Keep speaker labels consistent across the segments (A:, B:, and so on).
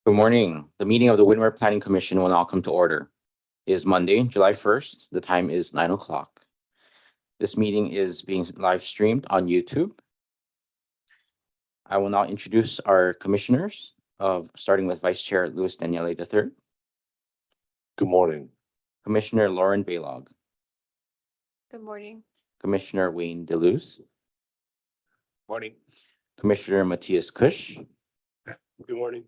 A: Good morning. The meeting of the Windward Planning Commission will now come to order. It is Monday, July 1st. The time is 9 o'clock. This meeting is being live streamed on YouTube. I will now introduce our commissioners, starting with Vice Chair Louis Daniele III,
B: Good morning.
A: Commissioner Lauren Baylog,
C: Good morning.
A: Commissioner Wayne DeLuz,
B: Morning.
A: Commissioner Matthias Kusch,
B: Good morning.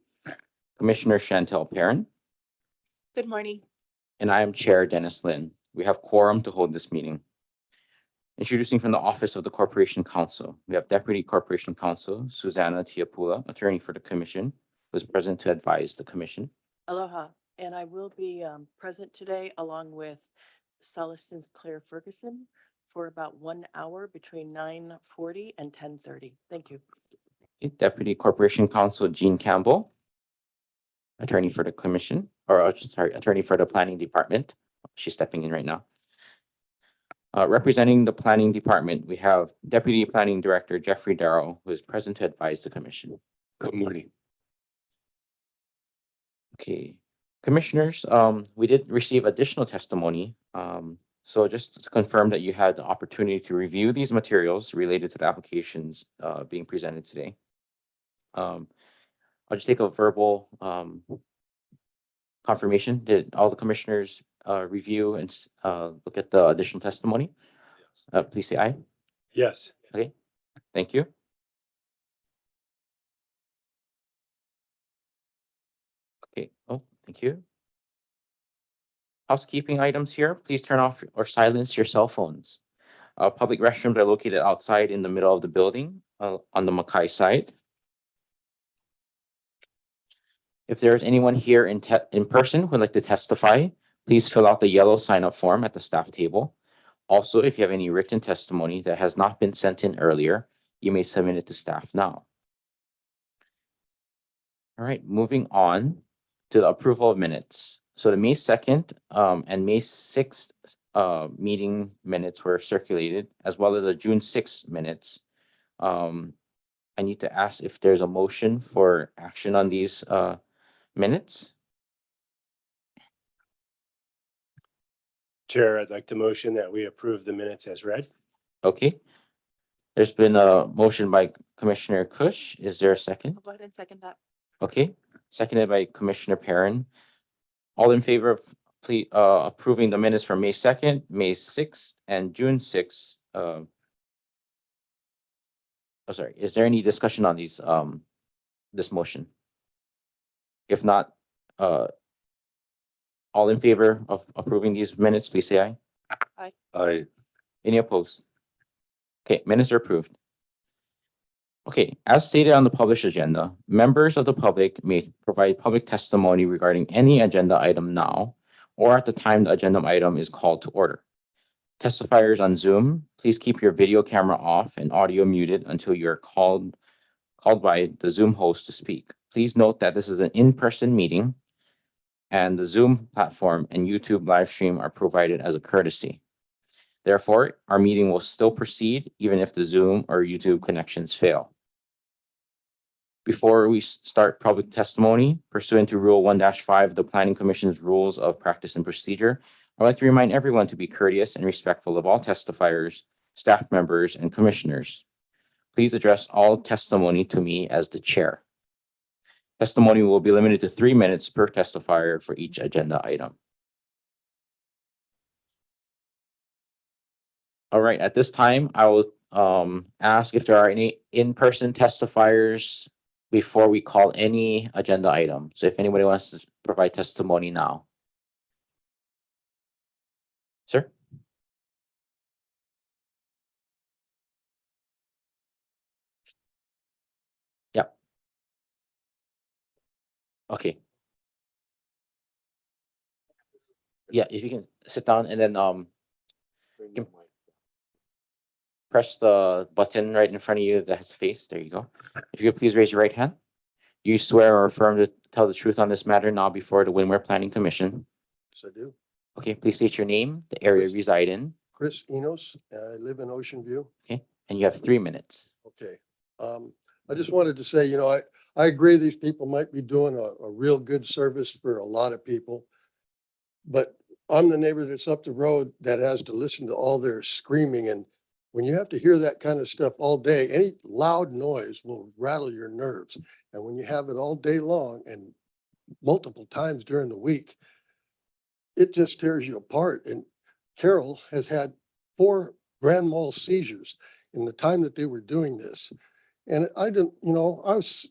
A: Commissioner Chantel Perrin,
C: Good morning.
A: and I am Chair Dennis Lin. We have quorum to hold this meeting. Introducing from the Office of the Corporation Counsel, we have Deputy Corporation Counsel Susanna Tiapula, attorney for the commission, who is present to advise the commission.
D: Aloha, and I will be present today along with Celestin Claire Ferguson for about 1 hour between 9:40 and 10:30. Thank you.
A: Okay, Deputy Corporation Counsel Jean Campbell, attorney for the commission, attorney for the planning department. She's stepping in right now. Representing the planning department, we have Deputy Planning Director Jeffrey Darrow, who is present to advise the commission.
B: Good morning.
A: Okay, commissioners, we did receive additional testimony. So just to confirm that you had the opportunity to review these materials related to the applications being presented today. I'll just take a verbal confirmation. Did all the commissioners review and look at the additional testimony? Please say aye.
B: Yes.
A: Okay, thank you. Okay, oh, thank you. Housekeeping items here, please turn off or silence your cell phones. Public restrooms are located outside in the middle of the building on the Mackay side. If there is anyone here in person who would like to testify, please fill out the yellow sign-up form at the staff table. Also, if you have any written testimony that has not been sent in earlier, you may submit it to staff now. All right, moving on to the approval of minutes. So the May 2nd and May 6th meeting minutes were circulated, as well as the June 6th minutes. I need to ask if there's a motion for action on these minutes.
B: Chair, I'd like to motion that we approve the minutes as read.
A: Okay. There's been a motion by Commissioner Kusch. Is there a second?
D: I'll go ahead and second that.
A: Okay, seconded by Commissioner Perrin. All in favor of please approving the minutes for May 2nd, May 6th, and June 6th. Oh, sorry, is there any discussion on these this motion? If not, all in favor of approving these minutes, please say aye.
D: Aye.
B: Aye.
A: Any opposed? Okay, minutes are approved. Okay, as stated on the published agenda, members of the public may provide public testimony regarding any agenda item now or at the time the agenda item is called to order. Testifiers on Zoom, please keep your video camera off and audio muted until you're called by the Zoom host to speak. Please note that this is an in-person meeting and the Zoom platform and YouTube live stream are provided as a courtesy. Therefore, our meeting will still proceed even if the Zoom or YouTube connections fail. Before we start public testimony pursuant to Rule 1-5 of the Planning Commission's Rules of Practice and Procedure, I'd like to remind everyone to be courteous and respectful of all testifiers, staff members, and commissioners. Please address all testimony to me as the chair. Testimony will be limited to 3 minutes per testifier for each agenda item. All right, at this time, I will ask if there are any in-person testifiers before we call any agenda item. So if anybody wants to provide testimony now. Sir? Yeah. Okay. Yeah, if you can sit down and then can press the button right in front of you that has face. There you go. If you could please raise your right hand. Do you swear or affirm to tell the truth on this matter now before the Windward Planning Commission?
E: Yes, I do.
A: Okay, please state your name, the area you reside in.
E: Chris Enos, I live in Ocean View.
A: Okay, and you have 3 minutes.
E: Okay. I just wanted to say, I agree these people might be doing a real good service for a lot of people. But I'm the neighbor that's up the road that has to listen to all their screaming. And when you have to hear that kind of stuff all day, any loud noise will rattle your nerves. And when you have it all day long and multiple times during the week, it just tears you apart. And Carol has had 4 grand mal seizures in the time that they were doing this. And I didn't,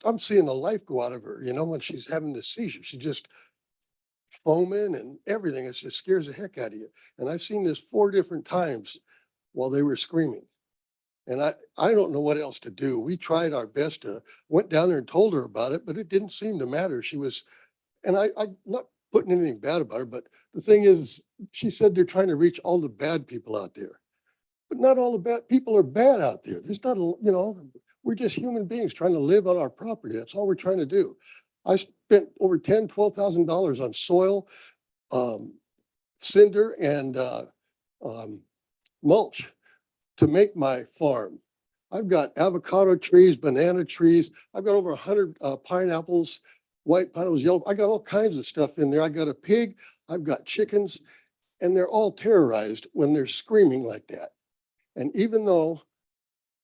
E: I'm seeing the life go out of her, when she's having this seizure. She just foaming and everything. It just scares the heck out of you. And I've seen this 4 different times while they were screaming. And I don't know what else to do. We tried our best went down there and told her about it, but it didn't seem to matter. She was, and I'm not putting anything bad about her, but the thing is, she said they're trying to reach all the bad people out there. But not all the bad people are bad out there. There's not, we're just human beings trying to live on our property. That's all we're trying to do. I spent over $12,000 on soil, cinder and mulch to make my farm. I've got avocado trees, banana trees. I've got over 100 pineapples, white pineapples, yellow. I got all kinds of stuff in there. I got a pig. I've got chickens, and they're all terrorized when they're screaming like that. And even though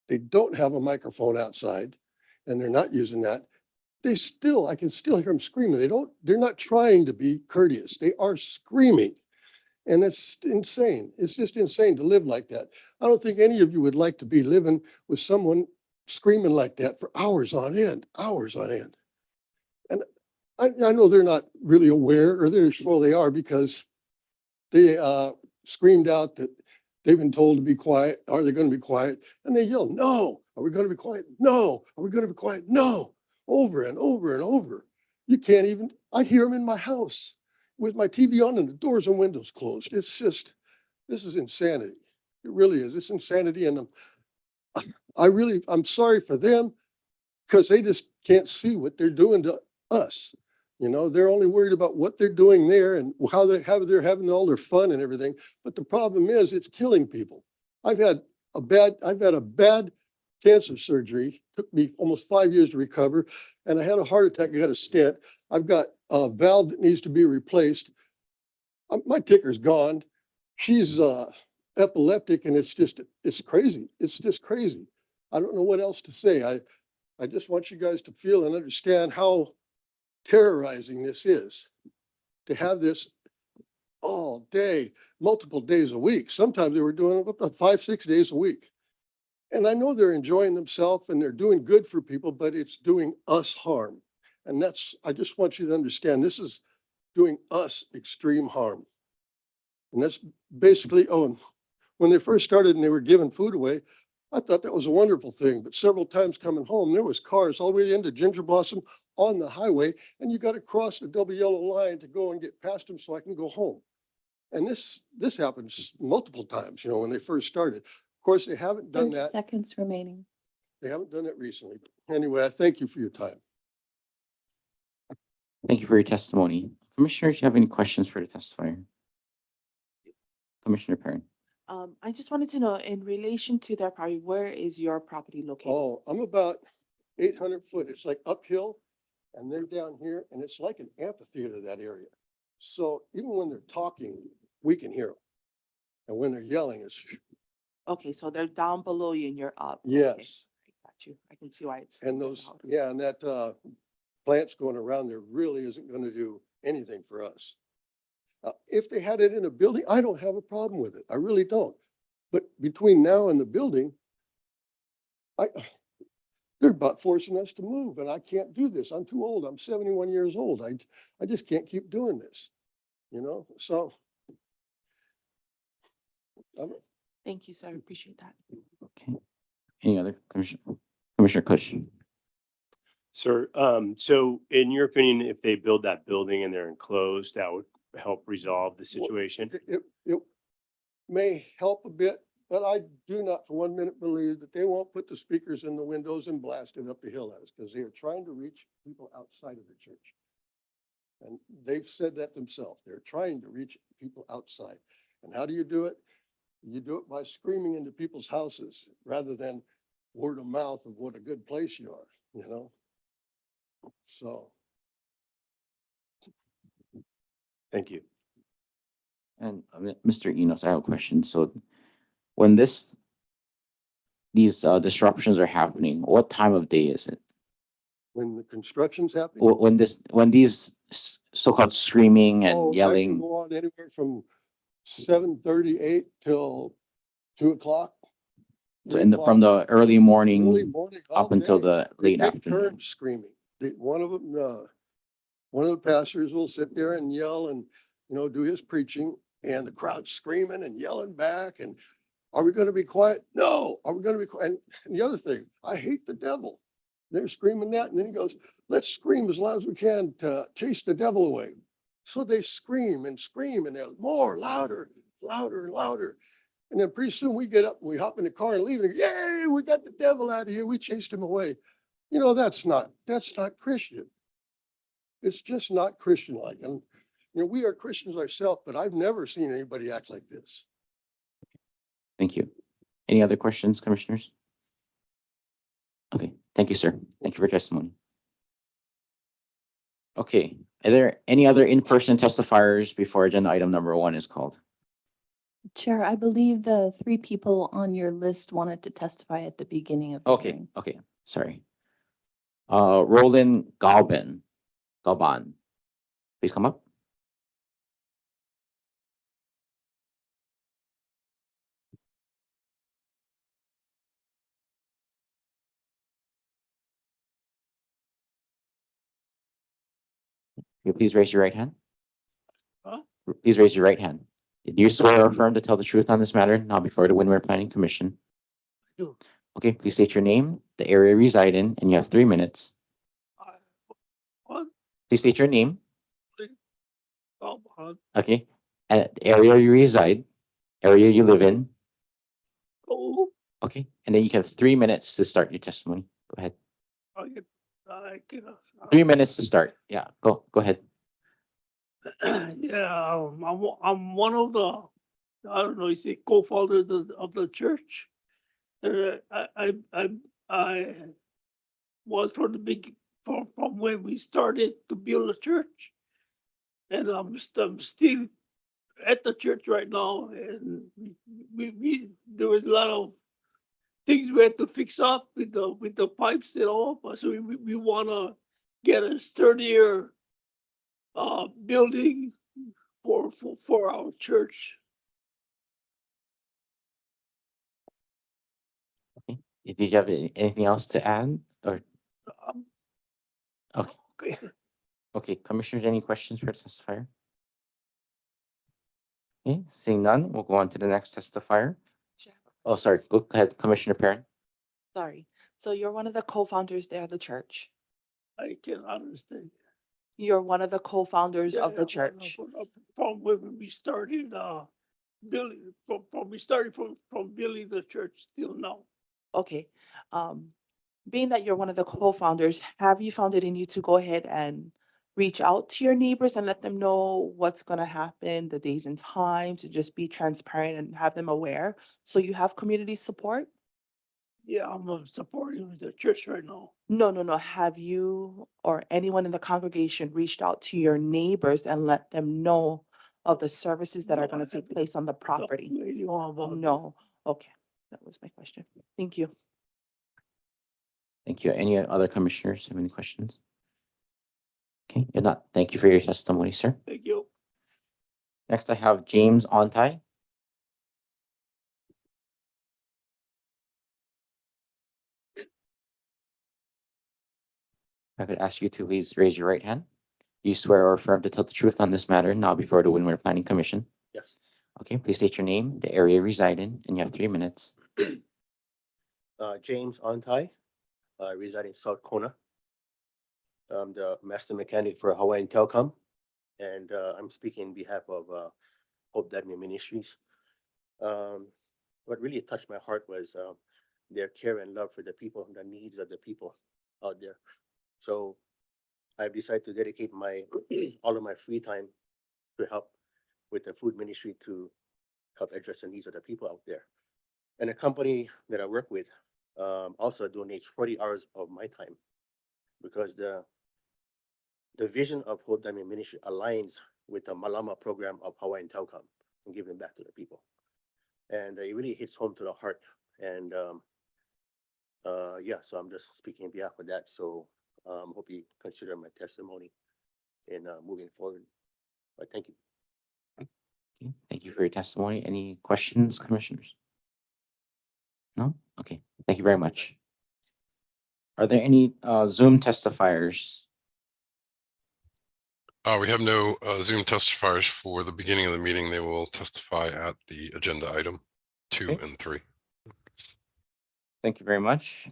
E: they don't have a microphone outside and they're not using that, I can still hear them screaming. They're not trying to be courteous. They are screaming. And it's insane. It's just insane to live like that. I don't think any of you would like to be living with someone screaming like that for hours on end, hours on end. And I know they're not really aware, or they are, because they screamed out that they've been told to be quiet. Are they going to be quiet? And they yell, no. Are we going to be quiet? No. Are we going to be quiet? No. Over and over and over. You can't even, I hear them in my house with my TV on and the doors and windows closed. It's just, this is insanity. It really is. It's insanity. And I'm sorry for them, because they just can't see what they're doing to us. They're only worried about what they're doing there and how they're having all their fun and everything. But the problem is, it's killing people. I've had a bad cancer surgery. Took me almost 5 years to recover. And I had a heart attack. I got a stent. I've got a valve that needs to be replaced. My ticker's gone. She's epileptic, and it's crazy. It's just crazy. I don't know what else to say. I just want you guys to feel and understand how terrorizing this is, to have this all day, multiple days a week. Sometimes they were doing it up to 5-6 days a week. And I know they're enjoying themselves and they're doing good for people, but it's doing us harm. And I just want you to understand, this is doing us extreme harm. And that's basically, and when they first started and they were giving food away, I thought that was a wonderful thing. But several times coming home, there was cars all the way into Ginger Blossom on the highway, and you got to cross the double yellow line to go and get past them so I can go home. And this happens multiple times, when they first started. Of course, they haven't done
F: 30
E: that.
F: seconds remaining.
E: They haven't done it recently. Anyway, I thank you for your time.
A: Thank you for your testimony. Commissioners, do you have any questions for the testifier? Commissioner Perrin.
G: I just wanted to know, in relation to their property, where is your property located?
E: Oh, I'm about 800 foot. It's like uphill, and they're down here, and it's like an amphitheater, that area. So even when they're talking, we can hear them. And when they're yelling, it's,
G: Okay, so they're down below you and you're up. Okay,
E: yes.
G: I got you. I can see why it's.
E: And and that plants going around there really isn't going to do anything for us. If they had it in a building, I don't have a problem with it. I really don't. But between now and the building, they're about forcing us to move, and I can't do this. I'm too old. I'm 71 years old. I just can't keep doing this, so.
G: Thank you, sir. I appreciate that.
A: Okay. Any other Commissioner Kush?
B: Sir, so in your opinion, if they build that building and they're enclosed, that would help resolve the situation?
E: It may help a bit, but I do not for 1 minute believe that they won't put the speakers in the windows and blast it up the hill at us, because they are trying to reach people outside of the church. And they've said that themselves. They're trying to reach people outside. And how do you do it? You do it by screaming into people's houses rather than word of mouth of what a good place you are. you know? So,
B: Thank you.
A: And Mr. Enos, I have a question. So when these disruptions are happening, what time of day is it?
E: when the construction's happening.
A: When these so-called screaming
E: Oh,
A: and
E: that can
A: yelling,
E: go on anywhere from 7:38 till 2 o'clock.
A: so
E: 3
A: from
E: o'clock,
A: the early
E: early
A: morning
E: morning,
A: up
E: all
A: until
E: day.
A: the
E: They
A: late
E: take
A: afternoon?
E: turns screaming. One of them, one of the pastors will sit there and yell and, do his preaching, and the crowd's screaming and yelling back, and are we gonna be quiet? No. Are we gonna be quiet? And the other thing, I hate the devil. They're screaming that, and then he goes, let's scream as loud as we can to chase the devil away. So they scream and they're more, louder, louder, and louder. And then pretty soon we get up, and we hop in the car and leave, and yay, we got the devil out of here. We chased him away. That's not Christian. It's just not Christian-like. And, we are Christians ourselves, but I've never seen anybody act like this.
A: Thank you. Any other questions, commissioners? Okay, thank you, sir. Thank you for your testimony. Okay, are there any other in-person testifiers before agenda item number 1 is called?
F: Chair, I believe the 3 people on your list wanted to testify at the beginning of the
A: Okay,
F: hearing.
A: okay, sorry. Roland Galban, please come up. Will you please raise your right hand?
B: Huh?
A: Please raise your right hand. Do you swear or affirm to tell the truth on this matter, now before the Windward Planning Commission?
B: do.
A: Okay, please state your name, the area you reside in, and you have 3 minutes.
B: What?
A: Please state your name,
B: Oh,
A: okay, and the area you reside, area you live in,
B: oh,
A: okay, and then you have 3 minutes to start your testimony. Go ahead.
B: I cannot.
A: 3 minutes to start. Yeah, go ahead.
H: Yeah, I'm one of the, I don't know, you say co-founders of the church. I was from the from when we started to build a church. And I'm still at the church right now, and there was a lot of things we had to fix up with the pipes and all, but so we wanna get a sturdier building for our church.
A: Did you have anything else to add? Or
H: Um,
A: okay,
H: okay.
A: okay, commissioners, any questions for the testifier? Okay, seeing none, we'll go on to the next testifier. Oh, sorry, go ahead, Commissioner Perrin.
G: Sorry. So you're one of the co-founders there of the church.
H: I can understand.
G: You're one of the co-founders of the
H: Yeah,
G: church.
H: from when we started building, we started from building the church till now.
G: Okay. Being that you're one of the co-founders, have you found it in you to go ahead and reach out to your neighbors and let them know what's gonna happen, the days and times, to just be transparent and have them aware, so you have community support?
H: Yeah, I'm supporting the church right now.
G: No, no, no. Have you or anyone in the congregation reached out to your neighbors and let them know of the services that are
H: No,
G: gonna
H: I
G: take
H: haven't.
G: place on the
H: Talk
G: property?
H: to anyone about this.
G: No. Okay, that was my question. Thank you.
A: Thank you. Any other commissioners have any questions? Okay, if not, thank you for your testimony, sir.
H: Thank you.
A: Next, I have James Ontai. If I could ask you to please raise your right hand. Do you swear or affirm to tell the truth on this matter, now before the Windward Planning Commission?
I: Yes.
A: Okay, please state your name, the area you reside in, and you have 3 minutes.
I: James Ontai, I reside in South Kona. I'm the master mechanic for Hawaiian Telecom, and I'm speaking on behalf of Hope Dagny Ministries. What really touched my heart was their care and love for the people, the needs of the people out there. So I've decided to dedicate all of my free time to help with the food ministry to help address the needs of the people out there. And a company that I work with also donates 40 hours of my time because the vision of Hope Diamond Ministry aligns with the Malama program of Hawaiian Telecom and giving back to the people. And it really hits home to the heart. And yeah, so I'm just speaking on behalf of that. So hope you consider my testimony in moving forward. But thank you.
A: Okay, thank you for your testimony. Any questions, commissioners? No? Okay, thank you very much. Are there any Zoom testifiers?
J: We have no Zoom testifiers for the beginning of the meeting. They will testify at the agenda item 2
A: Okay.
J: and 3.
A: Thank you very much.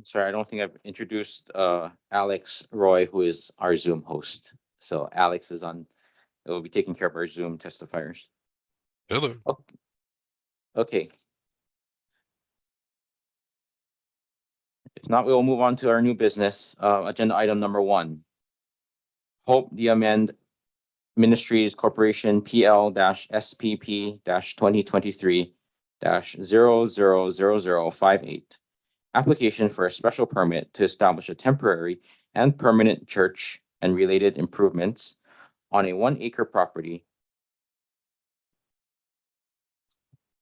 A: Sorry, I don't think I've introduced Alex Roy, who is our Zoom host. So Alex is on, will be taking care of our Zoom testifiers.
J: Hello.
A: Okay. If not, we will move on to our new business, agenda item number 1. Hope the Amend Ministries Corporation PL-SPP 2023-000058. Application for a special permit to establish a temporary and permanent church and related improvements on a 1-acre property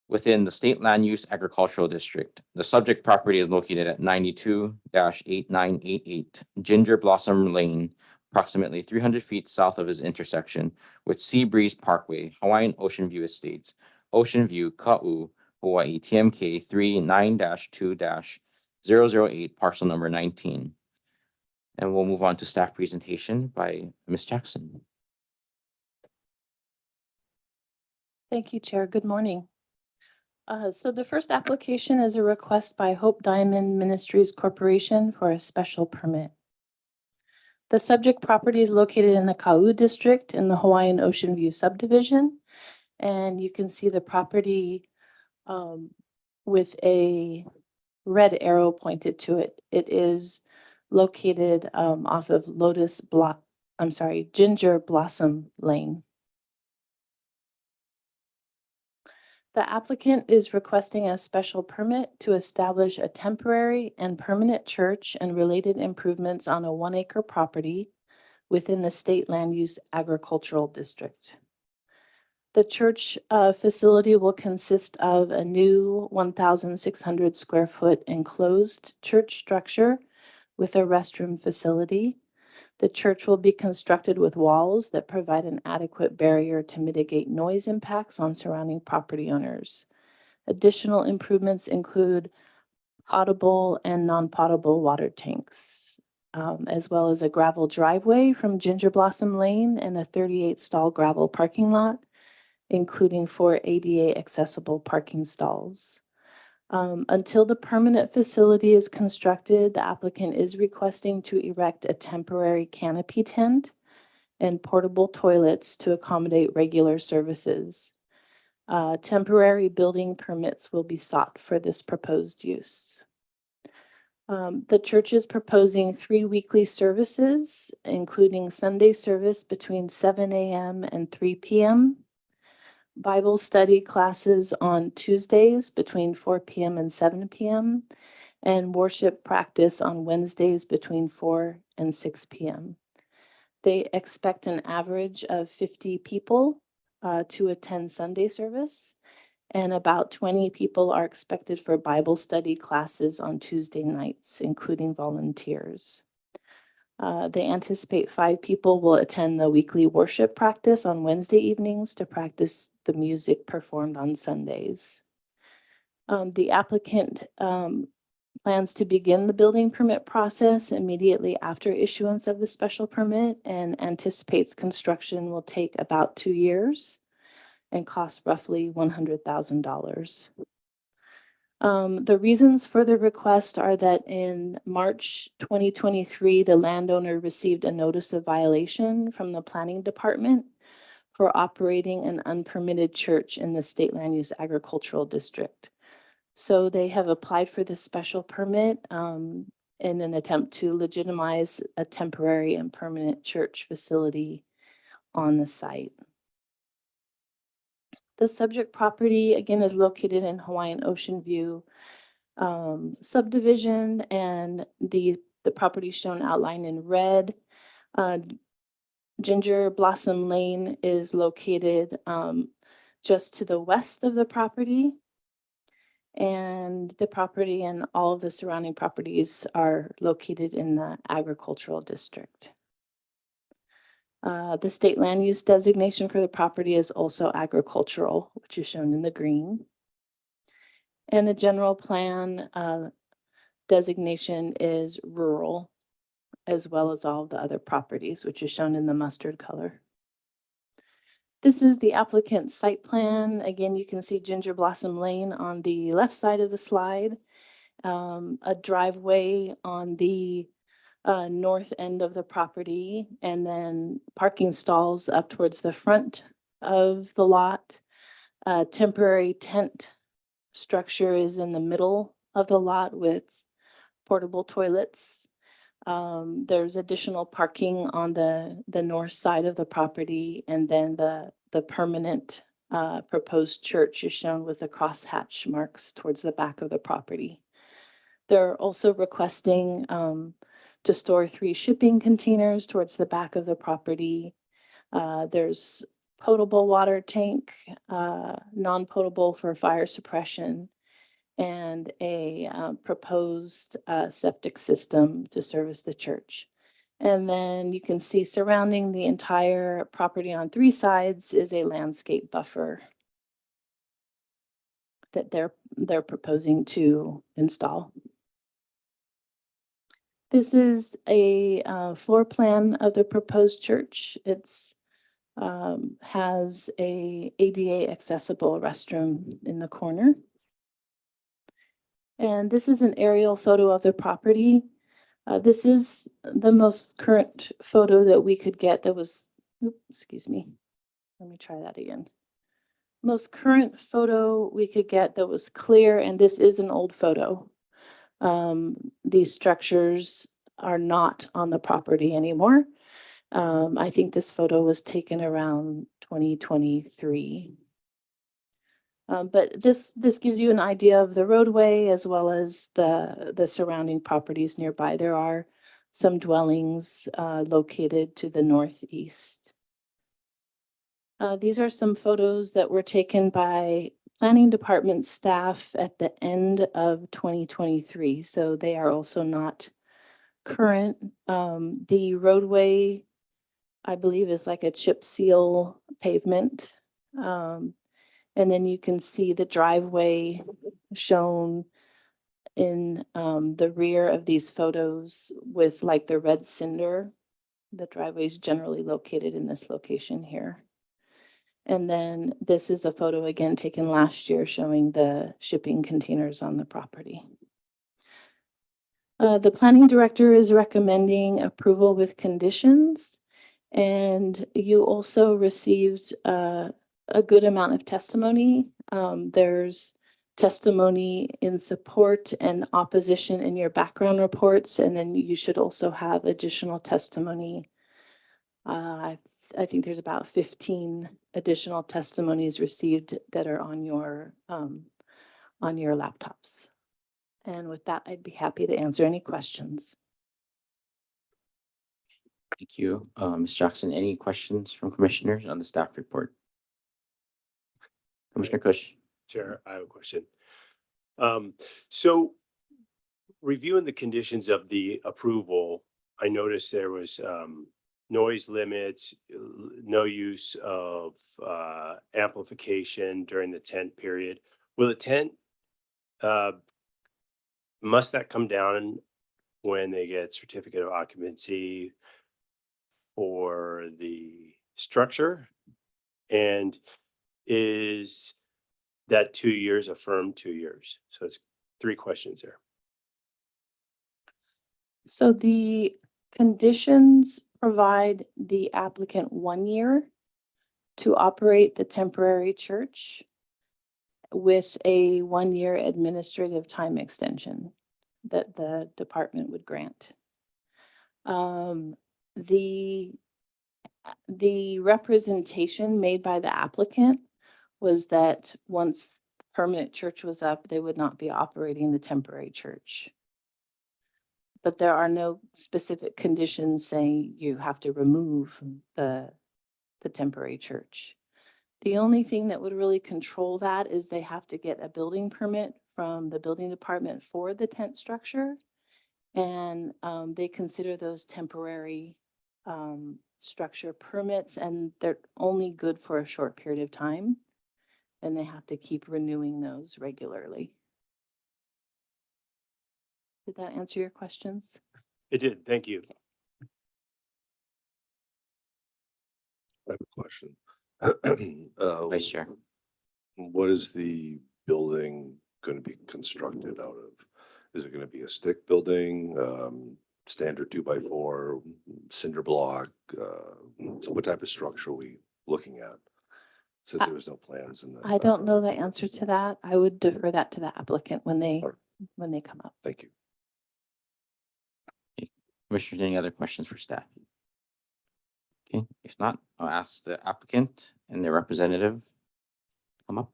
A: within the State Land Use Agricultural District. The subject property is located at 92-8988 Ginger Blossom Lane, approximately 300 feet south of its intersection with Sea Breeze Parkway, Hawaiian Ocean View Estates, Ocean View, Ka'u, Hawaii, TMK 39-2-008, parcel number 19. And we'll move on to staff presentation by Ms. Jackson.
F: Thank you, Chair. Good morning. So the first application is a request by Hope Diamond Ministries Corporation for a special permit. The subject property is located in the Ka'u district in the Hawaiian Ocean View subdivision. And you can see the property with a red arrow pointed to it. It is located off of Ginger Blossom Lane. The applicant is requesting a special permit to establish a temporary and permanent church and related improvements on a 1-acre property within the State Land Use Agricultural District. The church facility will consist of a new 1,600 square foot enclosed church structure with a restroom facility. The church will be constructed with walls that provide an adequate barrier to mitigate noise impacts on surrounding property owners. Additional improvements include potable and non-potable water tanks, as well as a gravel driveway from Ginger Blossom Lane and a 38-stall gravel parking lot, including 4 ADA accessible parking stalls. Until the permanent facility is constructed, the applicant is requesting to erect a temporary canopy tent and portable toilets to accommodate regular services. Temporary building permits will be sought for this proposed use. The church is proposing 3 weekly services, including Sunday service between 7 a.m. and 3 p.m., Bible study classes on Tuesdays between 4 p.m. and 7 p.m., and worship practice on Wednesdays between 4 and 6 p.m. They expect an average of 50 people to attend Sunday service, and about 20 people are expected for Bible study classes on Tuesday nights, including volunteers. They anticipate 5 people will attend the weekly worship practice on Wednesday evenings to practice the music performed on Sundays. The applicant plans to begin the building permit process immediately after issuance of the special permit and anticipates construction will take about 2 years and cost roughly $100,000. The reasons for the request are that in March 2023, the landowner received a notice of violation from the planning department for operating an unpermitted church in the State Land Use Agricultural District. So they have applied for this special permit in an attempt to legitimize a temporary and permanent church facility on the site. The subject property, again, is located in Hawaiian Ocean View. subdivision, and the property shown outlined in red. Ginger Blossom Lane is located just to the west of the property. And the property and all of the surrounding properties are located in the agricultural district. The state land use designation for the property is also agricultural, which is shown in the green. And the general plan designation is rural, as well as all the other properties, which is shown in the mustard color. This is the applicant's site plan. Again, you can see Ginger Blossom Lane on the left side of the slide, a driveway on the north end of the property, and then parking stalls up towards the front of the lot. Temporary tent structure is in the middle of the lot with portable toilets. There's additional parking on the north side of the property, and then the permanent proposed church is shown with the crosshatch marks towards the back of the property. They're also requesting to store 3 shipping containers towards the back of the property. There's potable water tank, non-potable for fire suppression, and a proposed septic system to service the church. And then you can see surrounding the entire property on 3 sides is a landscape buffer that they're proposing to install. This is a floor plan of the proposed church. It's has a ADA accessible restroom in the corner. And this is an aerial photo of the property. This is the most current photo that we could get that was, excuse me, let me try that again. Most current photo we could get that was clear, and this is an old photo. These structures are not on the property anymore. I think this photo was taken around 2023. But this gives you an idea of the roadway as well as the surrounding properties nearby. There are some dwellings located to the northeast. These are some photos that were taken by planning department staff at the end of 2023. So they are also not current. The roadway, I believe, is like a chip seal pavement. And then you can see the driveway shown in the rear of these photos with like the red cinder. The driveway is generally located in this location here. And then this is a photo again taken last year showing the shipping containers on the property. The planning director is recommending approval with conditions, and you also received a good amount of testimony. There's testimony in support and opposition in your background reports, and then you should also have additional testimony. I think there's about 15 additional testimonies received that are on your laptops. And with that, I'd be happy to answer any questions.
A: Thank you. Ms. Jackson, any questions from commissioners on the staff report? Commissioner Kush.
B: Chair, I have a question. So reviewing the conditions of the approval, I noticed there was noise limits, no use of amplification during the tent period. Will the tent, must that come down when they get certificate of occupancy for the structure? And is that 2 years a firm 2 years? So it's 3 questions there.
F: So the conditions provide the applicant 1 year to operate the temporary church with a 1-year administrative time extension that the department would grant. The representation made by the applicant was that once permanent church was up, they would not be operating the temporary church. But there are no specific conditions saying you have to remove the temporary church. The only thing that would really control that is they have to get a building permit from the building department for the tent structure. And they consider those temporary structure permits, and they're only good for a short period of time. And they have to keep renewing those regularly. Did that answer your questions?
B: It did, thank you.
K: I have a question.
A: Vice Chair.
K: What is the building going to be constructed out of? Is it going to be a stick building, standard 2x4, cinder block? So what type of structure are we looking at? Since there was no plans in the.
F: I don't know the answer to that. I would defer that to the applicant when they
K: Alright.
F: come up.
K: Thank you.
A: Commissioners, any other questions for staff? Okay, if not, I'll ask the applicant and their representative to come up.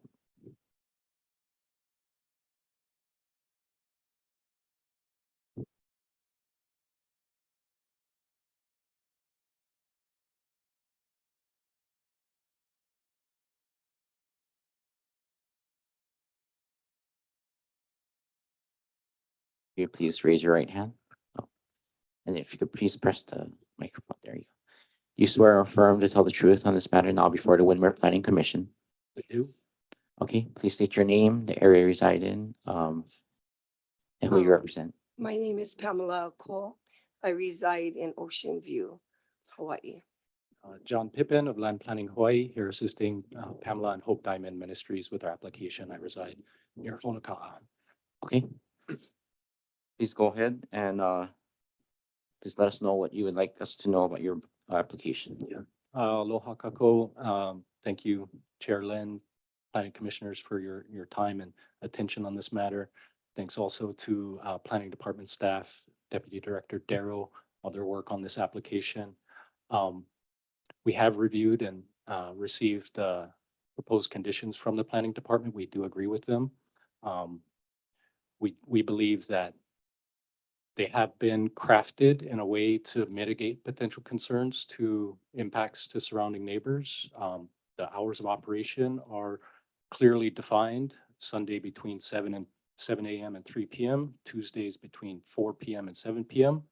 A: Will you please raise your right hand? Oh. And if you could please press the microphone, there you go. You swear or affirm to tell the truth on this matter now before the Windward Planning Commission?
H: I do.
A: Okay, please state your name, the area you reside in, and who you represent.
L: My name is Pamela Cole. I reside in Ocean View, Hawaii.
M: John Pippin of Land Planning Hawaii, here assisting Pamela and Hope Diamond Ministries with our application. I reside near Honoka'a.
A: Okay. Please go ahead and please let us know what you would like us to know about your application.
M: Aloha kako. Thank you, Chair Lynn, Planning Commissioners, for your time and attention on this matter. Thanks also to Planning Department staff, Deputy Director Darrow, all their work on this application. We have reviewed and received proposed conditions from the Planning Department. We do agree with them. We believe that they have been crafted in a way to mitigate potential concerns to impacts to surrounding neighbors. The hours of operation are clearly defined: Sunday between 7 a.m. and 3 p.m., Tuesdays between 4 p.m. and 7 p.m.,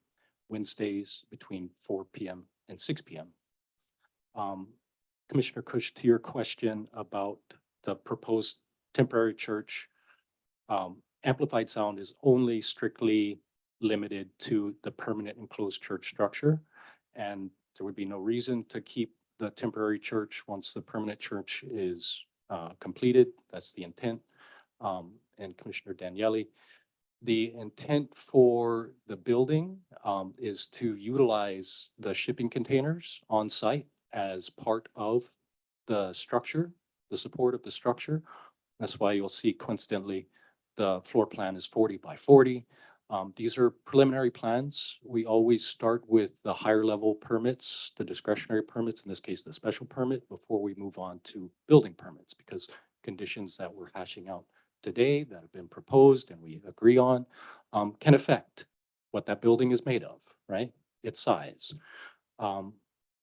M: Wednesdays between 4 p.m. and 6 p.m. Commissioner Kush, to your question about the proposed temporary church, amplified sound is only strictly limited to the permanent enclosed church structure. And there would be no reason to keep the temporary church once the permanent church is completed. That's the intent. And Commissioner Daniele, the intent for the building is to utilize the shipping containers on site as part of the structure, the support of the structure. That's why you'll see coincidentally, the floor plan is 40 by 40. These are preliminary plans. We always start with the higher level permits, the discretionary permits, in this case, the special permit, before we move on to building permits, because conditions that we're hashing out today that have been proposed and we agree on can affect what that building is made of, right? Its size.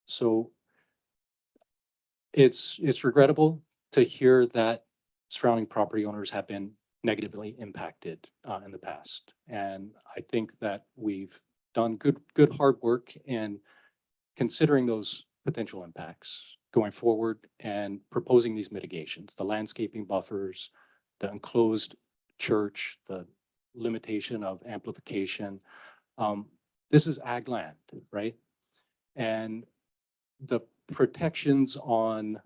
M: So it's regrettable to hear that surrounding property owners have been negatively impacted in the past. And I think that we've done good hard work in considering those potential impacts going forward and proposing these mitigations, the landscaping buffers, the enclosed church, the limitation of amplification. This is ag land, right? And the protections on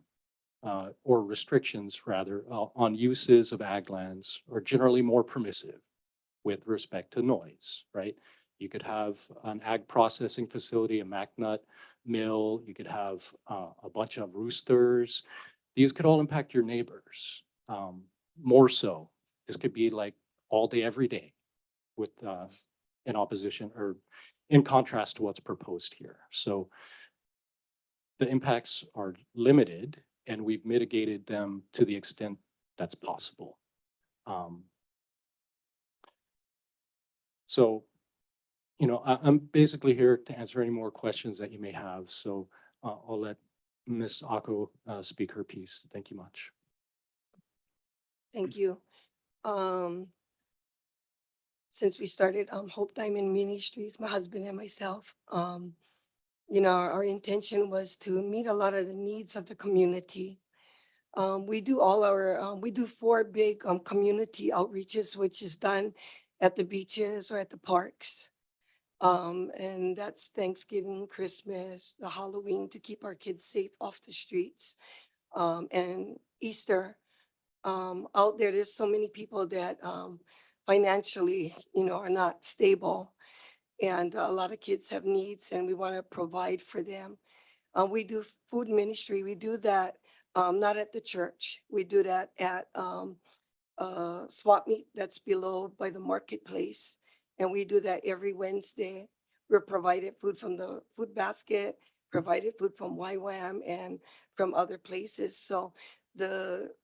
M: or restrictions rather on uses of ag lands are generally more permissive with respect to noise, right? You could have an ag processing facility, a MacNut mill, you could have a bunch of roosters. These could all impact your neighbors. More so, this could be like all day, every day with in opposition or in contrast to what's proposed here. So the impacts are limited and we've mitigated them to the extent that's possible. Um, So, I'm basically here to answer any more questions that you may have. So I'll let Ms. Ako speak her piece. Thank you much.
L: Thank you. Since we started Hope Diamond Ministries, my husband and myself, our intention was to meet a lot of the needs of the community. We do we do 4 big community outreaches, which is done at the beaches or at the parks. And that's Thanksgiving, Christmas, the Halloween, to keep our kids safe off the streets. And Easter, out there's so many people that financially, are not stable. And a lot of kids have needs and we want to provide for them. We do food ministry. We do that not at the church. We do that at swap meet that's below by the marketplace. And we do that every Wednesday. We're provided food from the food basket, provided food from YWAM and from other places. So the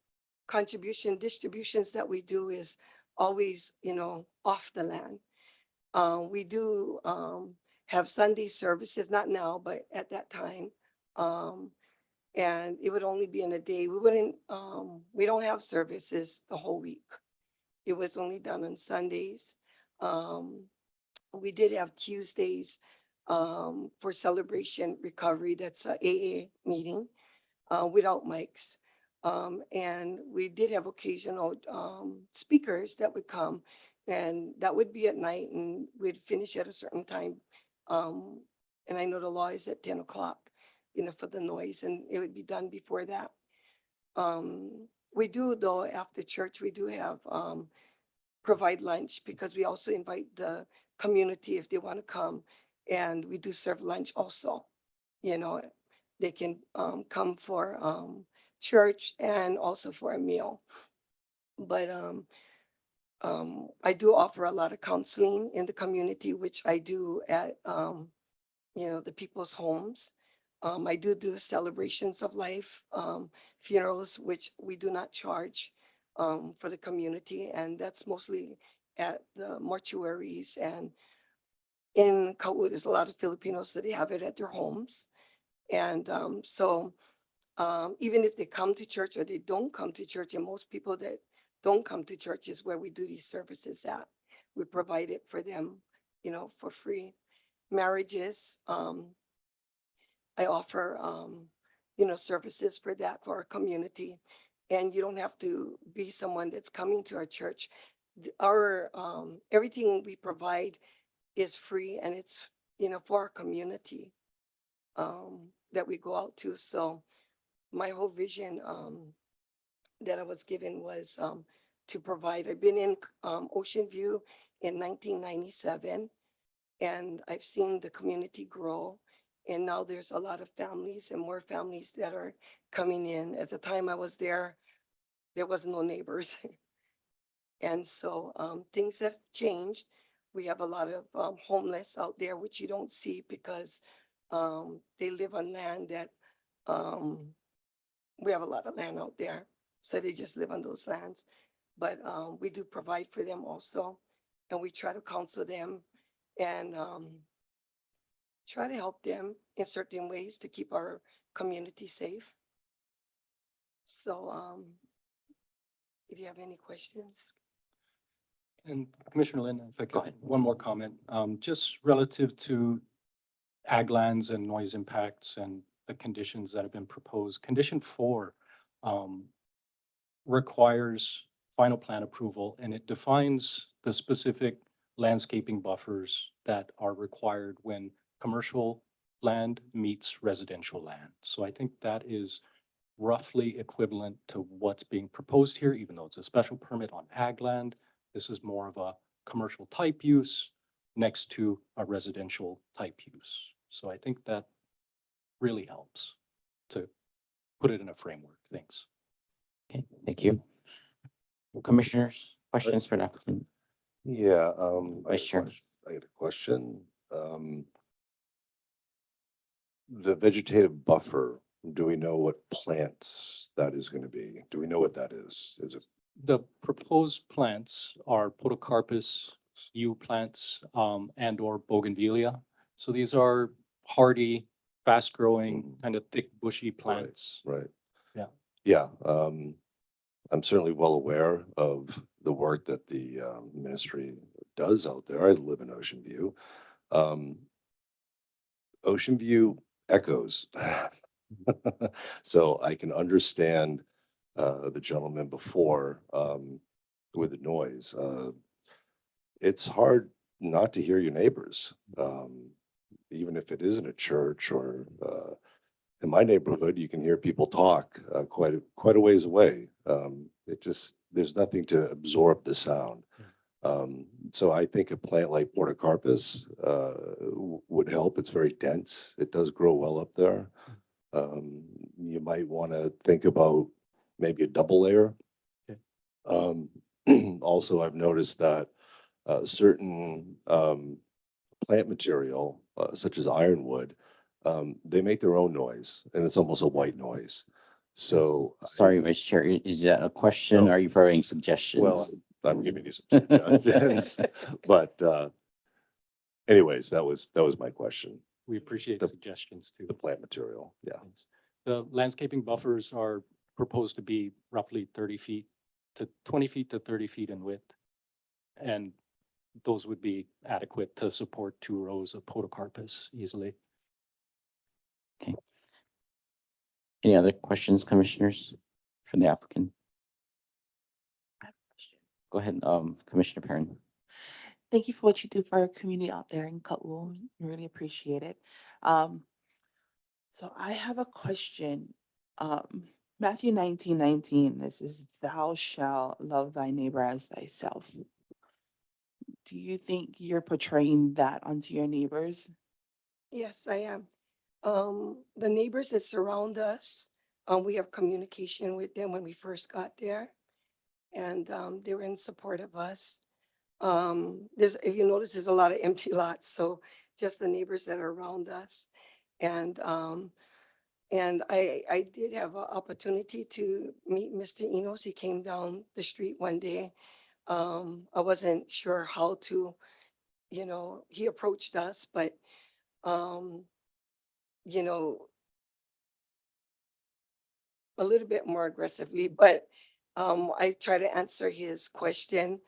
L: distributions that we do is always, off the land. We do have Sunday services, not now, but at that time. And it would only be in a day. We don't have services the whole week. It was only done on Sundays. We did have Tuesdays for celebration recovery. That's a AA meeting without mics. And we did have occasional speakers that would come, and that would be at night and we'd finish at a certain time. And I know the law is at 10 o'clock, for the noise, and it would be done before that. We do, though, after church, we do have provide lunch, because we also invite the community if they want to come, and we do serve lunch also. They can come for church and also for a meal. But I do offer a lot of counseling in the community, which I do at the people's homes. I do celebrations of life, funerals, which we do not charge for the community, and that's mostly at the mortuaries. And in Kaud, there's a lot of Filipinos that they have it at their homes. And so even if they come to church or they don't come to church, and most people that don't come to church is where we do these services at. We provide it for them, for free. Marriages, I offer, services for that for our community. And you don't have to be someone that's coming to our church. Our everything we provide is free, and it's, for our community that we go out to. So my whole vision that I was given was to provide. I've been in Ocean View in 1997, and I've seen the community grow. And now there's a lot of families and more families that are coming in. At the time I was there was no neighbors. And so things have changed. We have a lot of homeless out there, which you don't see because they live on land that we have a lot of land out there. So they just live on those lands. But we do provide for them also. And we try to counsel them and try to help them in certain ways to keep our community safe. So if you have any questions.
M: And Commissioner Lin, if I
A: Go
M: could,
A: ahead.
M: one more comment, just relative to ag lands and noise impacts and the conditions that have been proposed. Condition 4 requires final plan approval, and it defines the specific landscaping buffers that are required when commercial land meets residential land. So I think that is roughly equivalent to what's being proposed here, even though it's a special permit on ag land. This is more of a commercial type use next to a residential type use. So I think that really helps to put it in a framework. Thanks.
A: Okay, thank you. Commissioners, questions for the applicant?
K: Yeah,
A: Vice Chair.
K: I got a question. The vegetative buffer, do we know what plants that is going to be? Do we know what that is? Is it
M: The proposed plants are podocarpus, yew plants, and or bougainvillea. So these are hardy, fast-growing,
K: Mhm.
M: kind of thick bushy plants.
K: Right.
M: Yeah.
K: Yeah, I'm certainly well aware of the work that the ministry does out there. I live in Ocean View. Ocean View echoes. So I can understand the gentleman before with the noise. It's hard not to hear your neighbors, even if it isn't a church or in my neighborhood, you can hear people talk quite a ways away. There's nothing to absorb the sound. So I think a plant like Portocarpus would help. It's very dense. It does grow well up there. You might want to think about maybe a double layer.
M: Okay.
K: Also, I've noticed that certain plant material, such as ironwood, they make their own noise, and it's almost a white noise. So,
A: Sorry, Vice Chair, is that a question?
K: No.
A: Or are you providing suggestions?
K: well, I'm giving you some suggestions, but anyways, that was my question.
M: We appreciate
K: The-
M: suggestions too.
K: The plant material, yeah.
M: Thanks. The landscaping buffers are proposed to be roughly 30 feet to 20 feet to 30 feet in width. And those would be adequate to support 2 rows of podocarpus easily.
A: Any other questions, commissioners, for the applicant?
G: I have a question.
A: Go ahead, Commissioner Perrin.
G: Thank you for what you do for our community out there in Ka'u. Really appreciate it. So I have a question. Matthew 19:19, this is thou shalt love thy neighbor as thyself. Do you think you're portraying that onto your neighbors?
L: Yes, I am. The neighbors that surround us, we have communication with them when we first got there. And, they were in support of us. If you notice, there's a lot of empty lots, so just the neighbors that are around us. And, I did have an opportunity to meet Mr. Enos. He came down the street one day. I wasn't sure how to, he approached us, but, you know, a little bit more aggressively, but I try to answer his question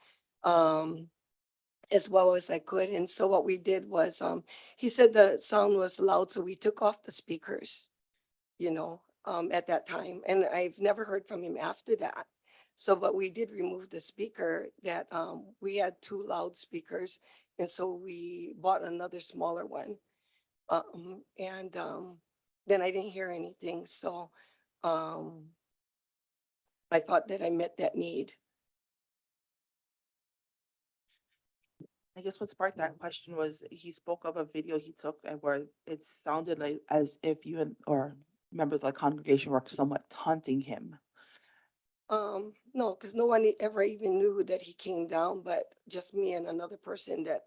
L: as well as I could. And so what we did was, he said the sound was loud, so we took off the speakers, at that time. And I've never heard from him after that. So, but we did remove the speaker that we had 2 loudspeakers, and so we bought another smaller one. And then I didn't hear anything, so I thought that I met that need.
G: I guess what sparked that question was he spoke of a video he took and where it sounded like as if you or members of the congregation were somewhat taunting him.
L: No, because no one ever even knew that he came down, but just me and another person that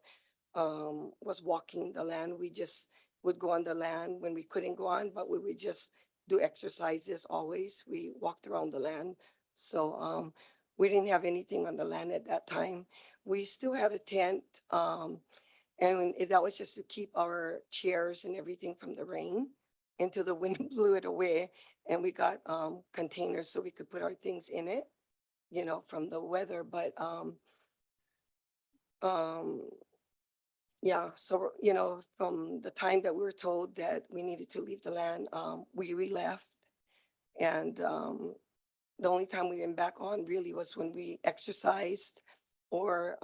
L: was walking the land. We just would go on the land when we couldn't go on, but we would just do exercises always. We walked around the land. So we didn't have anything on the land at that time. We still had a tent, and that was just to keep our chairs and everything from the rain until the wind blew it away. And we got containers so we could put our things in it, from the weather. But yeah, so, from the time that we were told that we needed to leave the land, we left. And the only time we went back on really was when we exercised, or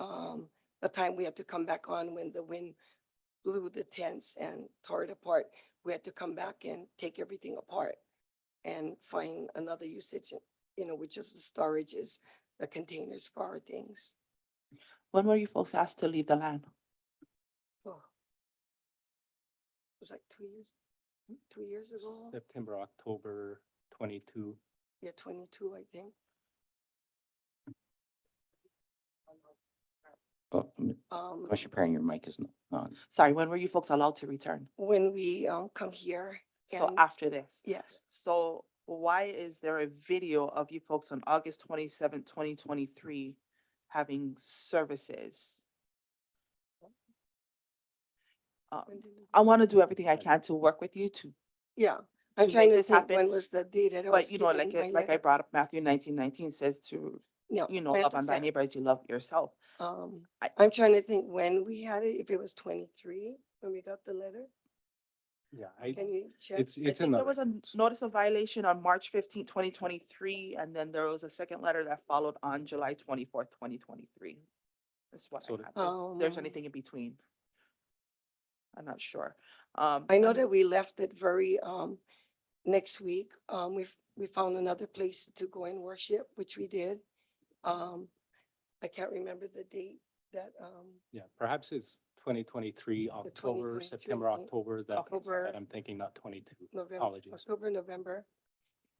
L: the time we had to come back on when the wind blew the tents and tore it apart. We had to come back and take everything apart and find another usage, which is the storages, the containers for our things.
G: When were you folks asked to leave the land?
L: Oh, it was like 2 years ago.
M: September, October 22.
L: Yeah, 22, I think.
A: Commissioner Perrin, your mic is not on.
G: Sorry, when were you folks allowed to return?
L: When we come here.
G: So
L: and
G: after this.
L: yes,
G: So why is there a video of you folks on August 27th, 2023 having services? I want to do everything I can to work with you
L: Yeah, I'm
G: to
L: trying
G: make
L: to
G: this
L: think
G: happen.
L: when was the date that I was
G: But you know,
L: given my
G: like I
L: letter.
G: brought up, Matthew 19:19 says to,
L: No,
G: you know,
L: I
G: love on thy
L: understand.
G: neighbor as you love yourself. I-
L: I'm trying to think when we had it, if it was 23, when we got the letter.
M: Yeah,
L: Can you check?
M: it's
G: I
M: in
G: think
M: the
G: there was a
M: records.
G: notice of violation on March 15th, 2023, and then there was a second letter that followed on July 24th, 2023. That's what I
M: So
G: have. If there's
L: Um,
G: anything in between. I'm not sure.
L: I know
G: and-
L: that we left it very, next week, we found another place to go and worship, which we did. I can't remember the date that,
M: Yeah, perhaps it's 2023, October,
L: 2023,
M: September, October, that
L: October,
M: I'm thinking, not 22.
L: November,
M: Apologies.
L: October, November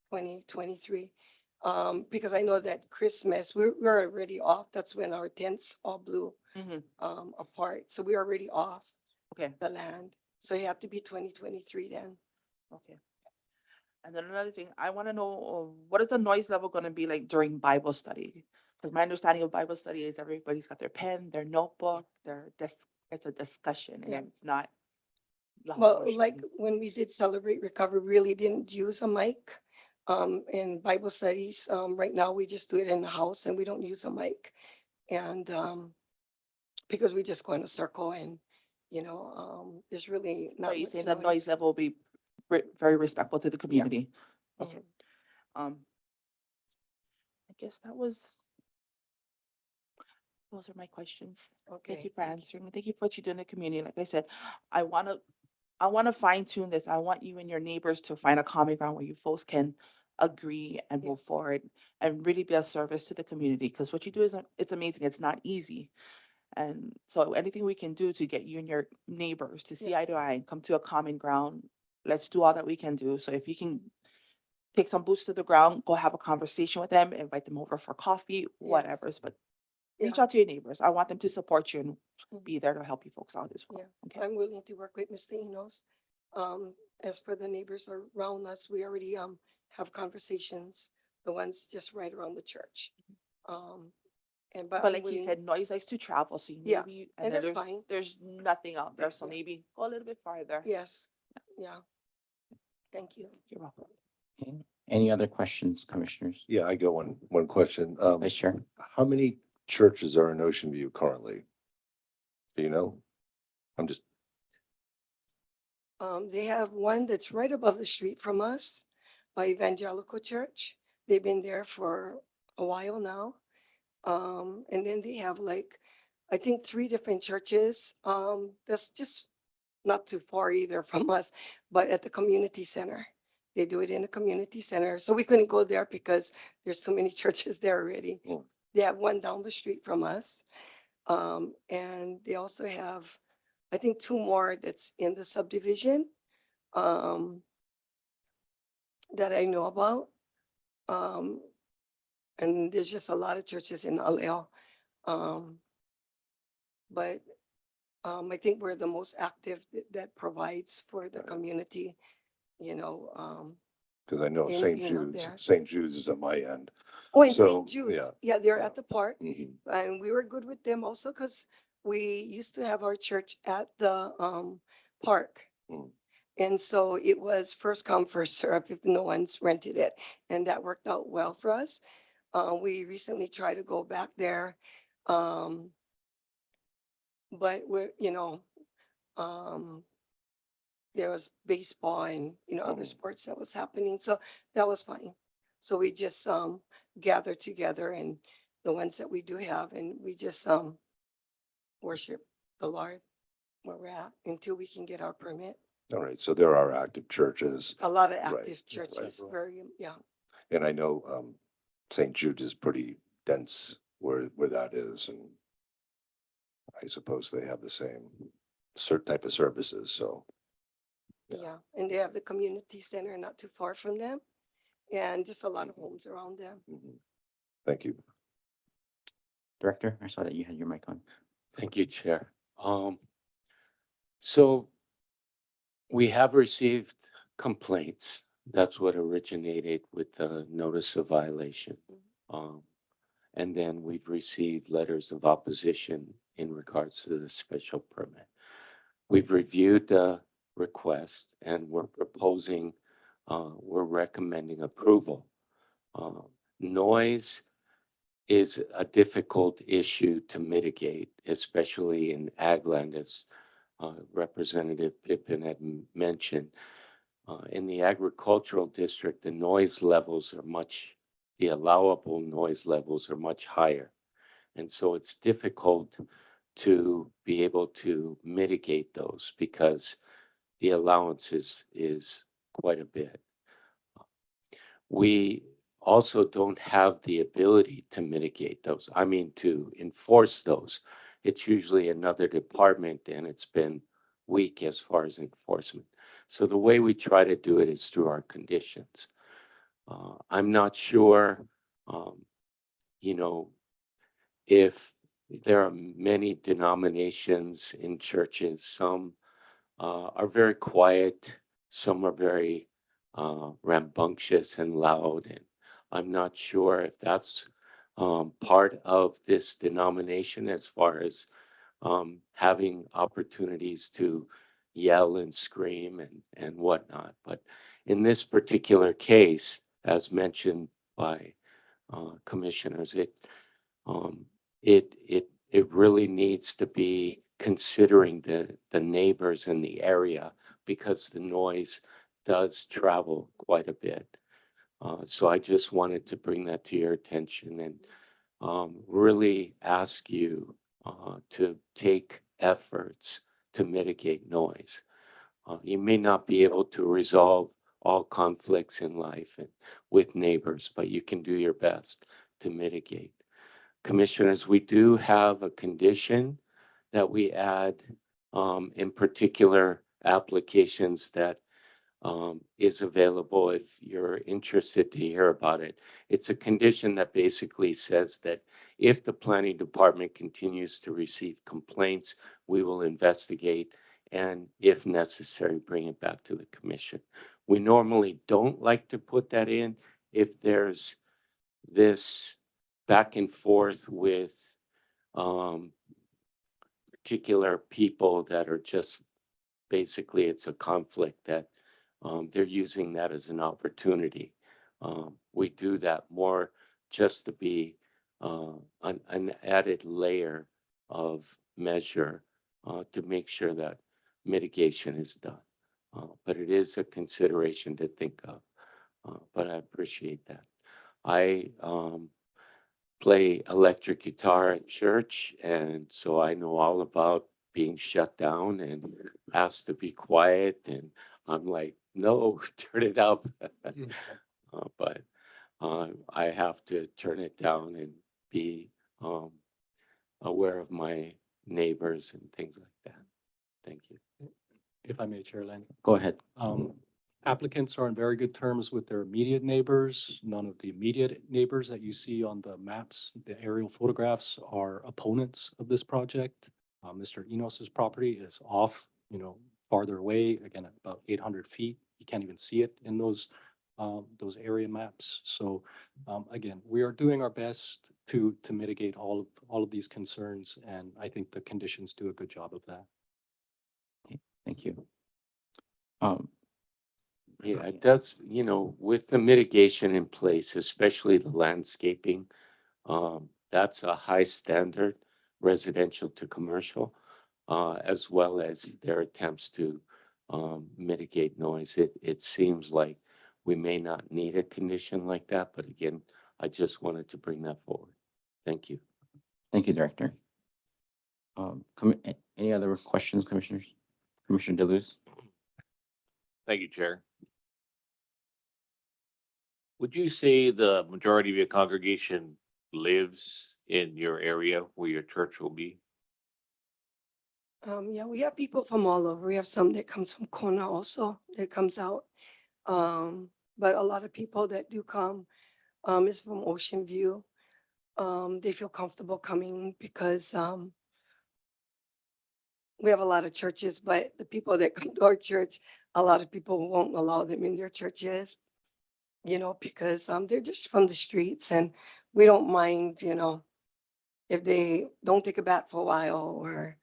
L: 2023. Because I know that Christmas, we're already off. That's when our tents all blew
G: Mhm,
L: apart. So we're already off
G: Okay,
L: the land. So you have to be 2023 then.
G: okay. And then another thing, I want to know, what is the noise level going to be like during Bible study? Because my understanding of Bible study is everybody's got their pen, their notebook, it's a discussion and
L: Yeah.
G: it's not. loud
L: Well,
G: worship.
L: like when we did celebrate recovery, really didn't use a mic. In Bible studies, right now we just do it in the house and we don't use a mic. And, because we just go in a circle and, there's really
G: So
L: not
G: you
L: much
G: saying the noise
L: noise.
G: level will be very respectful to the community? Okay.
L: Mhm.
G: I guess those are my questions.
L: Okay.
G: Thank you for answering. me. Thank you for what you do in the community. Like I said, I want to fine tune this. I want you and your neighbors to find a common ground where you folks can agree and move
L: Yes.
G: forward and really be a service to the community. Because what you do it's amazing. It's not easy. And so anything we can do to get you and your neighbors to see eye to eye and come to a common ground, let's do all that we can do. So if you can take some boots to the ground, go have a conversation with them, invite them over for coffee, whatever. But reach
L: Yeah.
G: out to your neighbors. I want them to support you and
L: Mhm.
G: be there to help you folks out as well.
L: Yeah.
G: Okay.
L: I'm willing to work with Mr. Enos. As for the neighbors around us, we already, have conversations, the ones just right around the church. But
G: But
L: I'm
G: like he
L: willing-
G: said, noise likes to travel, so
L: Yeah,
G: maybe,
L: and
G: then
L: that's fine.
G: there's nothing out there, so
L: Yeah.
G: maybe go a little bit farther.
L: Yes, yeah. Thank you.
G: You're welcome.
A: Okay. Any other questions, commissioners?
K: Yeah, I got one question.
A: Vice Chair?
K: How many churches are in Ocean View currently? Do you know? I'm just,
L: They have one that's right above the street from us, Evangelical Church. They've been there for a while now. And then they have like, I think 3 different churches. That's just not too far either from us, but at the community center. They do it in the community center. So we couldn't go there because there's too many churches there already.
K: Mm.
L: They have one down the street from us. And they also have, I think 2 more that's in the subdivision, that I know about. And there's just a lot of churches in Aleo. But I think we're the most active that provides for the
K: Right.
L: community,
K: because I know
L: in
K: St.
L: being out
K: Jude's,
L: there.
K: St. Jude's is at my end.
L: Oh, and
K: So,
L: St. Jude's,
K: yeah,
L: yeah, they're
K: yeah.
L: at the park.
K: Mhm.
L: And we were good with them also because we used to have our church at the park.
K: Mm.
L: And so it was first come, first serve if no one's rented it. And that worked out well for us. We recently tried to go back there. But there was baseball and, other
K: Mhm.
L: sports that was happening. So that was fine. So we just gathered together and the ones that we do have, and we just worship the Lord where we're at until we can get our permit.
K: All right, so there are active churches,
L: A lot of
K: Right,
L: active
K: yeah, right.
L: churches, very, yeah.
K: and I know St. Jude is pretty dense where that is, and I suppose they have the same type of services, so. Yeah.
L: Yeah, and they have the community center not too far from them, and just a lot of homes around them.
K: Mhm. Thank you.
A: Director, I saw that you had your mic on.
N: Thank you, Chair. So we have received complaints That's what originated with the notice of violation. And then we've received letters of opposition in regards to the special permit. We've reviewed the request and we're recommending approval. Noise is a difficult issue to mitigate, especially in ag land, as Representative Pippin had mentioned. In the agricultural district, the allowable noise levels are much higher. And so it's difficult to be able to mitigate those because the allowance is quite a bit. We also don't have the ability to mitigate those. I mean, to enforce those. It's usually another department and it's been weak as far as enforcement. So the way we try to do it is through our conditions. I'm not sure, if there are many denominations in churches. Some are very quiet. Some are very rambunctious and loud. And I'm not sure if that's part of this denomination as far as having opportunities to yell and scream and whatnot. But in this particular case, as mentioned by commissioners, it really needs to be considering the neighbors in the area because the noise does travel quite a bit. So I just wanted to bring that to your attention and really ask you to take efforts to mitigate noise. You may not be able to resolve all conflicts in life and with neighbors, but you can do your best to mitigate. Commissioners, we do have a condition that we add in particular applications that is available if you're interested to hear about it. It's a condition that basically says that if the planning department continues to receive complaints, we will investigate and if necessary, bring it back to the commission. We normally don't like to put that in if there's this back and forth with particular people that are just basically it's a conflict that they're using that as an opportunity. We do that more just to be an added layer of measure to make sure that mitigation is done. But it is a consideration to think of. But I appreciate that. I play electric guitar at church, and so I know all about being shut down and asked to be quiet. And I'm like, no, turn it up. But I have to turn it down and be aware of my neighbors and things like that. Thank you.
M: If I may, Chair Lanning.
A: Go ahead.
M: Applicants are on very good terms with their immediate neighbors. None of the immediate neighbors that you see on the maps, the aerial photographs, are opponents of this project. Mr. Enos's property is off, farther away, again, at about 800 feet. You can't even see it in those area maps. So again, we are doing our best to mitigate all of these concerns, and I think the conditions do a good job of that.
A: Thank you. Yeah, it does, with the mitigation in place, especially the landscaping, that's a high standard, residential to commercial, as well as their attempts to mitigate noise. It seems like we may not need a condition like that, but again, I just wanted to bring that forward. Thank you. Thank you, Director. Any other questions, Commissioners? Commissioner Deleuze?
O: Thank you, Chair. Would you say the majority of your congregation lives in your area where your church will be?
L: Yeah, we have people from all over. We have some that comes from Kona also that comes out. But a lot of people that do come is from Ocean View. They feel comfortable coming because we have a lot of churches, but the people that come to our church a lot of people won't allow them in their churches, because they're just from the streets, and we don't mind, if they don't take a bath for a while, or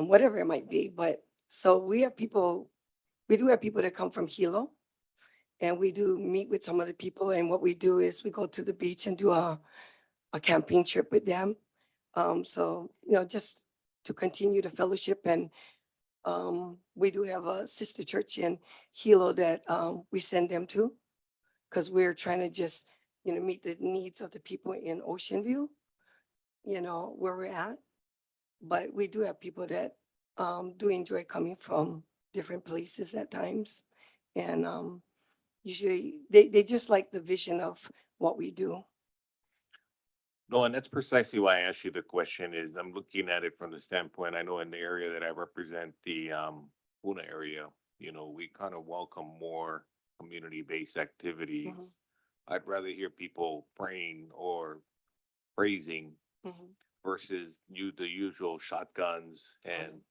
L: whatever it might be. But so we do have people that come from Hilo, and we do meet with some of the people. And what we do is we go to the beach and do a camping trip with them. So, just to continue the fellowship. And we do have a sister church in Hilo that we send them to, because we're trying to just, meet the needs of the people in Ocean View, where we're at. But we do have people that do enjoy coming from different places at times. And usually they just like the vision of what we do.
O: No, and that's precisely why I asked you the question is I'm looking at it from the standpoint, I know in the area that I represent, the Puna area, we kind of welcome more community-based activities. I'd rather hear people praying or praising
L: Mhm.
O: versus the usual shotguns and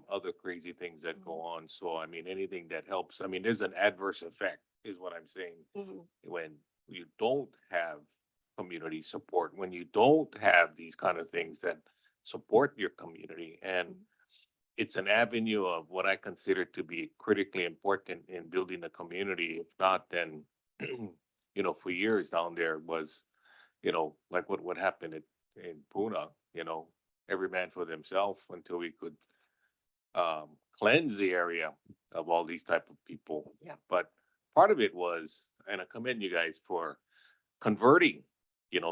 O: other crazy things that go on. So I mean, anything that helps, I mean, there's an adverse effect is what I'm saying.
L: Mhm.
O: When you don't have community support, when you don't have these kind of things that support your community. And it's an avenue of what I consider to be critically important in building a community. If not, then, for years down there was, like what happened in Puna, every man for themselves until we could cleanse the area of all these type of people.
L: Yeah.
O: But part of it was, and I commend you guys for converting,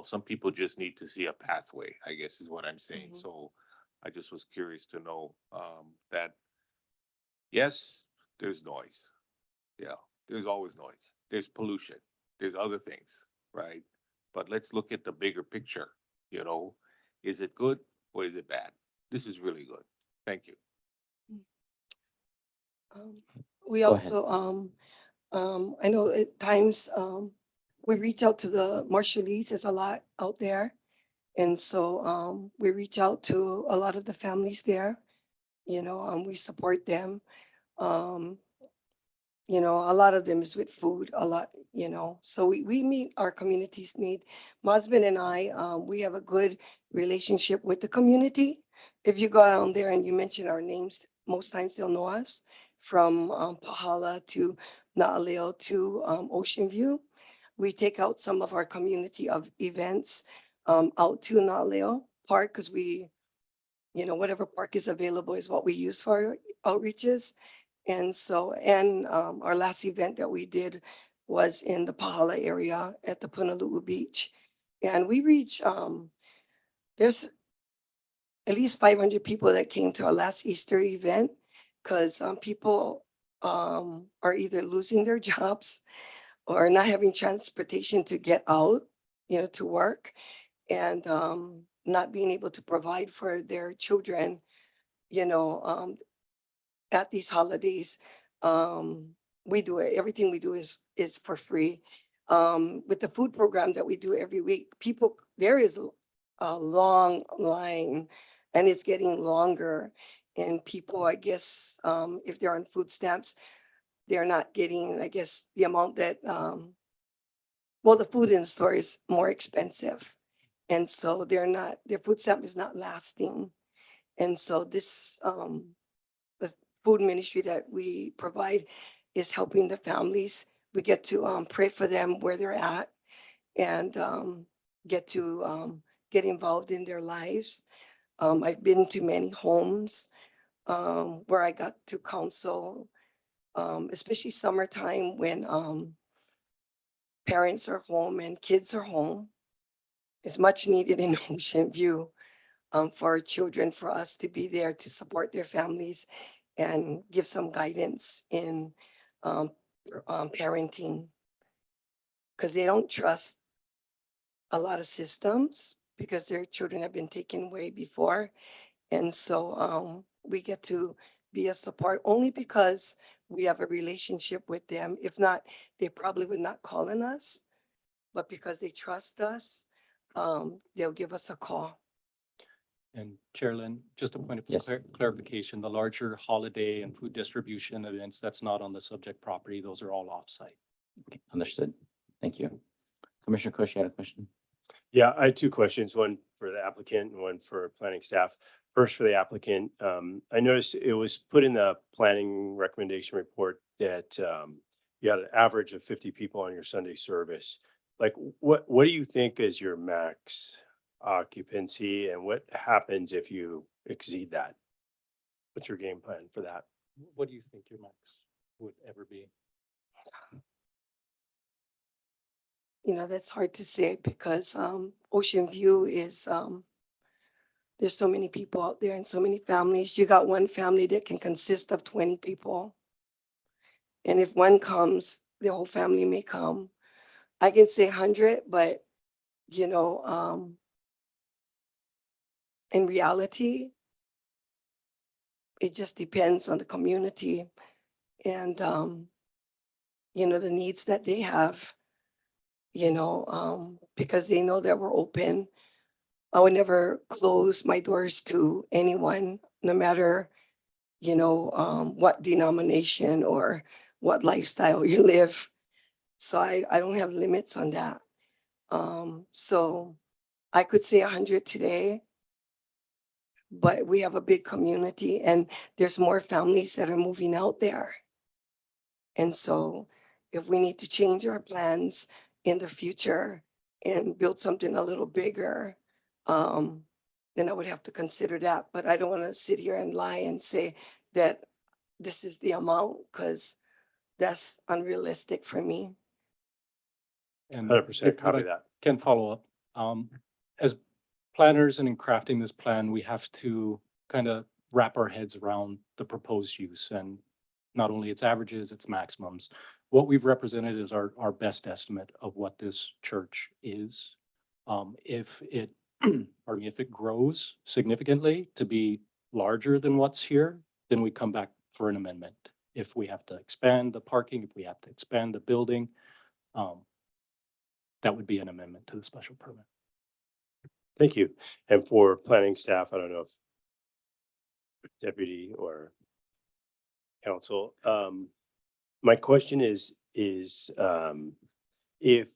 O: some people just need to see a pathway, I guess is what I'm saying.
L: Mhm.
O: So I just was curious to know that, yes, there's noise. Yeah, there's always noise. There's pollution. There's other things, right? But let's look at the bigger picture, you know, is it good or is it bad? This is really good. Thank you.
L: Um, We
A: Go ahead.
L: also, I know at times, we reach out to the Marshallese, there's a lot out there. And so, we reach out to a lot of the families there, we support them. Um, a lot of them is with food, a lot, so we meet our community's need. My husband and I, we have a good relationship with the community. If you go down there and you mention our names, most times they'll know us, from Pahala to Naaleo to Ocean View. We take out some of our community of events out to Naaleo Park, because whatever park is available is what we use for outreaches. And so, our last event that we did was in the Pahala area at the Punaluu Beach. And we reached, there's at least 500 people that came to our last Easter event, because people are either losing their jobs or not having transportation to get out, to work, and not being able to provide for their children, you know, um, at these holidays. We do it, everything we do is for free. With the food program that we do every week, there is a long line, and it's getting longer. And people, I guess, if they're on food stamps, they're not getting, I guess, the amount that, well, the food in the store is more expensive. And so their food stamp is not lasting. And so the food ministry that we provide is helping the families. We get to pray for them where they're at, and get to get involved in their lives. I've been to many homes where I got to counsel, especially summertime when parents are home and kids are home. It's much needed in Ocean View, for our children, for us to be there to support their families and give some guidance in um, parenting, because they don't trust a lot of systems because their children have been taken away before. And so we get to be a support only because we have a relationship with them. If not, they probably would not call on us, but because they trust us, they'll give us a call.
M: And Chairlin, just a point of
A: Yes.
M: clarification, the larger holiday and food distribution events, that's not on the subject property. Those are all offsite.
A: Okay, understood. Thank you. Commissioner Kush, you had a question?
B: Yeah, I had two questions, one for the applicant and one for planning staff. First, for the applicant, I noticed it was put in the planning recommendation report that you had an average of 50 people on your Sunday service. Like, what do you think is your max occupancy, and what happens if you exceed that? What's your game plan for that?
M: What do you think your max would ever be?
L: You know, that's hard to say because Ocean View is there's so many people out there and so many families. You got one family that can consist of 20 people. And if one comes, the whole family may come. I can say 100, but you know, in reality, it just depends on the community and you know, the needs that they have, you know, because they know that we're open. I would never close my doors to anyone, no matter, you know, what denomination or what lifestyle you live. So I don't have limits on that. So I could say 100 today, but we have a big community and there's more families that are moving out there. And so if we need to change our plans in the future and build something a little bigger, then I would have to consider that. But I don't want to sit here and lie and say that this is the amount because that's unrealistic for me.
M: And
B: 100%
M: if
B: copy
M: I
B: that.
M: can follow up. As planners and in crafting this plan, we have to kind of wrap our heads around the proposed use and not only its averages, its maximums. What we've represented is our best estimate of what this church is. If it, pardon me, if it grows significantly to be larger than what's here, then we come back for an amendment. If we have to expand the parking, if we have to expand the building, that would be an amendment to the special permit.
B: Thank you. And for planning staff, I don't know if deputy or council, my question is if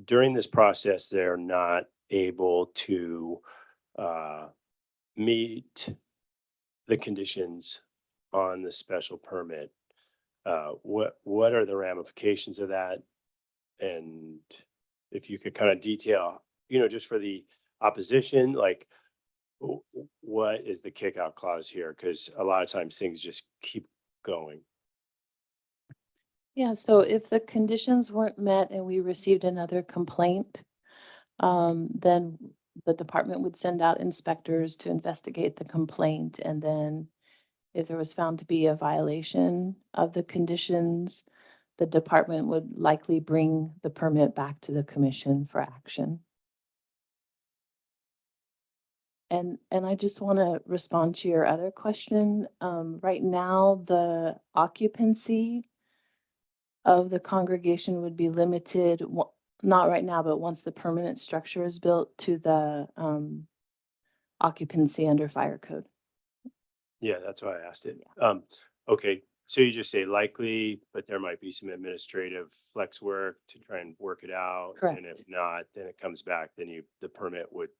B: during this process, they're not able to meet the conditions on the special permit, what are the ramifications of that? And if you could kind of detail, you know, just for the opposition, like what is the kickout clause here? Because a lot of times things just keep going.
F: Yeah, so if the conditions weren't met and we received another complaint, then the department would send out inspectors to investigate the complaint. And then if there was found to be a violation of the conditions, the department would likely bring the permit back to the commission for action. And I just want to respond to your other question. Right now, the occupancy of the congregation would be limited, not right now, but once the permanent structure is built, to the occupancy under fire code.
B: Yeah, that's why I asked it. Okay, so you just say likely, but there might be some administrative flex work to try and work it out. And if
F: Correct.
B: not, then it comes back, then the permit would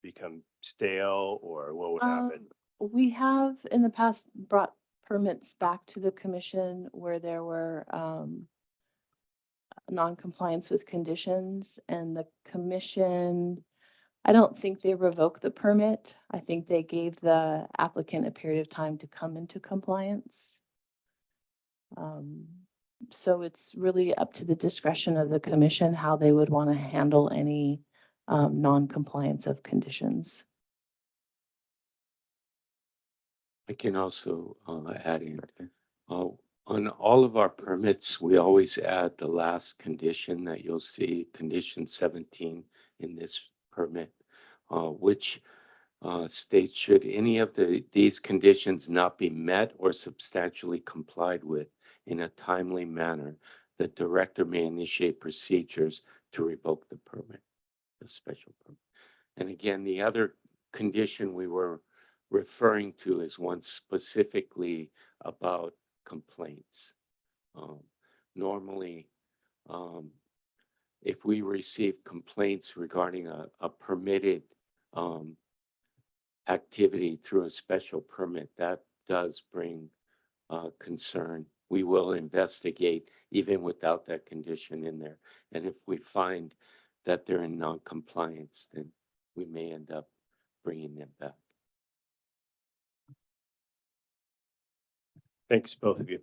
B: become stale, or what would happen?
F: We have in the past brought permits back to the commission where there were non-compliance with conditions, and the commission, I don't think they revoked the permit. I think they gave the applicant a period of time to come into compliance. So it's really up to the discretion of the commission how they would want to handle any non-compliance of conditions.
N: I can also add in, on all of our permits, we always add the last condition that you'll see, condition 17 in this permit, which states should any of these conditions not be met or substantially complied with in a timely manner, the director may initiate procedures to revoke the permit, the special permit. And again, the other condition we were referring to is one specifically about complaints. Normally, if we receive complaints regarding a permitted activity through a special permit, that does bring concern. We will investigate even without that condition in there. And if we find that they're in non-compliance, then we may end up bringing them back.
B: Thanks, both of you.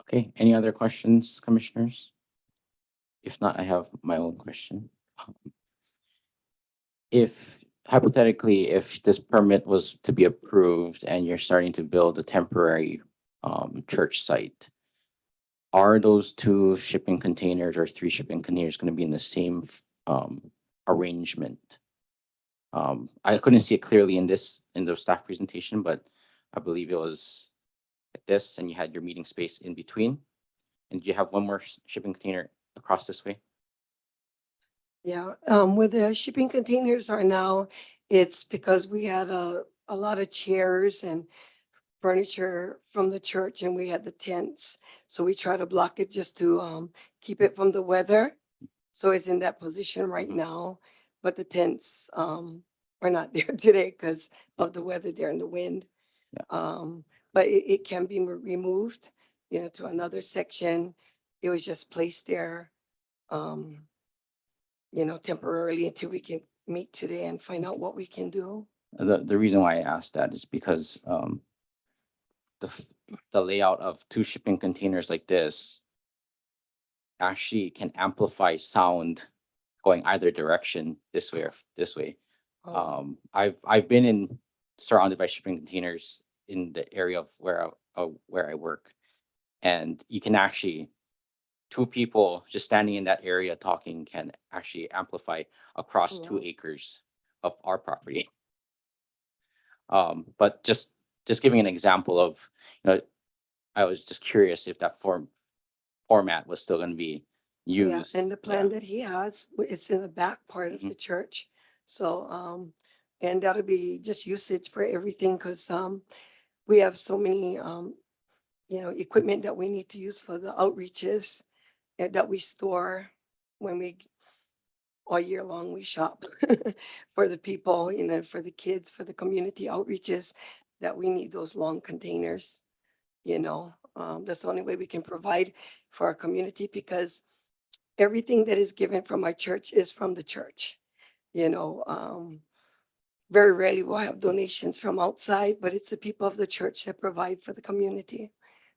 A: Okay, any other questions, commissioners? If not, I have my own question. If hypothetically, if this permit was to be approved and you're starting to build a temporary church site, are those 2 shipping containers or 3 shipping containers going to be in the same arrangement? I couldn't see it clearly in the staff presentation, but I believe it was like this, and you had your meeting space in between. And you have one more shipping container across this way?
L: Yeah, where the shipping containers are now, it's because we had a lot of chairs and furniture from the church, and we had the tents. So we try to block it just to keep it from the weather. So it's in that position right now, but the tents are not there today because of the weather there and the wind. But it can be removed, to another section. It was just placed there, temporarily until we can meet today and find out what we can do.
A: The reason why I asked that is because the layout of 2 shipping containers like this actually can amplify sound going either direction, this way or this way.
L: Oh,
A: I've been surrounded by shipping containers in the area of where I work, and you can actually 2 people just standing in that area talking can actually amplify across
L: Oh,
A: 2
L: wow.
A: acres of our property. But just giving an example of, I was just curious if that format was still going to be
L: Yeah,
A: used.
L: and the plan that he has, it's in the back part of
A: Mhm.
L: the church. So, and that'll be just usage for everything, because we have so many, equipment that we need to use for the outreaches that we store when we, all year long, we shop for the people, for the kids, for the community outreaches, that we need those long containers. That's the only way we can provide for our community, because everything that is given from my church is from the church. Very rarely we'll have donations from outside, but it's the people of the church that provide for the community.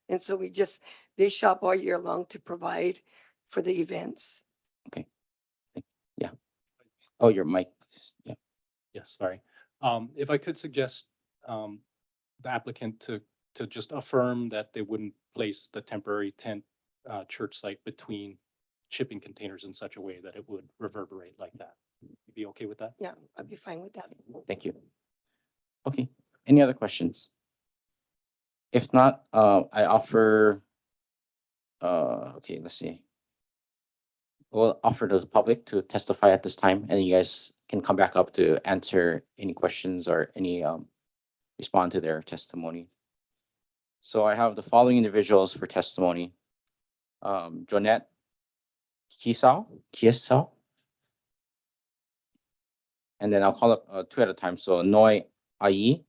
L: And so they shop all year long to provide for the events.
A: Yeah. Oh, your mic. Yeah.
M: Yes, sorry. If I could suggest the applicant to just affirm that they wouldn't place the temporary tent church site between shipping containers in such a way that it would reverberate like that. You'd be okay with that?
L: Yeah, I'd be fine with that.
A: Thank you. Okay, any other questions? If not, I offer, okay, let's see. We'll offer the public to testify at this time, and you guys can come back up to answer any questions or any, respond to their testimony. So I have the following individuals for testimony. Jonette Kiesau. And then I'll call up 2 at a time. So Noi Ai.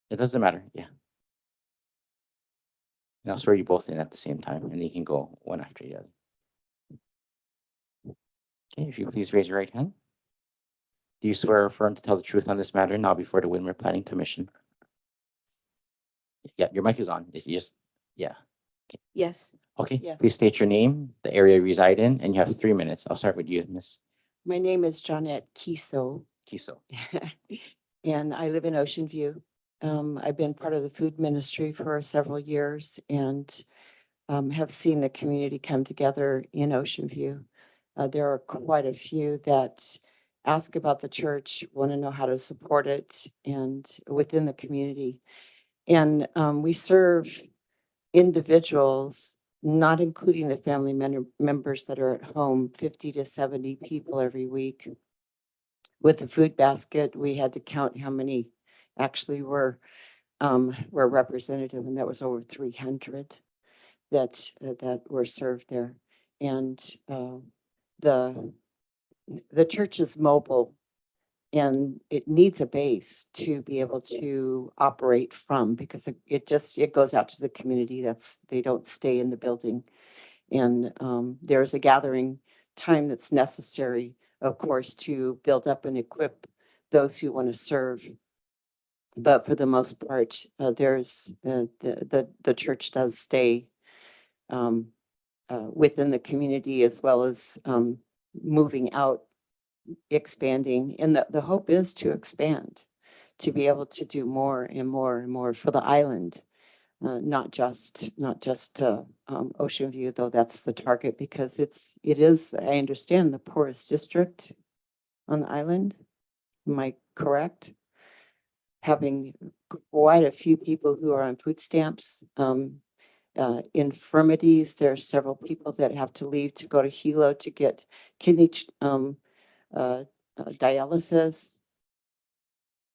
A: It doesn't matter, yeah. And I'll swear you both in at the same time, and you can go one after the other. Okay, if you please raise your right hand. Do you swear or affirm to tell the truth on this matter now before the Windward Planning Commission? Yeah, your mic is on. It's just, yeah.
P: Yes,
A: Okay,
D: Yeah.
A: please state your name, the area you reside in, and you have 3 minutes. I'll start with you, Miss
P: my name is Johnette Kiso,
A: Kiso.
P: and I live in Ocean View. I've been part of the food ministry for several years and have seen the community come together in Ocean View. There are quite a few that ask about the church, want to know how to support it and within the community. And we serve individuals, not including the family members that are at home, 50 to 70 people every week. With the food basket, we had to count how many actually were representative, and that was over 300 that were served there. And the church is mobile, and it needs a base to be able to operate from, because it goes out to the community. They don't stay in the building. And there's a gathering time that's necessary, of course, to build up and equip those who want to serve. But for the most part, the church does stay within the community, as well as moving out, expanding. And the hope is to expand, to be able to do more and more and more for the island. Not just Ocean View, though that's the target, because it is, I understand, the poorest district on the island. Am I correct? Having quite a few people who are on food stamps, infirmities. There are several people that have to leave to go to Hilo to get kidney dialysis.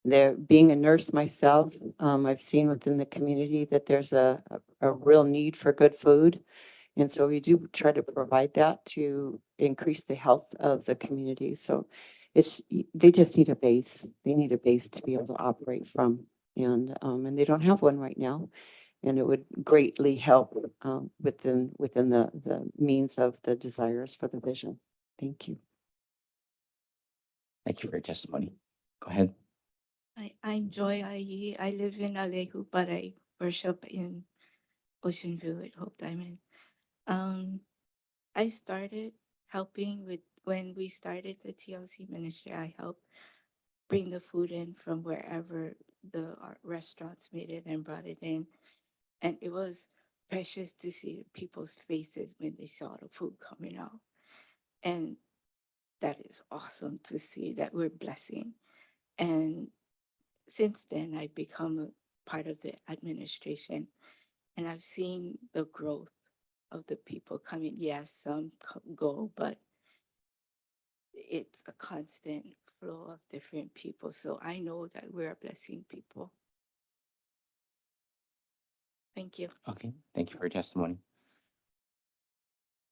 P: There, being a nurse myself, I've seen within the community that there's a real need for good food. And so we do try to provide that to increase the health of the community. So they just need a base. They need a base to be able to operate from. And they don't have one right now. And it would greatly help within the means of the desires for the vision. Thank you.
A: Thank you for your testimony. Go ahead.
C: I'm Joy IE. I live in Alehu, but I worship in Ocean View at Hope Diamond. I started helping with when we started the TLC ministry. I helped bring the food in from wherever the restaurants made it and brought it in. And it was precious to see people's faces when they saw the food coming out. And that is awesome to see that we're blessing. And since then, I've become a part of the administration, and I've seen the growth of the people coming. Yes, some go, but it's a constant flow of different people. So I know that we're blessing people. Thank you.
A: Okay, thank you for your testimony.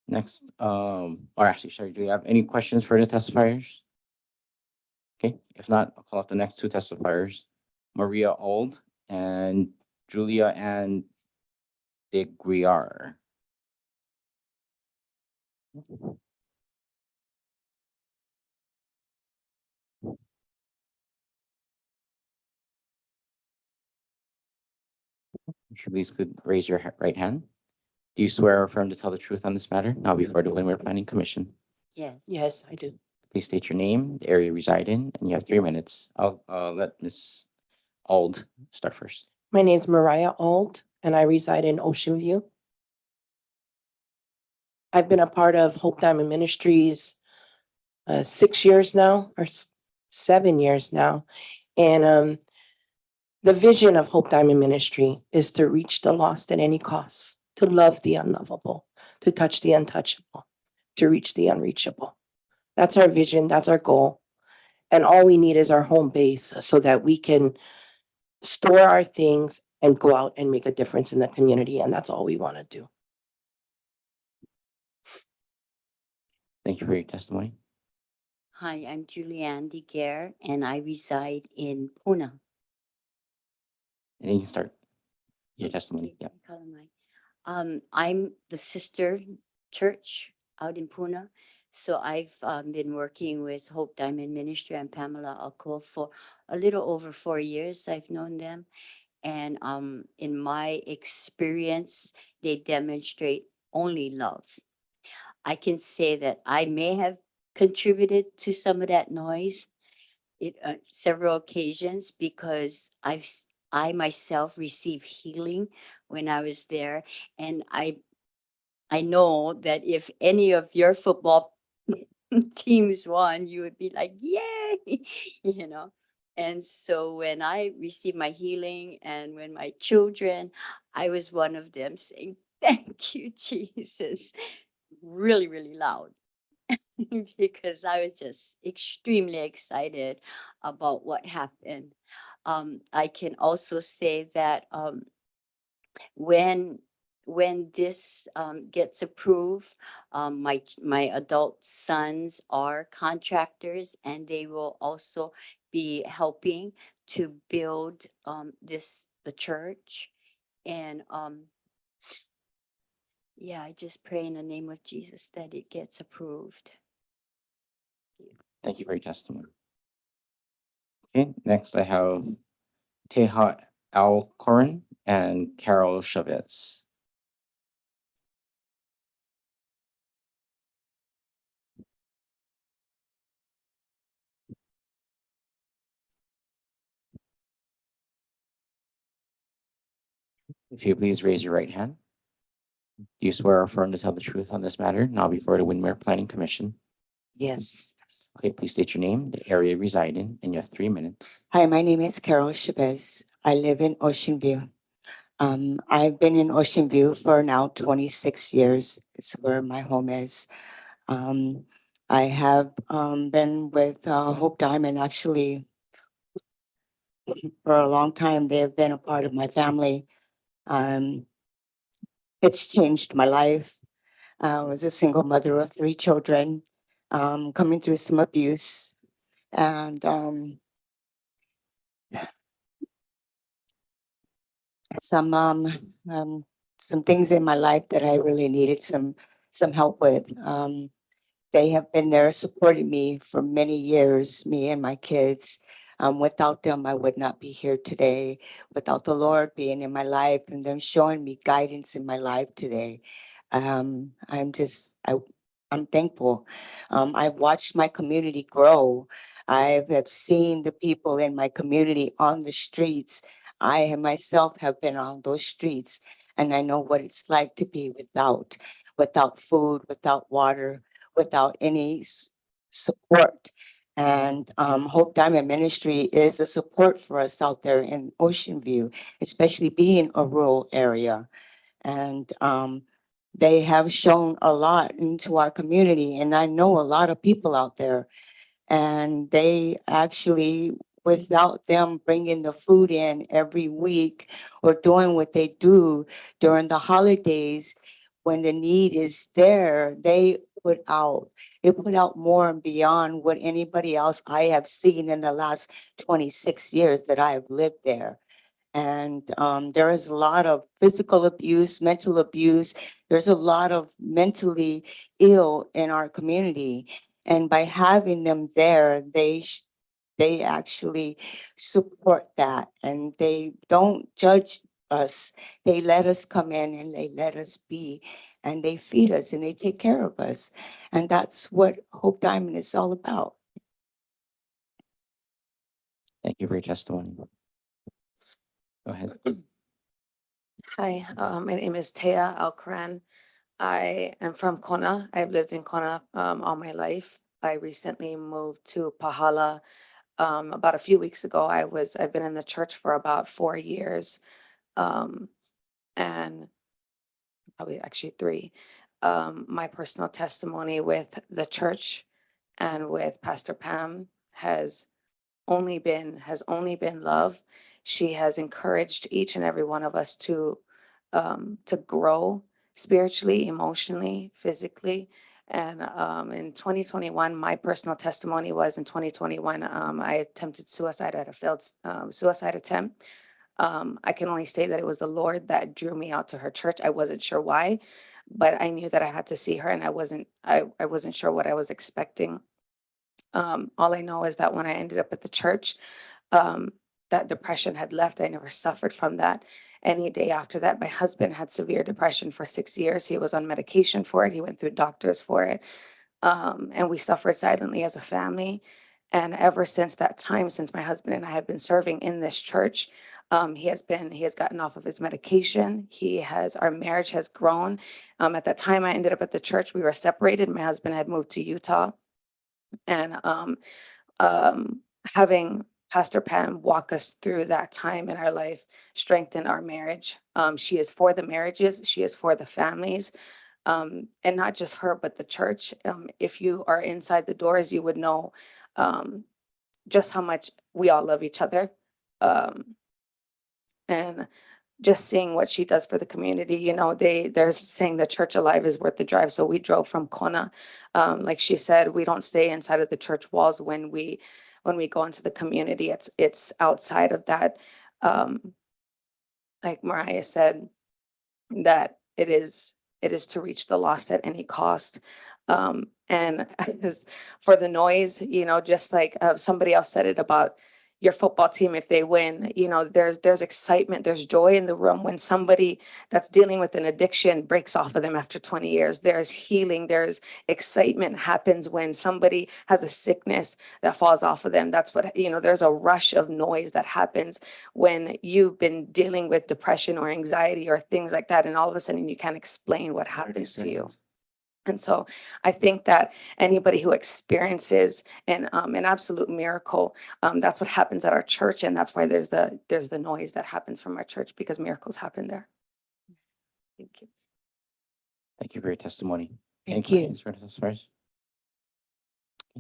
A: Next, or actually, sorry, do you have any questions for the testifiers? Okay, if not, I'll call out the next two testifiers, Maria Old and Julia Ann de Guiar. If you please could raise your right hand. Do you swear or affirm to tell the truth on this matter now before the Windward Planning Commission?
P: Yes.
D: Yes, I do.
A: Please state your name, the area you reside in, and you have 3 minutes. I'll let Ms. Auld start first.
Q: My name's Mariah Auld, and I reside in Ocean View. I've been a part of Hope Diamond Ministries 6 years now, or 7 years now. And the vision of Hope Diamond Ministry is to reach the lost at any cost, to love the unlovable, to touch the untouchable, to reach the unreachable. That's our vision, that's our goal. And all we need is our home base so that we can store our things and go out and make a difference in the community. And that's all we want to do.
A: Thank you for your testimony.
R: Hi, I'm Julianne DeGuerre, and I reside in Puna.
A: And you can start your testimony. Yeah.
R: I'm the sister church out in Puna. So I've been working with Hope Diamond Ministry and Pamela Alco for a little over 4 years. I've known them. And in my experience, they demonstrate only love. I can say that I may have contributed to some of that noise in several occasions because I myself received healing when I was there. And I know that if any of your football teams won, you would be like, yay, you know. And so when I received my healing and when my children, I was one of them saying, thank you, Jesus, really, really loud. Because I was just extremely excited about what happened. I can also say that when this gets approved, my adult sons are contractors, and they will also be helping to build the church. And yeah, I just pray in the name of Jesus that it gets approved.
A: Thank you for your testimony. Okay, next I have Teha Alcoran and Carol Chavez. If you please raise your right hand. Do you swear or affirm to tell the truth on this matter, now before the Windward Planning Commission?
S: Yes.
A: Okay, please state your name, the area you reside in, and you have 3 minutes.
S: Hi, my name is Carol Chavez. I live in Ocean View. I've been in Ocean View for now 26 years. It's where my home is. I have been with Hope Diamond actually for a long time. They have been a part of my family. It's changed my life. I was a single mother of 3 children, coming through some abuse. And some some things in my life that I really needed some help with. They have been there supporting me for many years, me and my kids. Without them, I would not be here today. Without the Lord being in my life and them showing me guidance in my life today, I'm thankful. I've watched my community grow. I have seen the people in my community on the streets. I myself have been on those streets, and I know what it's like to be without food, without water, without any support. And Hope Diamond Ministry is a support for us out there in Ocean View, especially being a rural area. And they have shown a lot into our community, and I know a lot of people out there, and they actually, without them bringing the food in every week or doing what they do during the holidays, when the need is there, they put out more and beyond what anybody else I have seen in the last 26 years that I have lived there. And there is a lot of physical abuse, mental abuse. There's a lot of mentally ill in our community. And by having them there, they actually support that, and they don't judge us. They let us come in and they let us be, and they feed us and they take care of us. And that's what Hope Diamond is all about.
A: Thank you for your testimony. Go ahead.
T: Hi, my name is Taya Alcoran. I am from Kona. I've lived in Kona all my life. I recently moved to Pahala about a few weeks ago. I've been in the church for about 4 years, and probably actually 3. My personal testimony with the church and with Pastor Pam has only been love. She has encouraged each and every one of us to grow spiritually, emotionally, physically. And in 2021, my personal testimony was in 2021, I attempted suicide. I had a failed suicide attempt. I can only say that it was the Lord that drew me out to her church. I wasn't sure why, but I knew that I had to see her, and I wasn't sure what I was expecting. All I know is that when I ended up at the church, that depression had left. I never suffered from that. Any day after that, my husband had severe depression for 6 years. He was on medication for it. He went through doctors for it. And we suffered silently as a family. And ever since that time, since my husband and I have been serving in this church, he has gotten off of his medication. Our marriage has grown. At that time I ended up at the church, we were separated. My husband had moved to Utah. And having Pastor Pam walk us through that time in our life strengthened our marriage. She is for the marriages, she is for the families, and not just her, but the church. If you are inside the doors, you would know just how much we all love each other. And just seeing what she does for the community, there's saying the church alive is worth the drive. So we drove from Kona. Like she said, we don't stay inside of the church walls when we go into the community. It's outside of that. Like Mariah said, that it is to reach the lost at any cost. And as for the noise, just like somebody else said it about your football team, if they win, there's excitement, there's joy in the room when somebody that's dealing with an addiction breaks off of them after 20 years. There's healing, there's excitement happens when somebody has a sickness that falls off of them. That's what, there's a rush of noise that happens when you've been dealing with depression or anxiety or things like that, and all of a sudden you can't explain what happens to you. And so I think that anybody who experiences an absolute miracle, that's what happens at our church, and that's why there's the noise that happens from our church, because miracles happen there. Thank you.
A: Thank you for your testimony. Any
S: Thank you.
A: questions for the testifiers?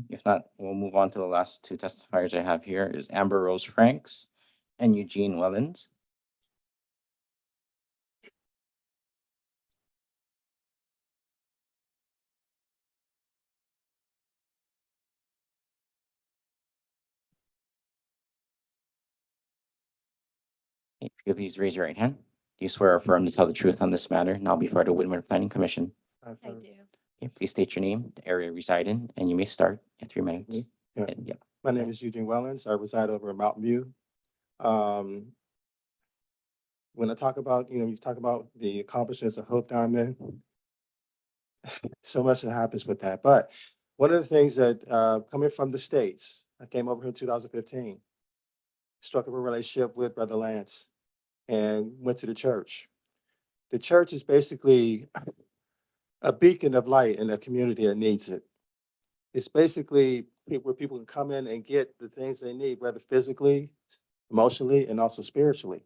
A: If not, we'll move on to the last two testifiers I have here is Amber Rose Franks and Eugene Wellens. If you could please raise your right hand. Do you swear or affirm to tell the truth on this matter now before the Windward Planning Commission?
C: I do.
A: Okay, please state your name, the area you reside in, and you may start at 3 minutes.
U: Yeah.
A: And, yeah.
U: My name is Eugene Wellens. I reside over in Mountain View. When I talk about, you talk about the accomplishments of Hope Diamond, so much that happens with that. But one of the things that, coming from the States, I came over here in 2015, struck up a relationship with Brother Lance and went to the church. The church is basically a beacon of light in a community that needs it. It's basically where people can come in and get the things they need, whether physically, emotionally, and also spiritually.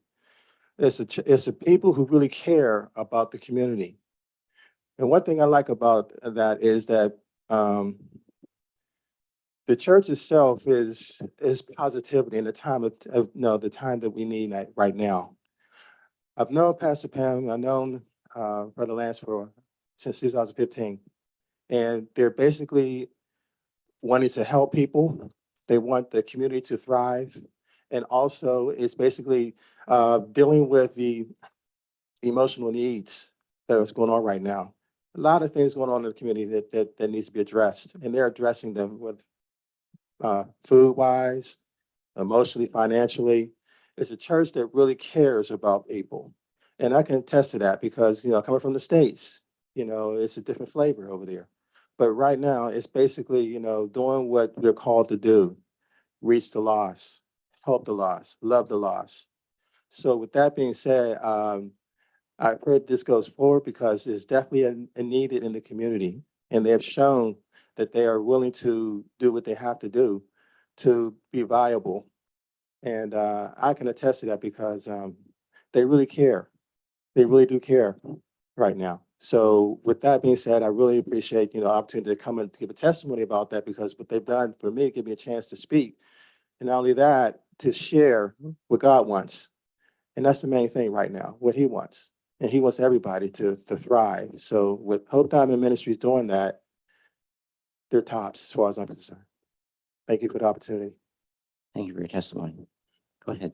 U: It's a people who really care about the community. And one thing I like about that is that the church itself is positivity in the time of the time that we need right now. I've known Pastor Pam, I've known Brother Lance since 2015, and they're basically wanting to help people. They want the community to thrive, and also it's basically dealing with the emotional needs that is going on right now. A lot of things going on in the community that needs to be addressed, and they're addressing them with food-wise, emotionally, financially. It's a church that really cares about people. And I can attest to that because, coming from the States, it's a different flavor over there. But right now, it's basically, doing what we're called to do, reach the lost, help the lost, love the lost. So with that being said, I pray this goes forward because it's definitely a needed in the community. And they have shown that they are willing to do what they have to do to be viable. And I can attest to that because they really care. They really do care right now. So with that being said, I really appreciate, the opportunity to come and give a testimony about that because what they've done for me, give me a chance to speak. And not only that, to share what God wants. And that's the main thing right now, what he wants. And he wants everybody to thrive. So with Hope Diamond Ministries doing that, they're tops as far as I'm concerned. Thank you for the opportunity.
A: Thank you for your testimony. Go ahead.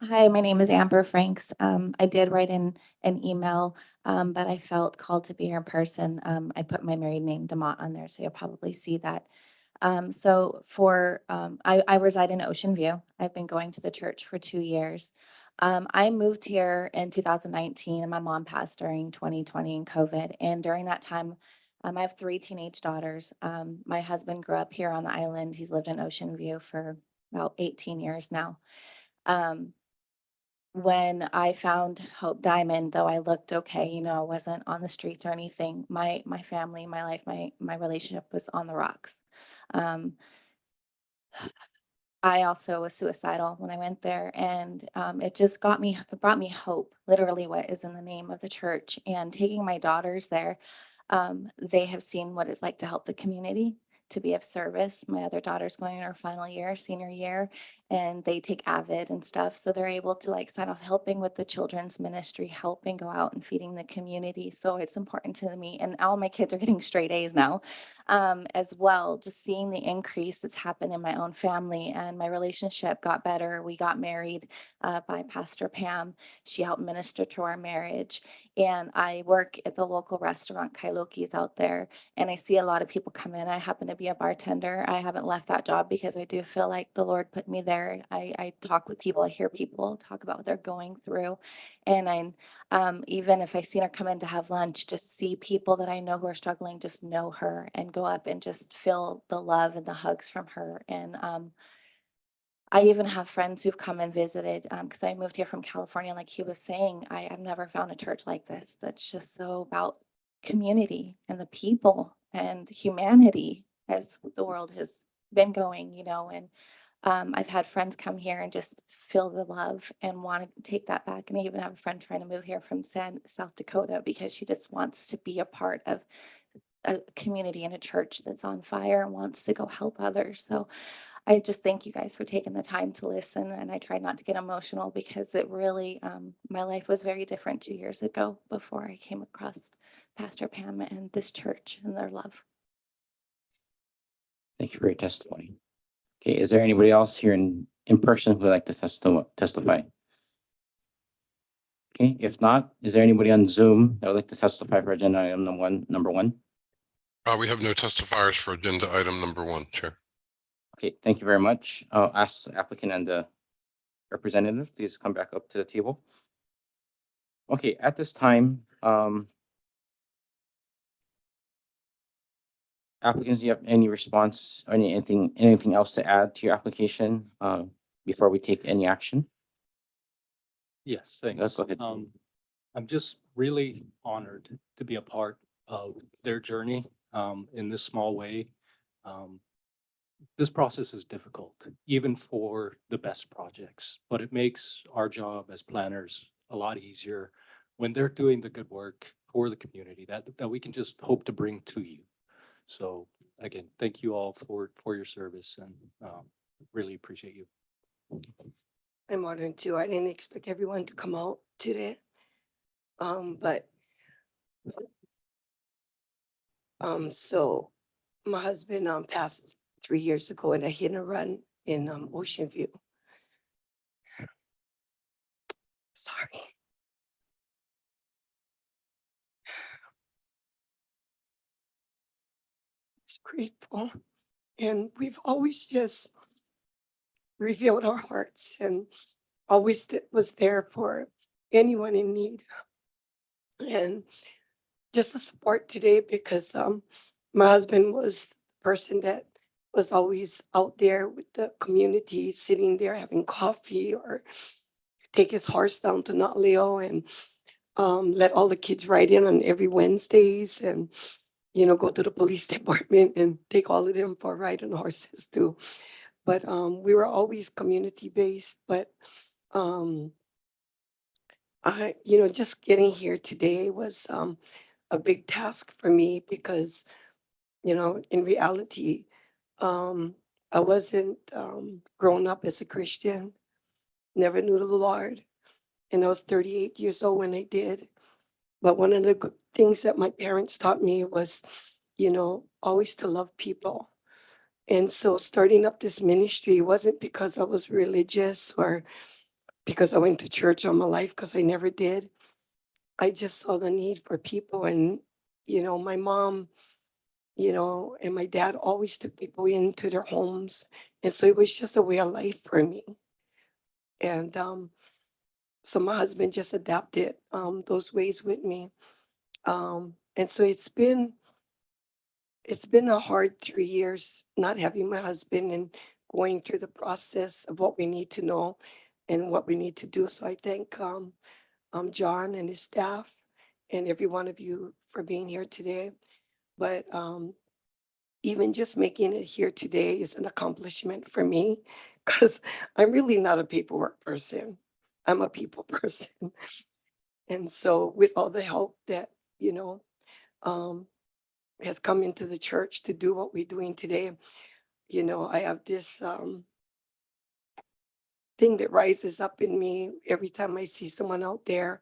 V: Hi, my name is Amber Franks. I did write in an email, but I felt called to be here in person. I put my married name, Demott, on there, so you'll probably see that. I reside in Ocean View. I've been going to the church for 2 years. I moved here in 2019 and my mom passed during 2020 and COVID. And during that time, I have 3 teenage daughters. My husband grew up here on the island. He's lived in Ocean View for about 18 years now. When I found Hope Diamond, though I looked okay, I wasn't on the streets or anything. My family, my life, my relationship was on the rocks. Um, I also was suicidal when I went there, and it just it brought me hope, literally what is in the name of the church. And taking my daughters there, they have seen what it's like to help the community, to be of service. My other daughter's going in her final year, senior year, and they take Avid and stuff. So they're able to like sign off helping with the children's ministry, helping go out and feeding the community. So it's important to me. And all my kids are getting straight A's now, as well. Just seeing the increase that's happened in my own family, and my relationship got better. We got married by Pastor Pam. She helped minister to our marriage. And I work at the local restaurant, Kailoki's out there, and I see a lot of people come in. I happen to be a bartender. I haven't left that job because I do feel like the Lord put me there. I talk with people, I hear people talk about what they're going through. And even if I seen her come in to have lunch, just see people that I know who are struggling, just know her and go up and just feel the love and the hugs from her. And I even have friends who've come and visited because I moved here from California. Like he was saying, I've never found a church like this that's just so about community and the people and humanity as the world has been going, And I've had friends come here and just feel the love and want to take that back. And I even have a friend trying to move here from South Dakota because she just wants to be a part of a community and a church that's on fire and wants to go help others. So I just thank you guys for taking the time to listen. And I try not to get emotional because it really, my life was very different 2 years ago before I came across Pastor Pam and this church and their love.
A: Thank you for your testimony. Okay, is there anybody else here in person who would like to testify? Okay, if not, is there anybody on Zoom that would like to testify for agenda item number one?
J: We have no testifiers for agenda item number 1, Chair.
A: Okay, thank you very much. I'll ask the applicant and the representative, please come back up to the table. Okay, at this time, applicants, do you have any response or anything else to add to your application before we take any action?
M: Yes, thanks.
A: Let's go ahead.
M: I'm just really honored to be a part of their journey in this small way. This process is difficult, even for the best projects, but it makes our job as planners a lot easier when they're doing the good work for the community that we can just hope to bring to you. So again, thank you all for your service, and really appreciate you.
L: I'm honored too. I didn't expect everyone to come out today. But so my husband passed 3 years ago in a hit and run in Ocean View. Sorry. It's grateful. And we've always just revealed our hearts and always was there for anyone in need. And just the support today because my husband was the person that was always out there with the community, sitting there having coffee or take his horse down to Notleo and let all the kids ride in on every Wednesdays and, go to the police department and take all of them for a ride on horses too. But we were always community based, but just getting here today was a big task for me because, in reality, I wasn't grown up as a Christian, never knew the Lord. And I was 38 years old when I did. But one of the good things that my parents taught me was, always to love people. And so starting up this ministry wasn't because I was religious or because I went to church all my life, because I never did. I just saw the need for people. And, my mom, and my dad always took people into their homes. And so it was just a way of life for me. And so my husband just adapted those ways with me. And so it's been a hard 3 years not having my husband and going through the process of what we need to know and what we need to do. So I thank John and his staff and every one of you for being here today. But even just making it here today is an accomplishment for me because I'm really not a paperwork person. I'm a people person. And so with all the help that, um, has come into the church to do what we're doing today, I have this thing that rises up in me every time I see someone out there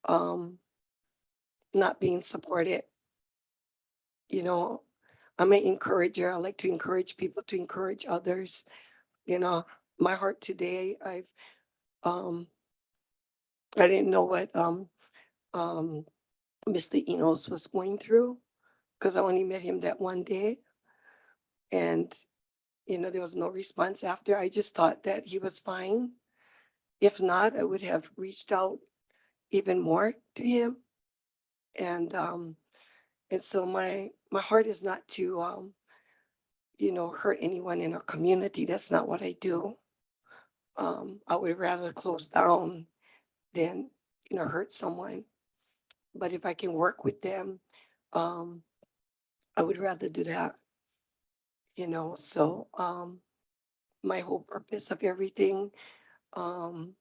L: um, not being supported. You know, I'm an encourager. I like to encourage people to encourage others. My heart today, um, I didn't know what um, Mr. Enos was going through because I only met him that one day. And, there was no response after. I just thought that he was fine. If not, I would have reached out even more to him. And so my heart is not to hurt anyone in our community. That's not what I do. I would rather close down than hurt someone. But if I can work with them, um, I would rather do that. So my whole purpose of everything um,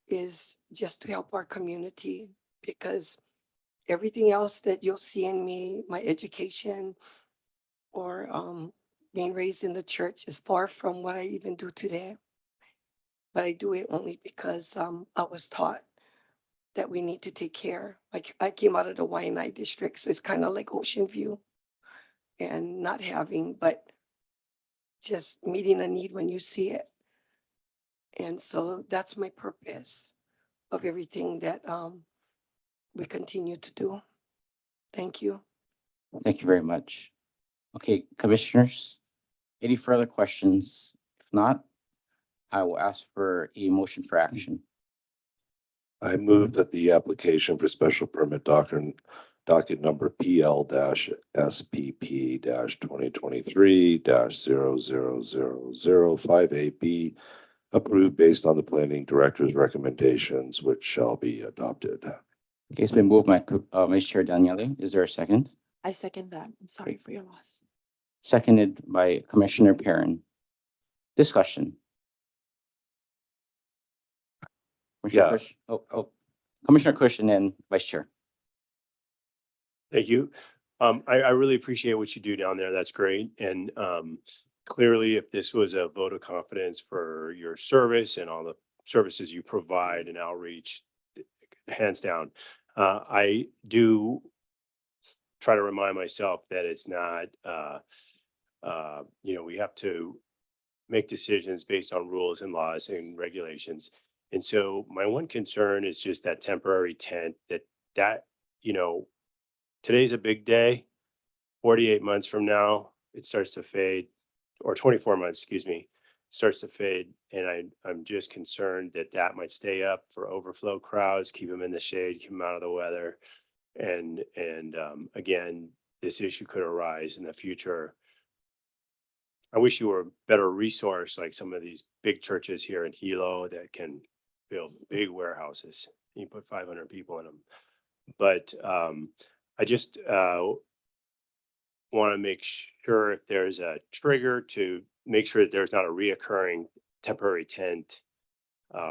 L: is just to help our community because everything else that you'll see in me, my education or being raised in the church is far from what I even do today. But I do it only because I was taught that we need to take care. Like I came out of the Waianae district, so it's kind of like Ocean View and not having, but just meeting a need when you see it. And so that's my purpose of everything that we continue to do. Thank you.
A: Thank you very much. Okay, commissioners, any further questions? If not, I will ask for a motion for action.
K: I move that the application for special permit docket number PL-SPP 2023 00058B approved based on the planning director's recommendations, which shall be adopted.
A: Okay, it's been moved by Vice Chair Daniele. Is there a second?
G: I second that. I'm sorry for your loss.
A: Seconded by Commissioner Perrin. Discussion. Commissioner
K: Yeah.
A: Kush? Commissioner Kush and then Vice Chair.
B: Thank you. I really appreciate what you do down there. That's great. And clearly, if this was a vote of confidence for your service and all the services you provide and outreach, hands down, I do try to remind myself that it's not, we have to make decisions based on rules and laws and regulations. And so my one concern is just that temporary tent that, today's a big day. 48 months from now, it starts to fade, or 24 months, excuse me, starts to fade. And I'm just concerned that might stay up for overflow crowds, keep them in the shade, keep them out of the weather. And again, this issue could arise in the future. I wish you were a better resource, like some of these big churches here in Hilo that can build big warehouses. You put 500 people in them. But I just want to make sure if there's a trigger to make sure that there's not a reoccurring temporary tent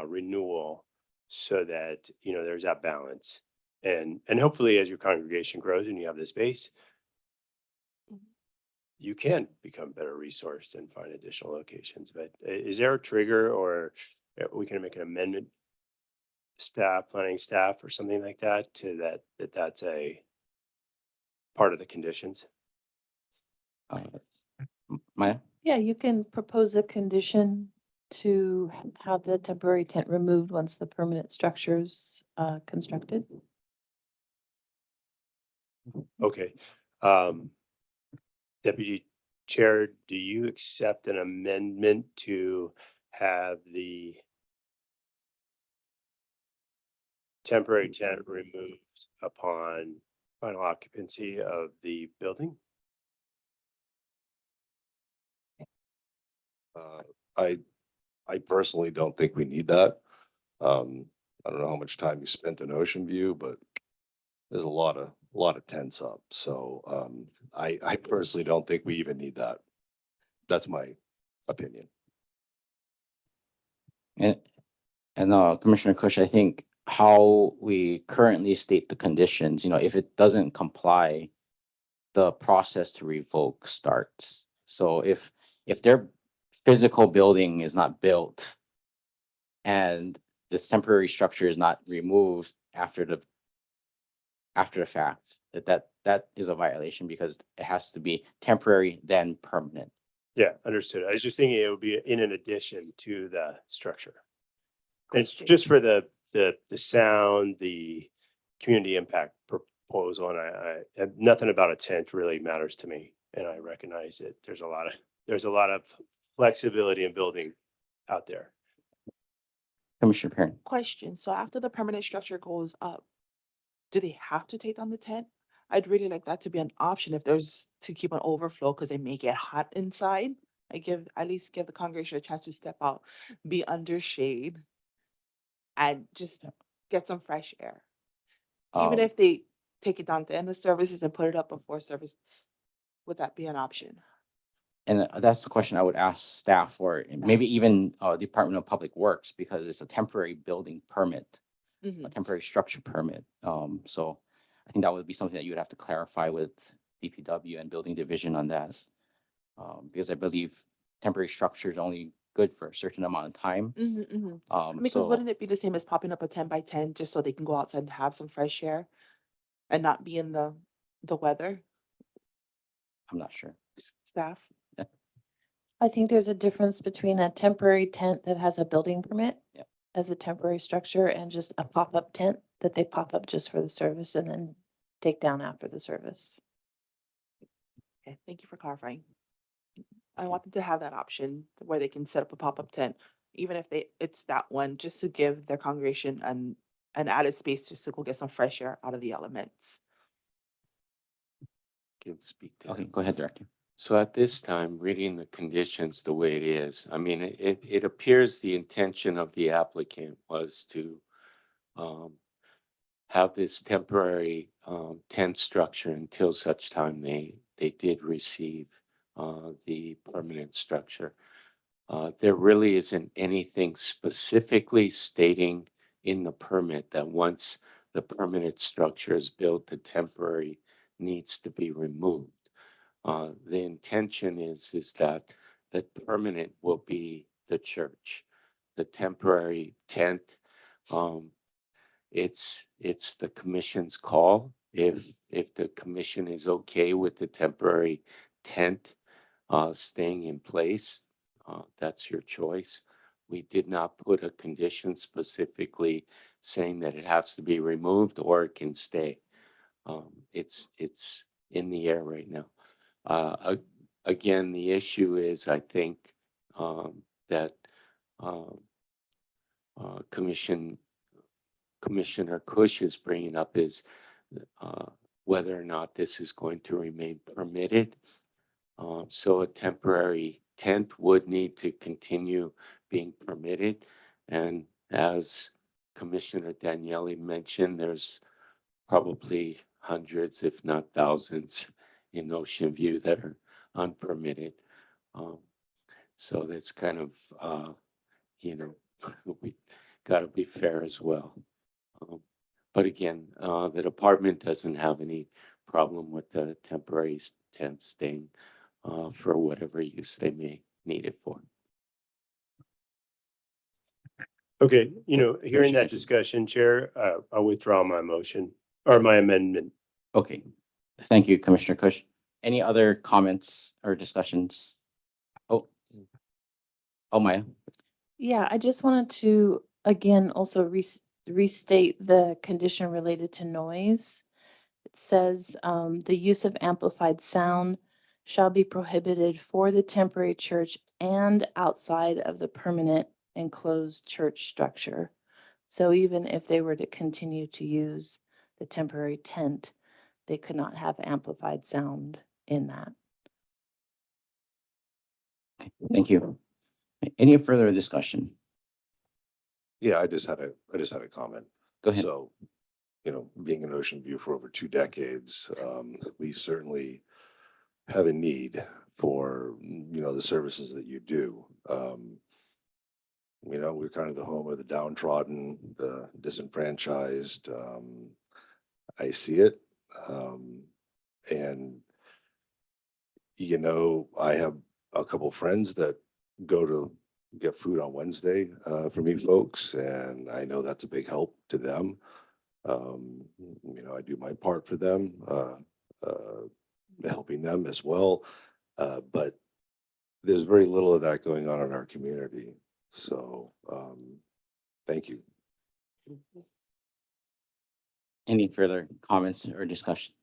B: renewal so that, there's that balance. And hopefully as your congregation grows and you have the space, you can become better resourced and find additional locations. But is there a trigger or we can make an amendment planning staff or something like that to that's a part of the conditions?
A: Maya?
F: Yeah, you can propose a condition to have the temporary tent removed once the permanent structure's constructed.
B: Okay. Deputy Chair, do you accept an amendment to have the temporary tent removed upon final occupancy of the building?
K: I personally don't think we need that. I don't know how much time you spent in Ocean View, but there's a lot a lot of tents up. So I personally don't think we even need that. That's my opinion.
A: And Commissioner Kush, I think how we currently state the conditions, if it doesn't comply, the process to revoke starts. So if their physical building is not built and this temporary structure is not removed after the fact, that is a violation because it has to be temporary then permanent.
B: Yeah, understood. I was just thinking it would be in an addition to the structure. And it's
D: Question.
B: just for the sound, the community impact proposal, and I nothing about a tent really matters to me, and I recognize that there's a lot of flexibility in building out there.
A: Commissioner Perrin.
G: Question, so after the permanent structure goes up, do they have to take down the tent? I'd really like that to be an option if there's to keep an overflow because it may get hot inside. At least give the congregation a chance to step out, be under shade, and just get some fresh air. Even
A: Um,
G: if they take it down at the end of services and put it up before service, would that be an option?
A: And that's the question I would ask staff or maybe even Department of Public Works, because it's a temporary building permit, a temporary structure permit. So I think that would be something that you would have to clarify with DPW and Building Division on that. Because I believe temporary structure is only good for a certain amount of time.
G: I mean, 'cause
A: So
G: wouldn't it be the same as popping up a 10 by 10 just so they can go outside and have some fresh air and not be in the weather,
A: I'm not sure.
G: staff?
F: I think there's a difference between a temporary tent that has a building permit
A: Yeah.
F: as a temporary structure and just a pop-up tent that they pop up just for the service and then take down after the service.
G: Okay, thank you for clarifying. I want them to have that option where they can set up a pop-up tent, even if it's that one, just to give their congregation an added space just to go get some fresh air out of the elements.
N: Can speak to
A: Okay,
N: that.
A: go ahead, Director.
N: So at this time, reading the conditions the way it is, I mean, it appears the intention of the applicant was to have this temporary tent structure until such time they did receive the permanent structure. There really isn't anything specifically stating in the permit that once the permanent structure is built, the temporary needs to be removed. The intention is that the permanent will be the church. The temporary tent, it's the commission's call. If the commission is okay with the temporary tent staying in place, that's your choice. We did not put a condition specifically saying that it has to be removed or it can stay. It's in the air right now. Again, the issue is, I think, that Commissioner Kush is bringing up is whether or not this is going to remain permitted. So a temporary tent would need to continue being permitted. And as Commissioner Daniele mentioned, there's probably hundreds, if not thousands, in Ocean View that are unpermitted. So that's kind of, we got to be fair as well. But again, the department doesn't have any problem with the temporary tent staying for whatever use they may need it for.
B: Okay, hearing that discussion, Chair, I'll withdraw my motion or my amendment.
A: Okay, thank you, Commissioner Kush. Any other comments or discussions? Oh, Maya.
F: Yeah, I just wanted to, again, also restate the condition related to noise. It says, the use of amplified sound shall be prohibited for the temporary church and outside of the permanent enclosed church structure. So even if they were to continue to use the temporary tent, they could not have amplified sound in that.
A: Thank you. Any further discussion?
K: Yeah, I just had a comment.
A: Go ahead.
K: So you know, being in Ocean View for over 2 decades, we certainly have a need for, you know, the services that you do. You know, we're kind of the home of the downtrodden, the disenfranchised. I see it. And, you know, I have a couple friends that go to get food on Wednesday for me folks, and I know that's a big help to them. You know, I do my part for them, helping them as well. But there's very little of that going on in our community. So, thank you.
A: Any further comments or discussion?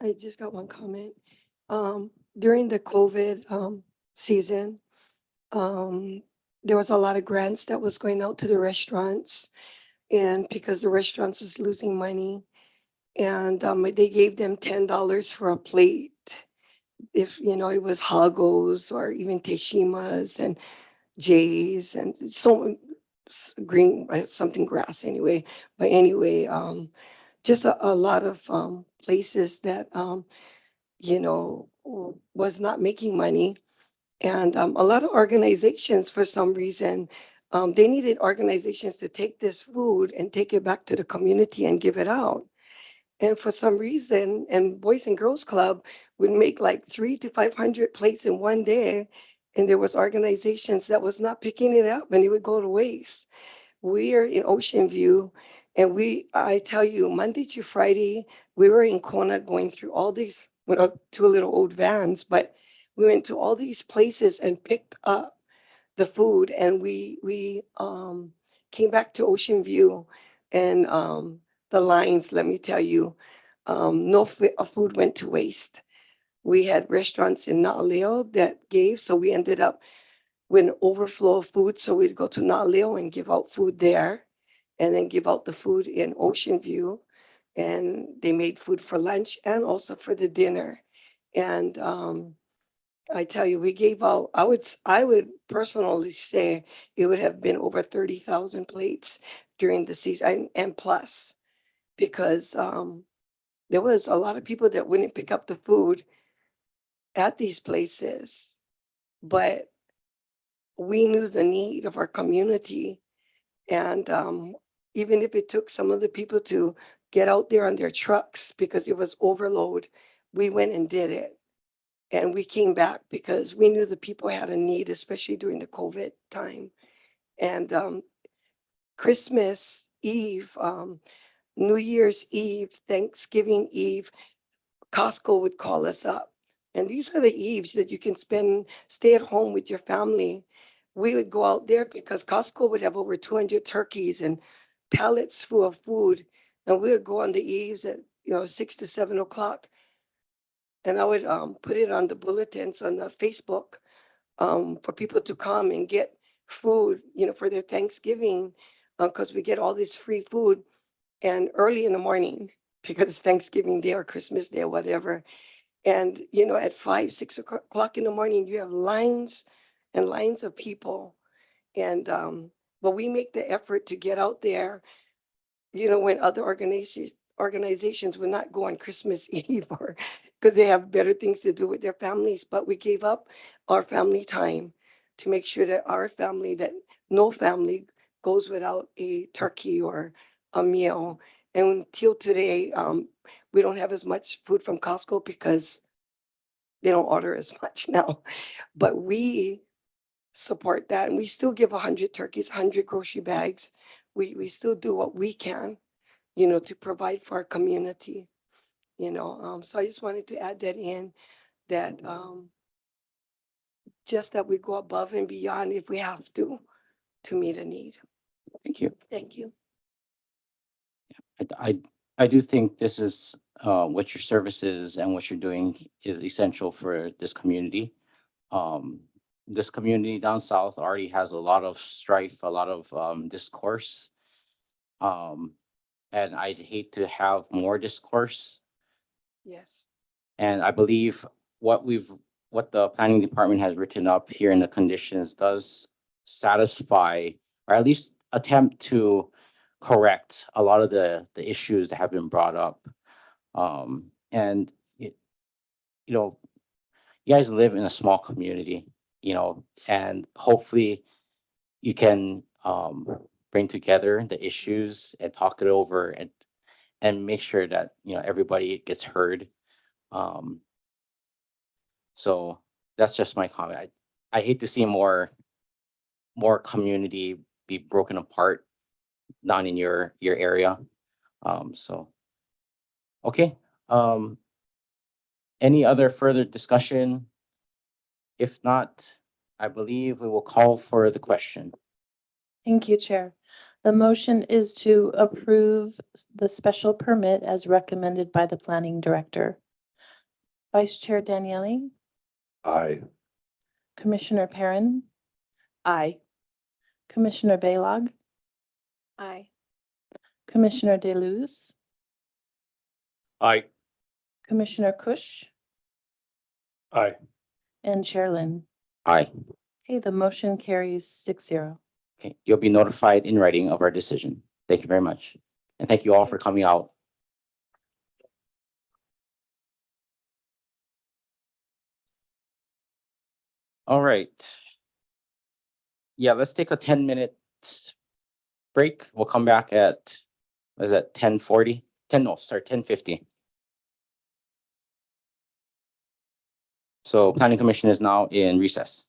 L: I just got one comment. During the COVID season, there was a lot of grants that was going out to the restaurants, and because the restaurants was losing money, and they gave them $10 for a plate. If you know it was Hagos or even Teshimas and Jays and so green something grass anyway. But anyway, just a lot of places that you know was not making money, and a lot of organizations for some reason they needed organizations to take this food and take it back to the community and give it out. And for some reason, and Boys and Girls Club would make like 300 to 500 plates in one day. And there was organizations that was not picking it up and it would go to waste. We are in Ocean View, and I tell you, Monday to Friday, we were in Kona going through all these, with two little old vans, but we went to all these places and picked up the food, and we came back to Ocean View, and the lines, let me tell you, no food went to waste. We had restaurants in Na'aleo that gave, so we ended up with an overflow of food. So we'd go to Na'aleo and give out food there, and then give out the food in Ocean View. And they made food for lunch and also for the dinner. And I tell you, we gave out, I would personally say it would have been over 30,000 plates during the season and plus, because there was a lot of people that wouldn't pick up the food at these places, but we knew the need of our community. And even if it took some of the people to get out there on their trucks because it was overload, we went and did it. And we came back because we knew the people had a need, especially during the COVID time. And Christmas Eve, New Year's Eve, Thanksgiving Eve, Costco would call us up. And these are the eves that you can stay at home with your family. We would go out there because Costco would have over 200 turkeys and pallets full of food. And we would go on the eves at 6 to 7 o'clock. And I would put it on the bulletins on Facebook for people to come and get food, for their Thanksgiving, because we get all this free food and early in the morning because it's Thanksgiving Day or Christmas Day or whatever. And, at 5, 6 o'clock in the morning, you have lines and lines of people. And, but we make the effort to get out there, when other organizations would not go on Christmas Eve or because they have better things to do with their families. But we gave up our family time to make sure that that no family goes without a turkey or a meal. And until today, we don't have as much food from Costco because they don't order as much now. But we support that, and we still give 100 turkeys, 100 grocery bags. We still do what we can, to provide for our community. So I just wanted to add that in, that just that we go above and beyond if we have to meet a need.
A: Thank you.
L: Thank you.
A: I do think this is what your services and what you're doing is essential for this community. This community down south already has a lot of strife, a lot of discourse. And I'd hate to have more discourse.
L: Yes.
A: And I believe what the planning department has written up here in the conditions does satisfy, or at least attempt to correct a lot of the issues that have been brought up. And you know, you guys live in a small community, and hopefully you can bring together the issues and talk it over and make sure that everybody gets heard. Um, so that's just my comment. I hate to see more community be broken apart down in your area. So okay. Any other further discussion? If not, I believe we will call for the question.
F: Thank you, Chair. The motion is to approve the special permit as recommended by the Planning Director. Vice Chair Daniele,
K: Aye.
F: Commissioner Perrin,
G: Aye.
F: Commissioner Baylog,
L: Aye.
F: Commissioner Deleuze,
O: Aye.
F: Commissioner Kush,
B: Aye.
F: and Chair Lynn.
A: Aye.
F: Okay, the motion carries 6-0.
A: Okay, you'll be notified in writing of our decision. Thank you very much. And thank you all for coming out. All right. Yeah, let's take a 10-minute break. We'll come back at, what is that, 10:40? 10:50. So Planning Commission is now in recess.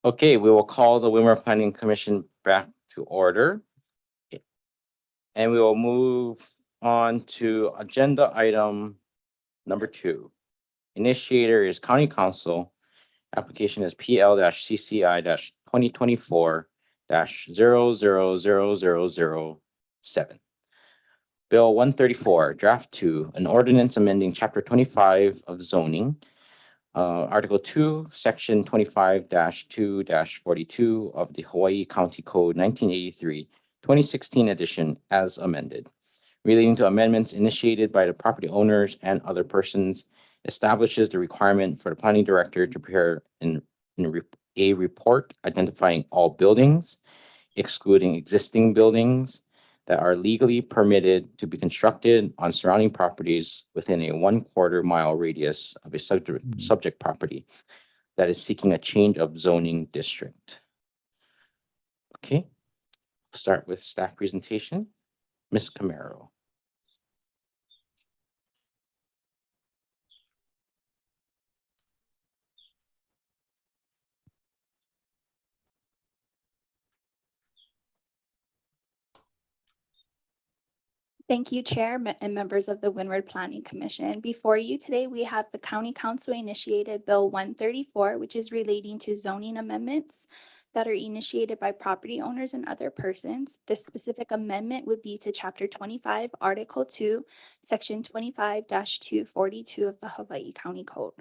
A: Okay, we will call the Windward Planning Commission back to order. And we will move on to agenda item number 2. Initiator is County Council. Application is PL-CCI 2024-000007. Bill 134, Draft 2, an ordinance amending Chapter 25 of zoning, Article 2, Section 25-2-42 of the Hawaii County Code 1983, 2016 edition as amended, relating to amendments initiated by the property owners and other persons, establishes the requirement for the planning director to prepare a report identifying all buildings, excluding existing buildings, that are legally permitted to be constructed on surrounding properties within a 1/4 mile radius of a subject property that is seeking a change of zoning district. Okay, start with staff presentation. Ms. Camaro.
E: Thank you, Chair and members of the Windward Planning Commission. Before you today, we have the County Council initiated Bill 134, which is relating to zoning amendments that are initiated by property owners and other persons. This specific amendment would be to Chapter 25, Article 2, Section 25-242 of the Hawaii County Code.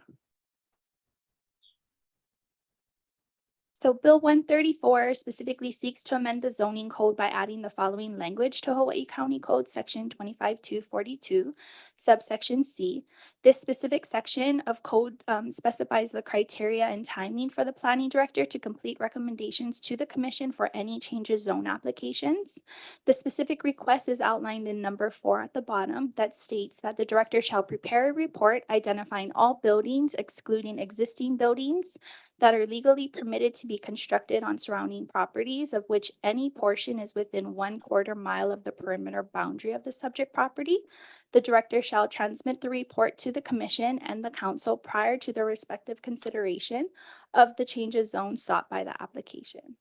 E: So Bill 134 specifically seeks to amend the zoning code by adding the following language to Hawaii County Code Section 25-242, subsection C. This specific section of code specifies the criteria and timing for the planning director to complete recommendations to the commission for any changes zone applications. The specific request is outlined in number 4 at the bottom that states that the director shall prepare a report identifying all buildings, excluding existing buildings, that are legally permitted to be constructed on surrounding properties of which any portion is within 1/4 mile of the perimeter boundary of the subject property. The director shall transmit the report to the commission and the council prior to the respective consideration of the changes zone sought by the application.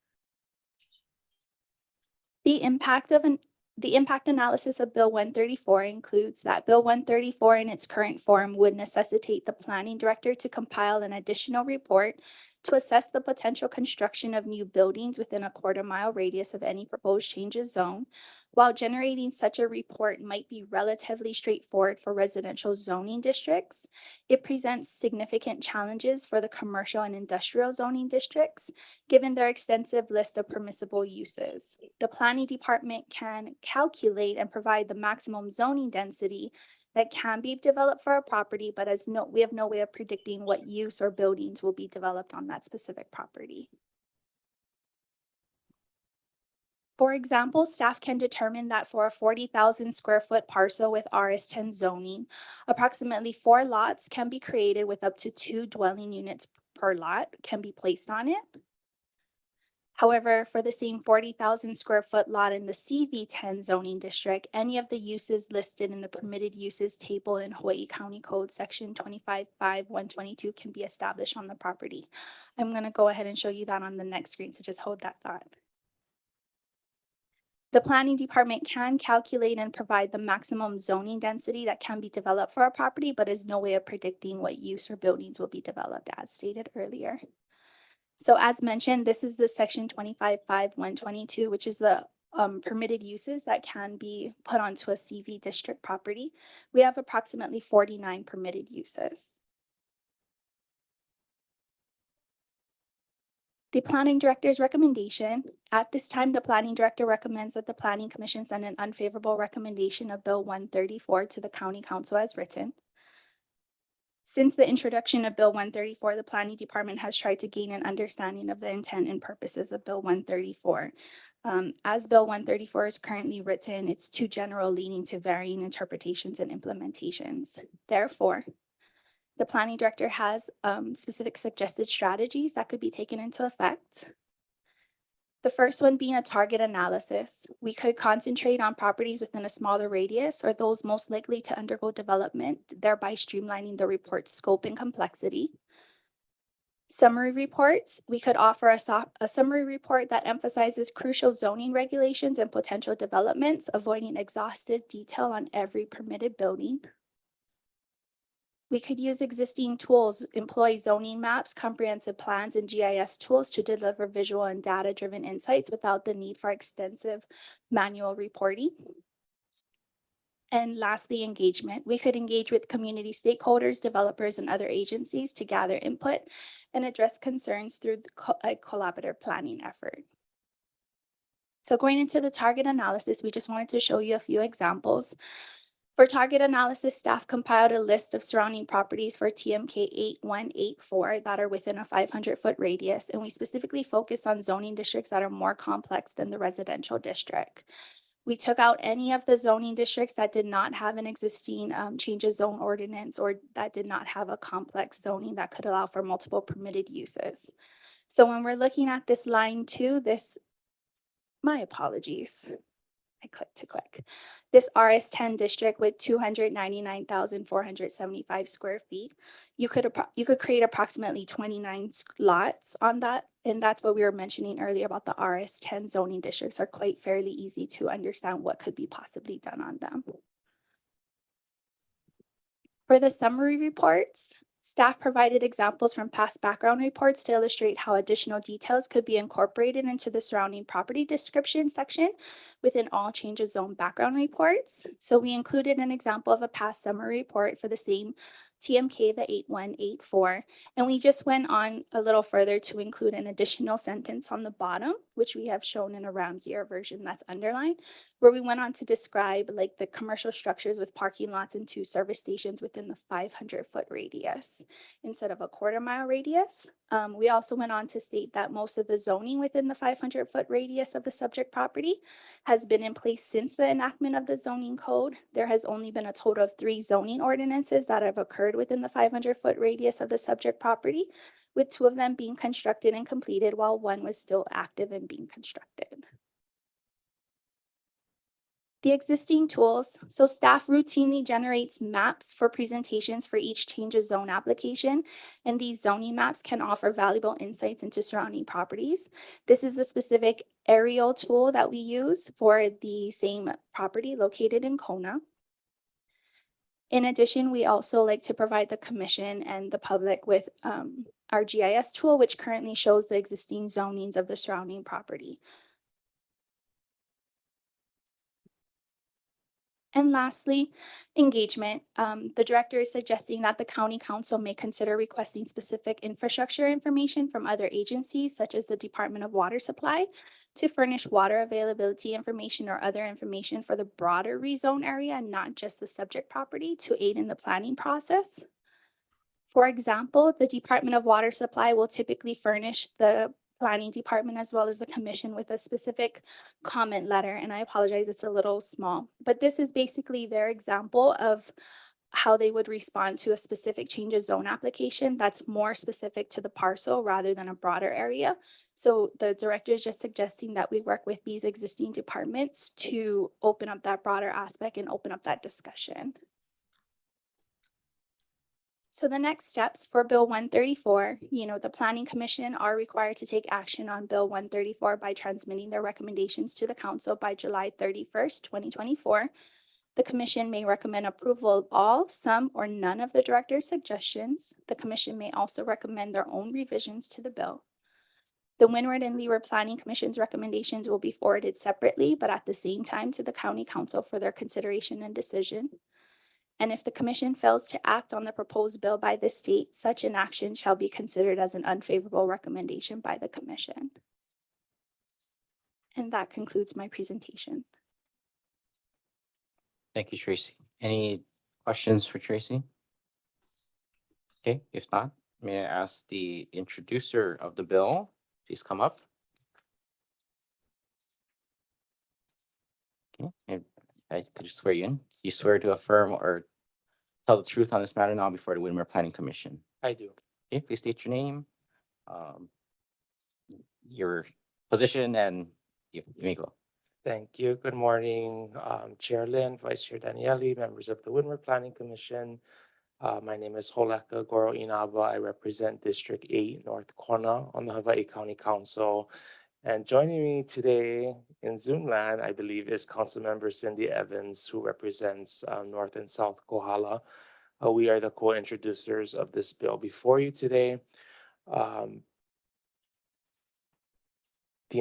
E: The impact analysis of Bill 134 includes that Bill 134 in its current form would necessitate the planning director to compile an additional report to assess the potential construction of new buildings within a 1/4 mile radius of any proposed changes zone. While generating such a report might be relatively straightforward for residential zoning districts, it presents significant challenges for the commercial and industrial zoning districts, given their extensive list of permissible uses. The planning department can calculate and provide the maximum zoning density that can be developed for a property, but we have no way of predicting what use or buildings will be developed on that specific property. For example, staff can determine that for a 40,000 square foot parcel with RS10 zoning, approximately 4 lots can be created with up to 2 dwelling units per lot can be placed on it. However, for the same 40,000 square foot lot in the CV10 zoning district, any of the uses listed in the permitted uses table in Hawaii County Code Section 25-5-122 can be established on the property. I'm going to go ahead and show you that on the next screen, so just hold that thought. The planning department can calculate and provide the maximum zoning density that can be developed for a property, but is no way of predicting what use or buildings will be developed as stated earlier. So as mentioned, this is the Section 25-5-122, which is the permitted uses that can be put onto a CV district property. We have approximately 49 permitted uses. The planning director's recommendation. At this time, the planning director recommends that the planning commission send an unfavorable recommendation of Bill 134 to the county council as written. Since the introduction of Bill 134, the planning department has tried to gain an understanding of the intent and purposes of Bill 134. As Bill 134 is currently written, it's too general, leading to varying interpretations and implementations. Therefore, the planning director has specific suggested strategies that could be taken into effect. The first one being a target analysis. We could concentrate on properties within a smaller radius or those most likely to undergo development, thereby streamlining the report's scope and complexity. Summary reports, we could offer a summary report that emphasizes crucial zoning regulations and potential developments, avoiding exhaustive detail on every permitted building. We could use existing tools, employ zoning maps, comprehensive plans, and GIS tools to deliver visual and data-driven insights without the need for extensive manual reporting. And lastly, engagement. We could engage with community stakeholders, developers, and other agencies to gather input and address concerns through a collaborative planning effort. So going into the target analysis, we just wanted to show you a few examples. For target analysis, staff compiled a list of surrounding properties for TMK 8184 that are within a 500-foot radius, and we specifically focus on zoning districts that are more complex than the residential district. We took out any of the zoning districts that did not have an existing change of zone ordinance or that did not have a complex zoning that could allow for multiple permitted uses. So when we're looking at this line 2, my apologies. I clicked too quick. This RS10 district with 299,475 square feet, you could create approximately 29 lots on that. And that's what we were mentioning earlier about the RS10 zoning districts are quite fairly easy to understand what could be possibly done on them. For the summary reports, staff provided examples from past background reports to illustrate how additional details could be incorporated into the surrounding property description section within all change of zone background reports. So we included an example of a past summary report for the same TMK, the 8184, and we just went on a little further to include an additional sentence on the bottom, which we have shown in a Ramsier version that's underlined, where we went on to describe like the commercial structures with parking lots and 2 service stations within the 500-foot radius instead of a quarter-mile radius. We also went on to state that most of the zoning within the 500-foot radius of the subject property has been in place since the enactment of the zoning code. There has only been a total of 3 zoning ordinances that have occurred within the 500-foot radius of the subject property, with 2 of them being constructed and completed while 1 was still active and being constructed. The existing tools, so staff routinely generates maps for presentations for each change of zone application, and these zoning maps can offer valuable insights into surrounding properties. This is the specific aerial tool that we use for the same property located in Kona. In addition, we also like to provide the commission and the public with our GIS tool, which currently shows the existing zonings of the surrounding property. And lastly, engagement. The director is suggesting that the county council may consider requesting specific infrastructure information from other agencies, such as the Department of Water Supply, to furnish water availability information or other information for the broader rezone area, not just the subject property, to aid in the planning process. For example, the Department of Water Supply will typically furnish the planning department as well as the commission with a specific comment letter. And I apologize, it's a little small, but this is basically their example of how they would respond to a specific change of zone application that's more specific to the parcel rather than a broader area. So the director is just suggesting that we work with these existing departments to open up that broader aspect and open up that discussion. So the next steps for Bill 134, the Planning Commission are required to take action on Bill 134 by transmitting their recommendations to the council by July 31st, 2024. The commission may recommend approval of all, some, or none of the director's suggestions. The commission may also recommend their own revisions to the bill. The Windward and Leeward Planning Commission's recommendations will be forwarded separately, but at the same time to the county council for their consideration and decision. And if the commission fails to act on the proposed bill by this date, such an action shall be considered as an unfavorable recommendation by the commission. And that concludes my presentation.
A: Thank you, Tracy. Any questions for Tracy? Okay, if not, may I ask the introducer of the bill, please come up. Okay, and I could swear you in. You swear to affirm or tell the truth on this matter now before the Windward Planning Commission.
H: I do.
A: Okay, please state your name, your position, and you may go.
H: Thank you. Good morning, Chair Lynn, Vice Chair Daniele, members of the Windward Planning Commission. My name is Holeka Goro Inaba. I represent District 8 North Kona on the Hawaii County Council. And joining me today in Zoom land, I believe, is Councilmember Cindy Evans, who represents North and South Kohala. We are the co-introducers of this bill before you today. The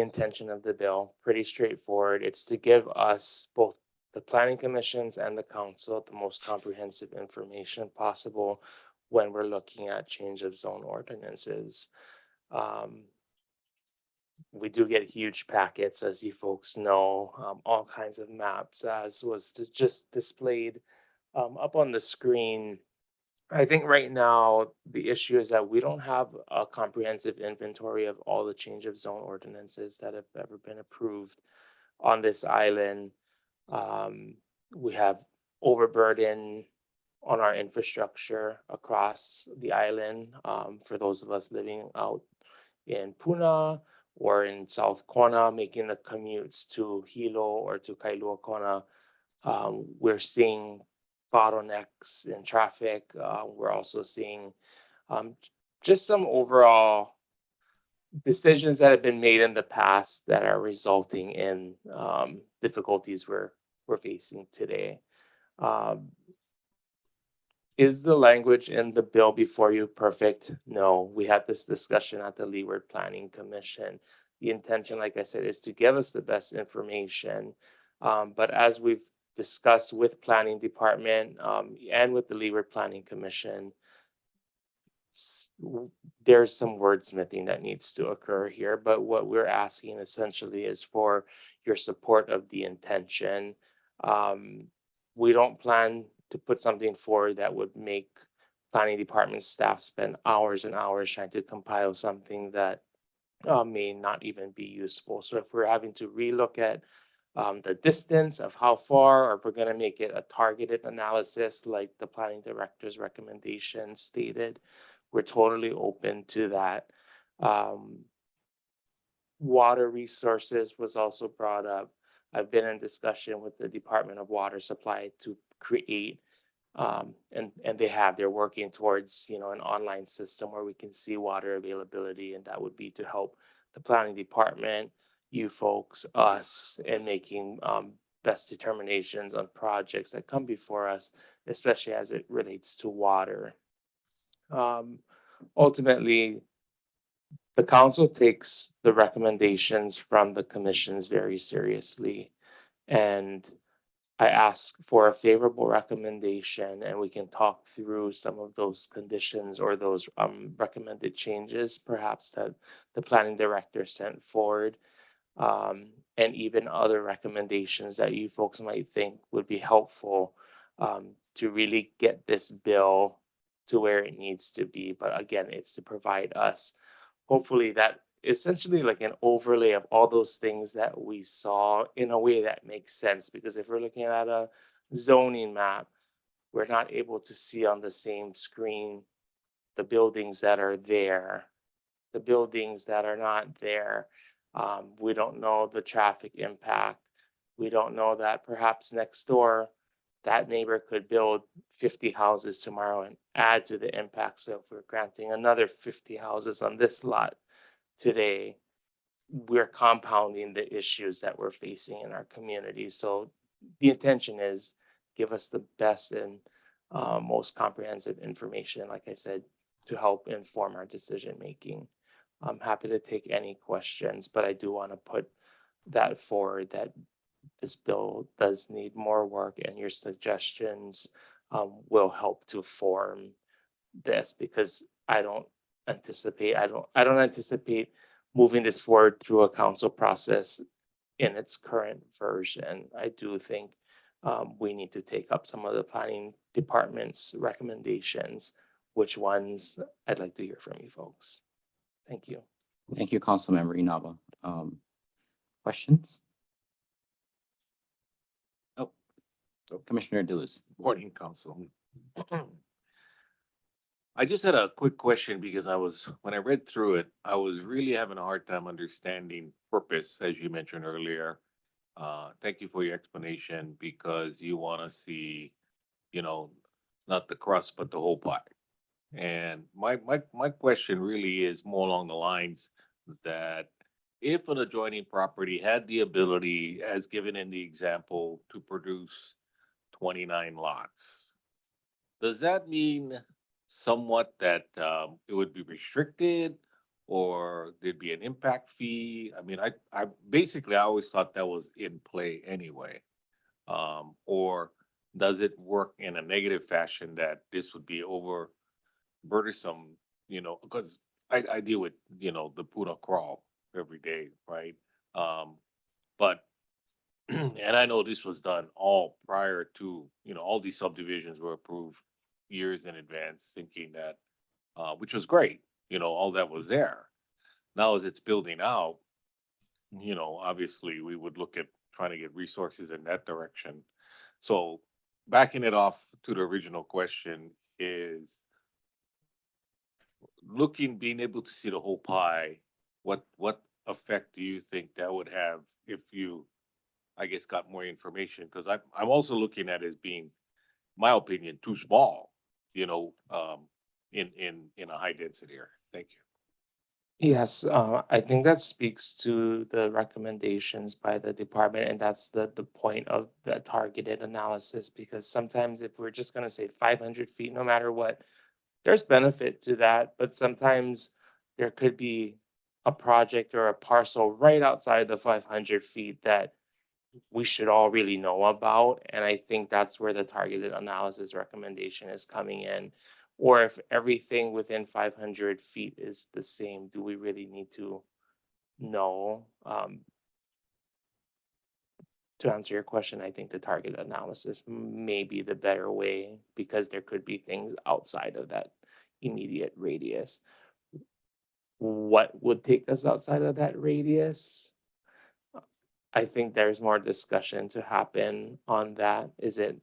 H: intention of the bill, pretty straightforward. It's to give us, both the planning commissions and the council, the most comprehensive information possible when we're looking at change of zone ordinances. We do get huge packets, as you folks know, all kinds of maps, as was just displayed up on the screen. I think right now, the issue is that we don't have a comprehensive inventory of all the change of zone ordinances that have ever been approved on this island. We have overburden on our infrastructure across the island. For those of us living out in Puna or in South Kona, making the commutes to Hilo or to Kailua Kona, we're seeing bottlenecks in traffic. We're also seeing just some overall decisions that have been made in the past that are resulting in difficulties we're facing today. Is the language in the bill before you perfect? No, we had this discussion at the Leeward Planning Commission. The intention, like I said, is to give us the best information. But as we've discussed with Planning Department and with the Leeward Planning Commission, there's some wordsmithing that needs to occur here. But what we're asking essentially is for your support of the intention. We don't plan to put something forward that would make planning department staff spend hours and hours trying to compile something that may not even be useful. So if we're having to relook at the distance of how far, or if we're going to make it a targeted analysis like the planning director's recommendation stated, we're totally open to that. Water resources was also brought up. I've been in discussion with the Department of Water Supply to create, and they're working towards, an online system where we can see water availability, and that would be to help the planning department, you folks, us, in making best determinations on projects that come before us, especially as it relates to water. Ultimately, the council takes the recommendations from the commissions very seriously. And I ask for a favorable recommendation, and we can talk through some of those conditions or those recommended changes, perhaps that the planning director sent forward, and even other recommendations that you folks might think would be helpful to really get this bill to where it needs to be. But again, it's to provide us, hopefully, that essentially like an overlay of all those things that we saw in a way that makes sense. Because if we're looking at a zoning map, we're not able to see on the same screen the buildings that are there, the buildings that are not there. We don't know the traffic impact. We don't know that perhaps next door, that neighbor could build 50 houses tomorrow and add to the impact. So if we're granting another 50 houses on this lot today, we're compounding the issues that we're facing in our community. So the intention is give us the best and most comprehensive information, like I said, to help inform our decision making. I'm happy to take any questions, but I do want to put that forward that this bill does need more work, and your suggestions will help to form this, because I don't anticipate moving this forward through a council process in its current version. I do think we need to take up some of the planning department's recommendations. Which ones? I'd like to hear from you folks. Thank you.
A: Thank you, Councilmember Inaba. Questions? Oh, Commissioner Deluz.
O: Morning, Council. I just had a quick question because when I read through it, I was really having a hard time understanding purpose, as you mentioned earlier. Thank you for your explanation, because you want to see, not the crust, but the whole pie. And my question really is more along the lines that if an adjoining property had the ability, as given in the example, to produce 29 lots, does that mean somewhat that it would be restricted, or there'd be an impact fee? I mean, I basically I always thought that was in play anyway. Or does it work in a negative fashion that this would be over burdensome, because I deal with, the Puna crawl every day, right? But and I know this was done all prior to, all these subdivisions were approved years in advance, thinking that, which was great, all that was there. Now, as it's building out, obviously we would look at trying to get resources in that direction. So backing it off to the original question is being able to see the whole pie, what effect do you think that would have if you, I guess, got more information? Because I'm also looking at it as being, my opinion, too small, in a high density area. Thank you.
H: Yes, I think that speaks to the recommendations by the department, and that's the point of the targeted analysis, because sometimes if we're just gonna say 500 feet, no matter what, there's benefit to that, but sometimes there could be a project or a parcel right outside the 500 feet that we should all really know about, and I think that's where the targeted analysis recommendation is coming in. Or if everything within 500 feet is the same, do we really need to know? To answer your question, I think the target analysis may be the better way, because there could be things outside of that immediate radius. What would take us outside of that radius? I think there's more discussion to happen on that. Is it,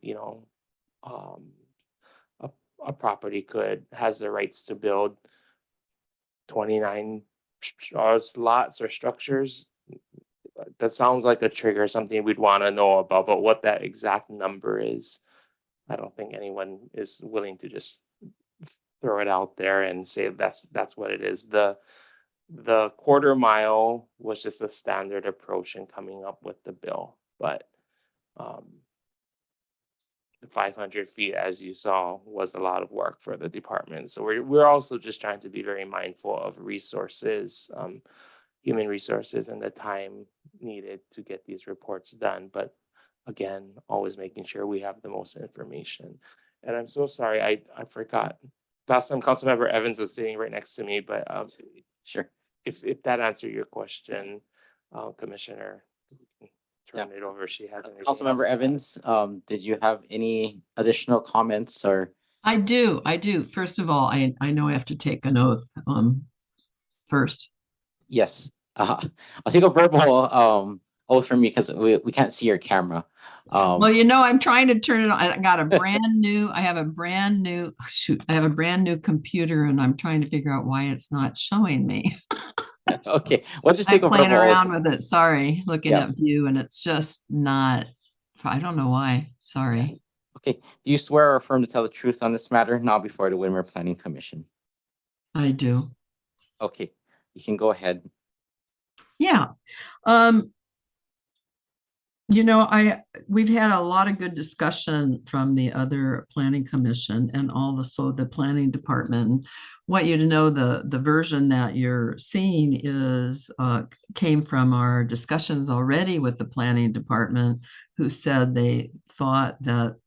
H: a property has the rights to build 29 lots or structures? That sounds like a trigger, something we'd want to know about, but what that exact number is, I don't think anyone is willing to just throw it out there and say that's what it is. The quarter mile was just a standard approach in coming up with the bill, but the 500 feet, as you saw, was a lot of work for the department. So we're also just trying to be very mindful of resources, human resources, and the time needed to get these reports done. But again, always making sure we have the most information. And I'm so sorry, I forgot. Last time Councilmember Evans was sitting right next to me, but
A: Sure.
H: if that answered your question, Commissioner, turn it over. She had anything else
A: Councilmember
H: to add.
A: Evans, did you have any additional comments or?
I: I do. First of all, I know I have to take an oath first.
A: Yes, I'll take a verbal oath from you because we can't see your camera.
I: Well, I'm trying to turn it on. I have a brand new computer, and I'm trying to figure out why it's not showing me.
A: Okay, we'll just
I: I'm
A: take a
I: playing
A: verbal
I: around
A: oath.
I: with it. Sorry, looking
A: Yeah.
I: at view, and it's just not. I don't know why. Sorry.
A: Okay, do you swear or affirm to tell the truth on this matter now before the Windward Planning Commission?
I: I do.
A: Okay, you can go ahead.
I: Yeah. We've had a lot of good discussion from the other planning commission and also the planning department. Want you to know the version that you're seeing came from our discussions already with the planning department, who said they thought that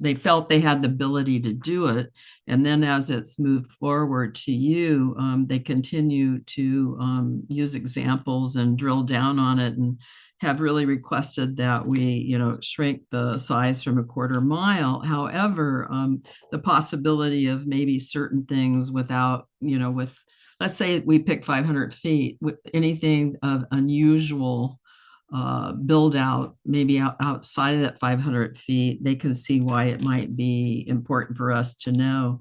I: they felt they had the ability to do it. And then as it's moved forward to you, they continue to use examples and drill down on it, and have really requested that we, shrink the size from a quarter mile. However, the possibility of maybe certain things without, let's say we pick 500 feet, with anything of unusual build out, maybe outside of that 500 feet, they can see why it might be important for us to know.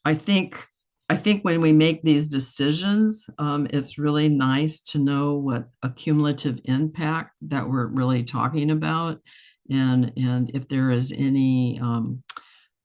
I: I think when we make these decisions, it's really nice to know what a cumulative impact that we're really talking about. And if there is any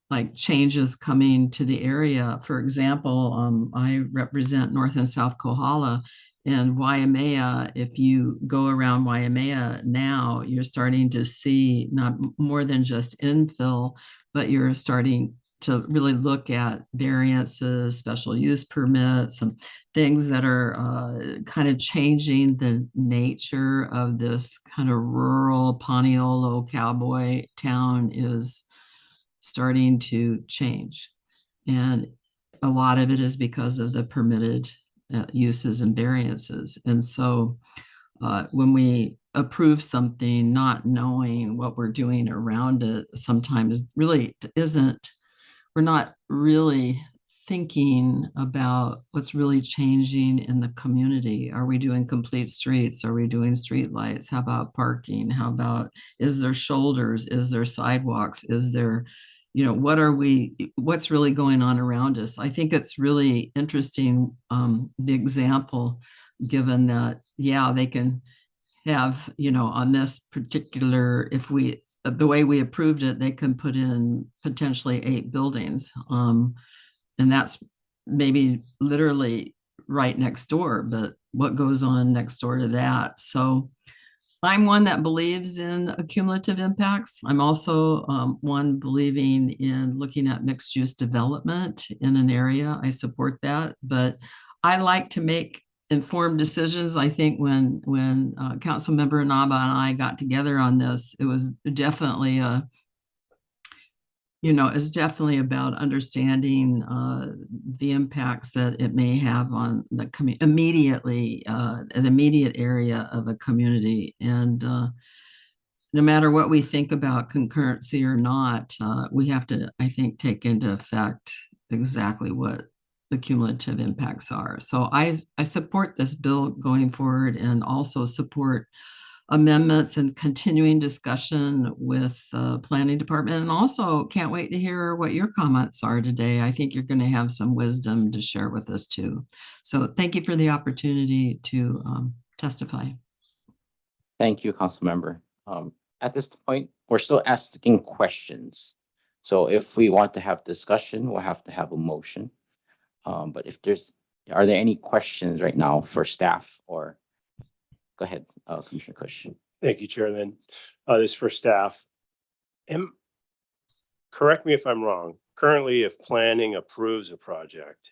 I: like changes coming to the area. For example, I represent North and South Kohala, and Waimea. If you go around Waimea now, you're starting to see not more than just infill, but you're starting to really look at variances, special use permits, and things that are kind of changing the nature of this kind of rural Paniolo cowboy town is starting to change. And a lot of it is because of the permitted uses and variances. And so when we approve something, not knowing what we're doing around it, sometimes really isn't, we're not really thinking about what's really changing in the community. Are we doing complete streets? Are we doing street lights? How about parking? How about, is there shoulders? Is there sidewalks? Is there, what's really going on around us? I think it's really interesting, the example, given that, yeah, they can have, on this particular, if we, the way we approved it, they can put in potentially 8 buildings. And that's maybe literally right next door, but what goes on next door to that? So I'm one that believes in accumulative impacts. I'm also one believing in looking at mixed use development in an area. I support that, but I like to make informed decisions. I think when Councilmember Nava and I got together on this, it was definitely it's definitely about understanding the impacts that it may have on the immediately, an immediate area of a community. And no matter what we think about concurrency or not, we have to, I think, take into effect exactly what the cumulative impacts are. So I support this bill going forward, and also support amendments and continuing discussion with the planning department. And also can't wait to hear what your comments are today. I think you're going to have some wisdom to share with us too. So thank you for the opportunity to testify.
A: Thank you, Councilmember. At this point, we're still asking questions. So if we want to have discussion, we'll have to have a motion. But are there any questions right now for staff, or go ahead, Commissioner Kush.
B: Thank you, Chairman. This is for staff. Correct me if I'm wrong. Currently, if planning approves a project,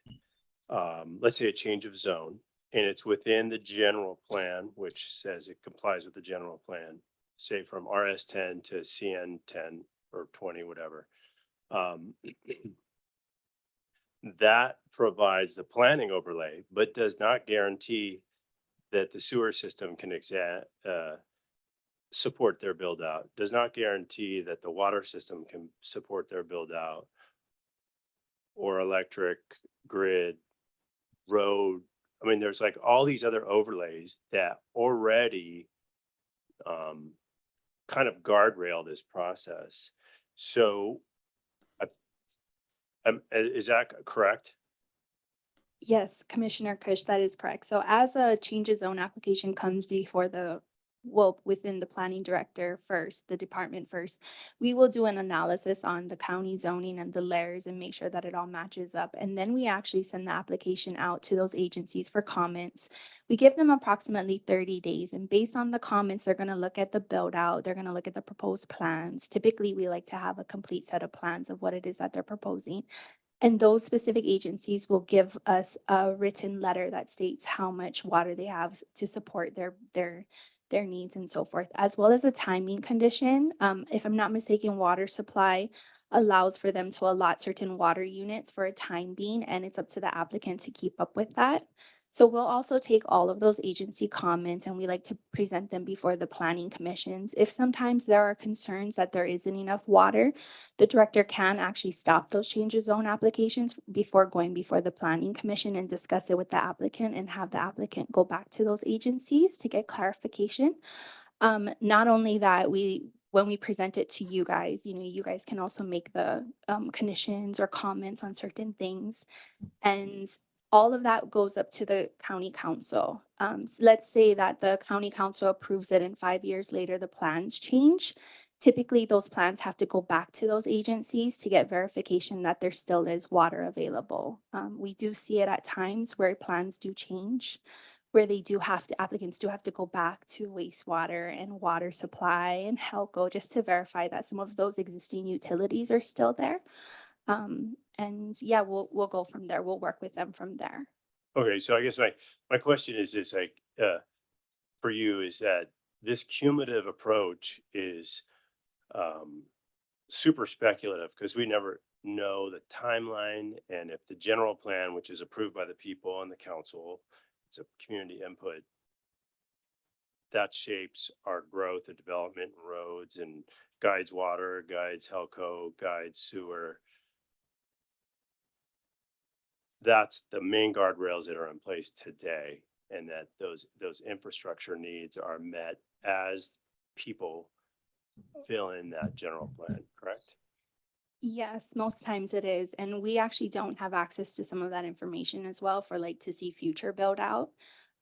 B: let's say a change of zone, and it's within the general plan, which says it complies with the general plan, say from RS10 to CN10 or 20, whatever. That provides the planning overlay, but does not guarantee that the sewer system can support their build out, does not guarantee that the water system can support their build out, or electric grid, road. I mean, there's like all these other overlays that already kind of guardrail this process. So is that correct?
E: Yes, Commissioner Kush, that is correct. So as a change of zone application comes before within the planning director first, the department first, we will do an analysis on the county zoning and the layers and make sure that it all matches up. And then we actually send the application out to those agencies for comments. We give them approximately 30 days. And based on the comments, they're going to look at the build out. They're going to look at the proposed plans. Typically, we like to have a complete set of plans of what it is that they're proposing. And those specific agencies will give us a written letter that states how much water they have to support their needs and so forth, as well as a timing condition. If I'm not mistaken, water supply allows for them to allot certain water units for a time being, and it's up to the applicant to keep up with that. So we'll also take all of those agency comments and we like to present them before the planning commissions. If sometimes there are concerns that there isn't enough water, the director can actually stop those change of zone applications before going before the planning commission and discuss it with the applicant and have the applicant go back to those agencies to get clarification. Not only that, when we present it to you guys, you guys can also make the conditions or comments on certain things. And all of that goes up to the county council. Let's say that the county council approves it and 5 years later, the plans change. Typically, those plans have to go back to those agencies to get verification that there still is water available. We do see it at times where plans do change, where they do have to, applicants do have to go back to wastewater and water supply and HELCO just to verify that some of those existing utilities are still there. And yeah, we'll go from there. We'll work with them from there.
B: Okay, so I guess my question is this, like, for you, is that this cumulative approach is super speculative because we never know the timeline, and if the general plan, which is approved by the people and the council, it's a community input, that shapes our growth and development and roads and guides water, guides Helco, guides sewer. That's the main guardrails that are in place today, and that those infrastructure needs are met as people fill in that general plan, correct?
E: Yes, most times it is. And we actually don't have access to some of that information as well for like to see future build out.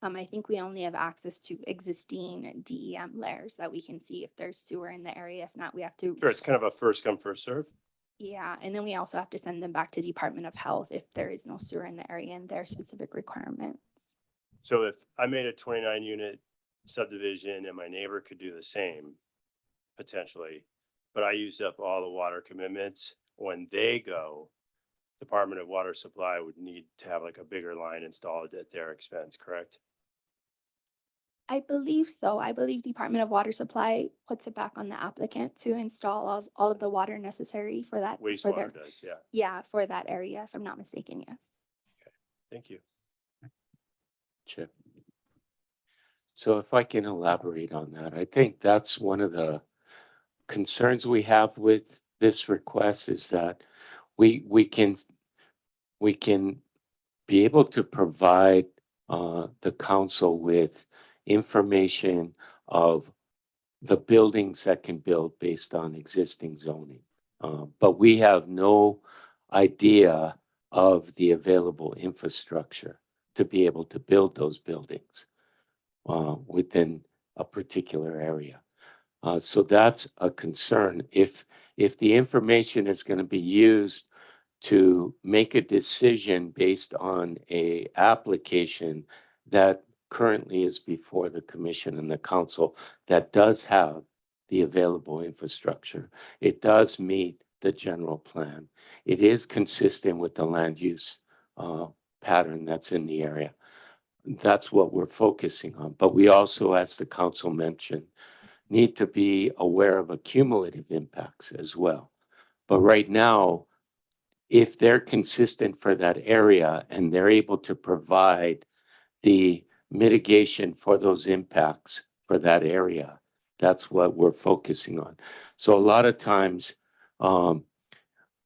E: I think we only have access to existing DEM layers that we can see if there's sewer in the area. If not, we have to,
B: Sure, it's kind of a first come, first serve.
E: yeah. And then we also have to send them back to Department of Health if there is no sewer in the area and their specific requirements.
B: So if I made a 29 unit subdivision and my neighbor could do the same, potentially, but I used up all the water commitments, when they go, Department of Water Supply would need to have like a bigger line installed at their expense, correct?
E: I believe so. I believe Department of Water Supply puts it back on the applicant to install all of the water necessary for that. for their-
B: Wastewater does, yeah.
E: Yeah, for that area, if I'm not mistaken, yes.
B: Thank you.
N: Chip. So if I can elaborate on that, I think that's one of the concerns we have with this request is that we can be able to provide the council with information of the buildings that can build based on existing zoning. But we have no idea of the available infrastructure to be able to build those buildings within a particular area. So that's a concern. If the information is going to be used to make a decision based on a application that currently is before the commission and the council that does have the available infrastructure, it does meet the general plan. It is consistent with the land use pattern that's in the area. That's what we're focusing on. But we also, as the council mentioned, need to be aware of accumulative impacts as well. But right now, if they're consistent for that area and they're able to provide the mitigation for those impacts for that area, that's what we're focusing on. So a lot of times,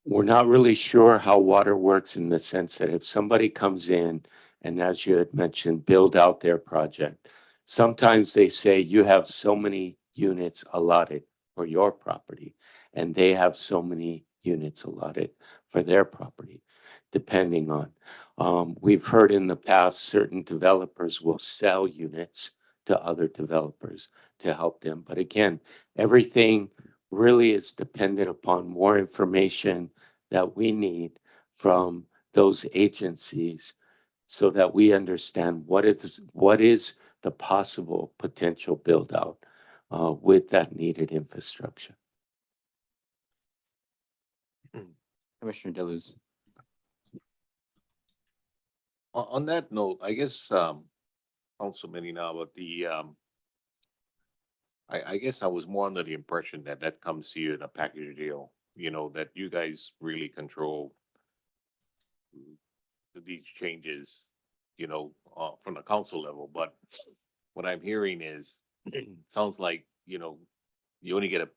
N: we're not really sure how water works in the sense that if somebody comes in and, as you had mentioned, build out their project, sometimes they say you have so many units allotted for your property and they have so many units allotted for their property, depending on. We've heard in the past certain developers will sell units to other developers to help them. But again, everything really is dependent upon more information that we need from those agencies so that we understand what is the possible potential build out with that needed infrastructure.
A: Commissioner Deluz.
O: On that note, I guess, Councilman Inaba, I guess I was more under the impression that that comes to you in a package deal, that you guys really control these changes, from the council level. But what I'm hearing is, it sounds like, you only get a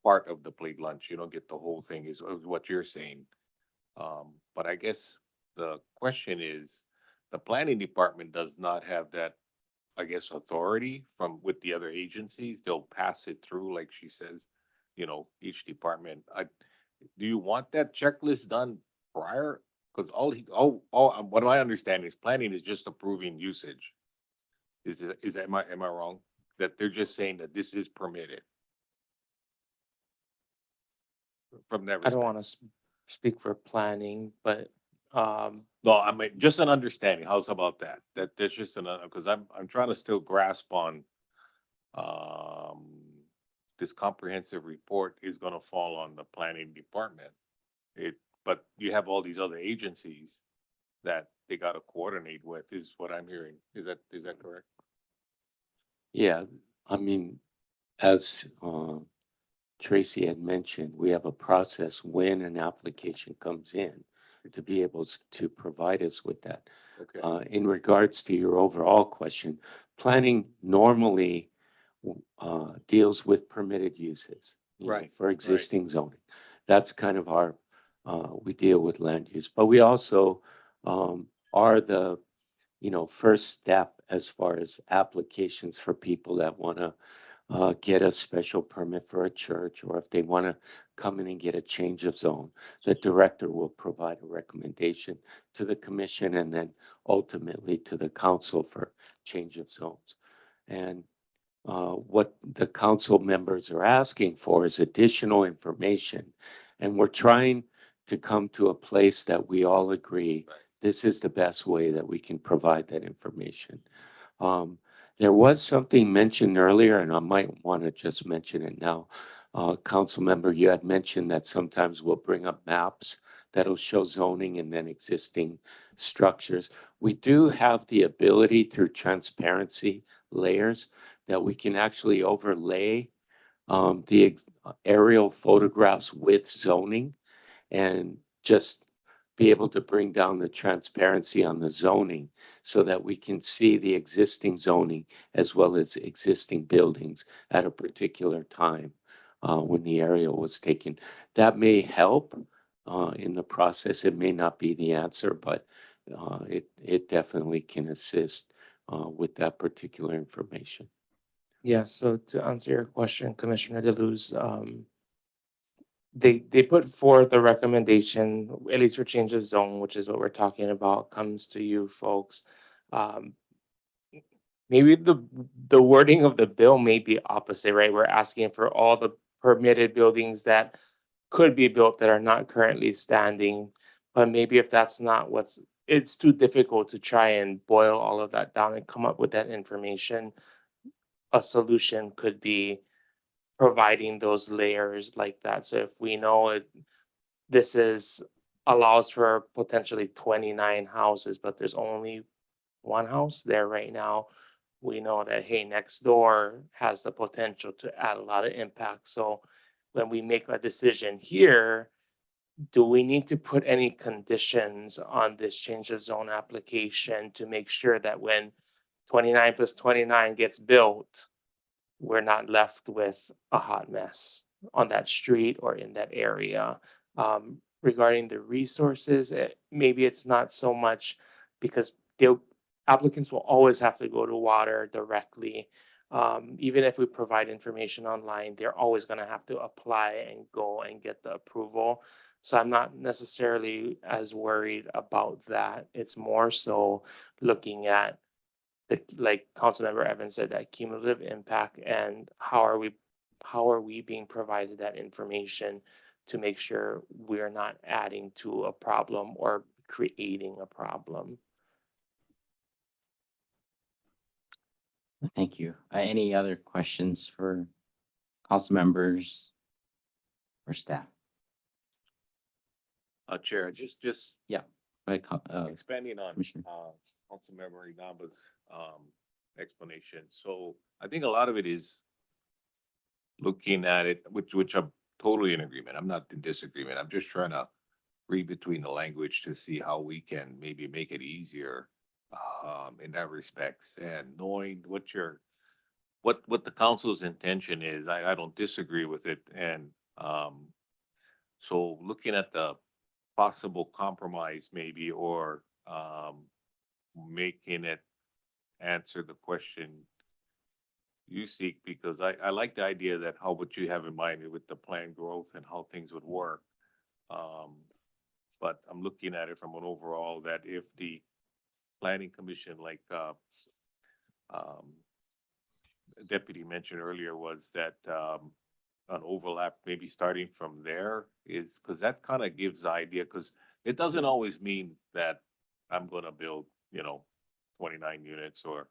O: part of the plate lunch. You don't get the whole thing is what you're saying. But I guess the question is, the planning department does not have that, I guess, authority with the other agencies. They'll pass it through, like she says, each department. Do you want that checklist done prior? Because what I understand is planning is just approving usage. Am I wrong? That they're just saying that this is permitted? from that
H: I don't
O: respect?
H: want to speak for planning, but
O: No, I mean, just an understanding. How's about that? That's just another, because I'm trying to still grasp on um this comprehensive report is gonna fall on the planning department. But you have all these other agencies that they gotta coordinate with, is what I'm hearing. Is that correct?
N: Yeah, I mean, as Tracy had mentioned, we have a process when an application comes in to be able to provide us with that.
O: Okay.
N: In regards to your overall question, planning normally deals with permitted uses, you know,
O: Right,
N: for
O: right.
N: existing zoning. That's kind of our, we deal with land use, but we also are the, you know, first step as far as applications for people that want to get a special permit for a church, or if they want to come in and get a change of zone, the director will provide a recommendation to the commission and then ultimately to the council for change of zones. And what the council members are asking for is additional information. And we're trying to come to a place that we all agree this is the best way that we can provide that information. There was something mentioned earlier, and I might want to just mention it now. Council member, you had mentioned that sometimes we'll bring up maps that'll show zoning and then existing structures. We do have the ability through transparency layers that we can actually overlay the aerial photographs with zoning and just be able to bring down the transparency on the zoning so that we can see the existing zoning as well as existing buildings at a particular time when the aerial was taken. That may help in the process. It may not be the answer, but it definitely can assist with that particular information.
H: yeah, so to answer your question, Commissioner Deluz, they put forth a recommendation, at least for change of zone, which is what we're talking about, comes to you folks. Um, maybe the wording of the bill may be opposite, right? We're asking for all the permitted buildings that could be built that are not currently standing. But maybe if that's not it's too difficult to try and boil all of that down and come up with that information. A solution could be providing those layers like that. So if we know this allows for potentially 29 houses, but there's only one house there right now, we know that, hey, next door has the potential to add a lot of impact. So when we make a decision here, do we need to put any conditions on this change of zone application to make sure that when 29 plus 29 gets built, we're not left with a hot mess on that street or in that area? Regarding the resources, maybe it's not so much because applicants will always have to go to water directly. Even if we provide information online, they're always going to have to apply and go and get the approval. So I'm not necessarily as worried about that. It's more so looking at like Councilmember Evans said, that cumulative impact and how are we being provided that information to make sure we're not adding to a problem or creating a problem.
A: Thank you. Any other questions for council members or staff?
O: Chair, just
A: Yeah.
O: expanding on
A: Commissioner.
O: Councilmember Inaba's explanation. So I think a lot of it is looking at it, which I'm totally in agreement. I'm not in disagreement. I'm just trying to read between the language to see how we can maybe make it easier in that respects, and knowing what the council's intention is. I don't disagree with it. And so looking at the possible compromise maybe, or making it answer the question you seek, because I like the idea that how what you have in mind with the planned growth and how things would work. But I'm looking at it from an overall, that if the planning commission, like Deputy mentioned earlier, was that an overlap, maybe starting from there is, because that kind of gives the idea, because it doesn't always mean that I'm gonna build, 29 units or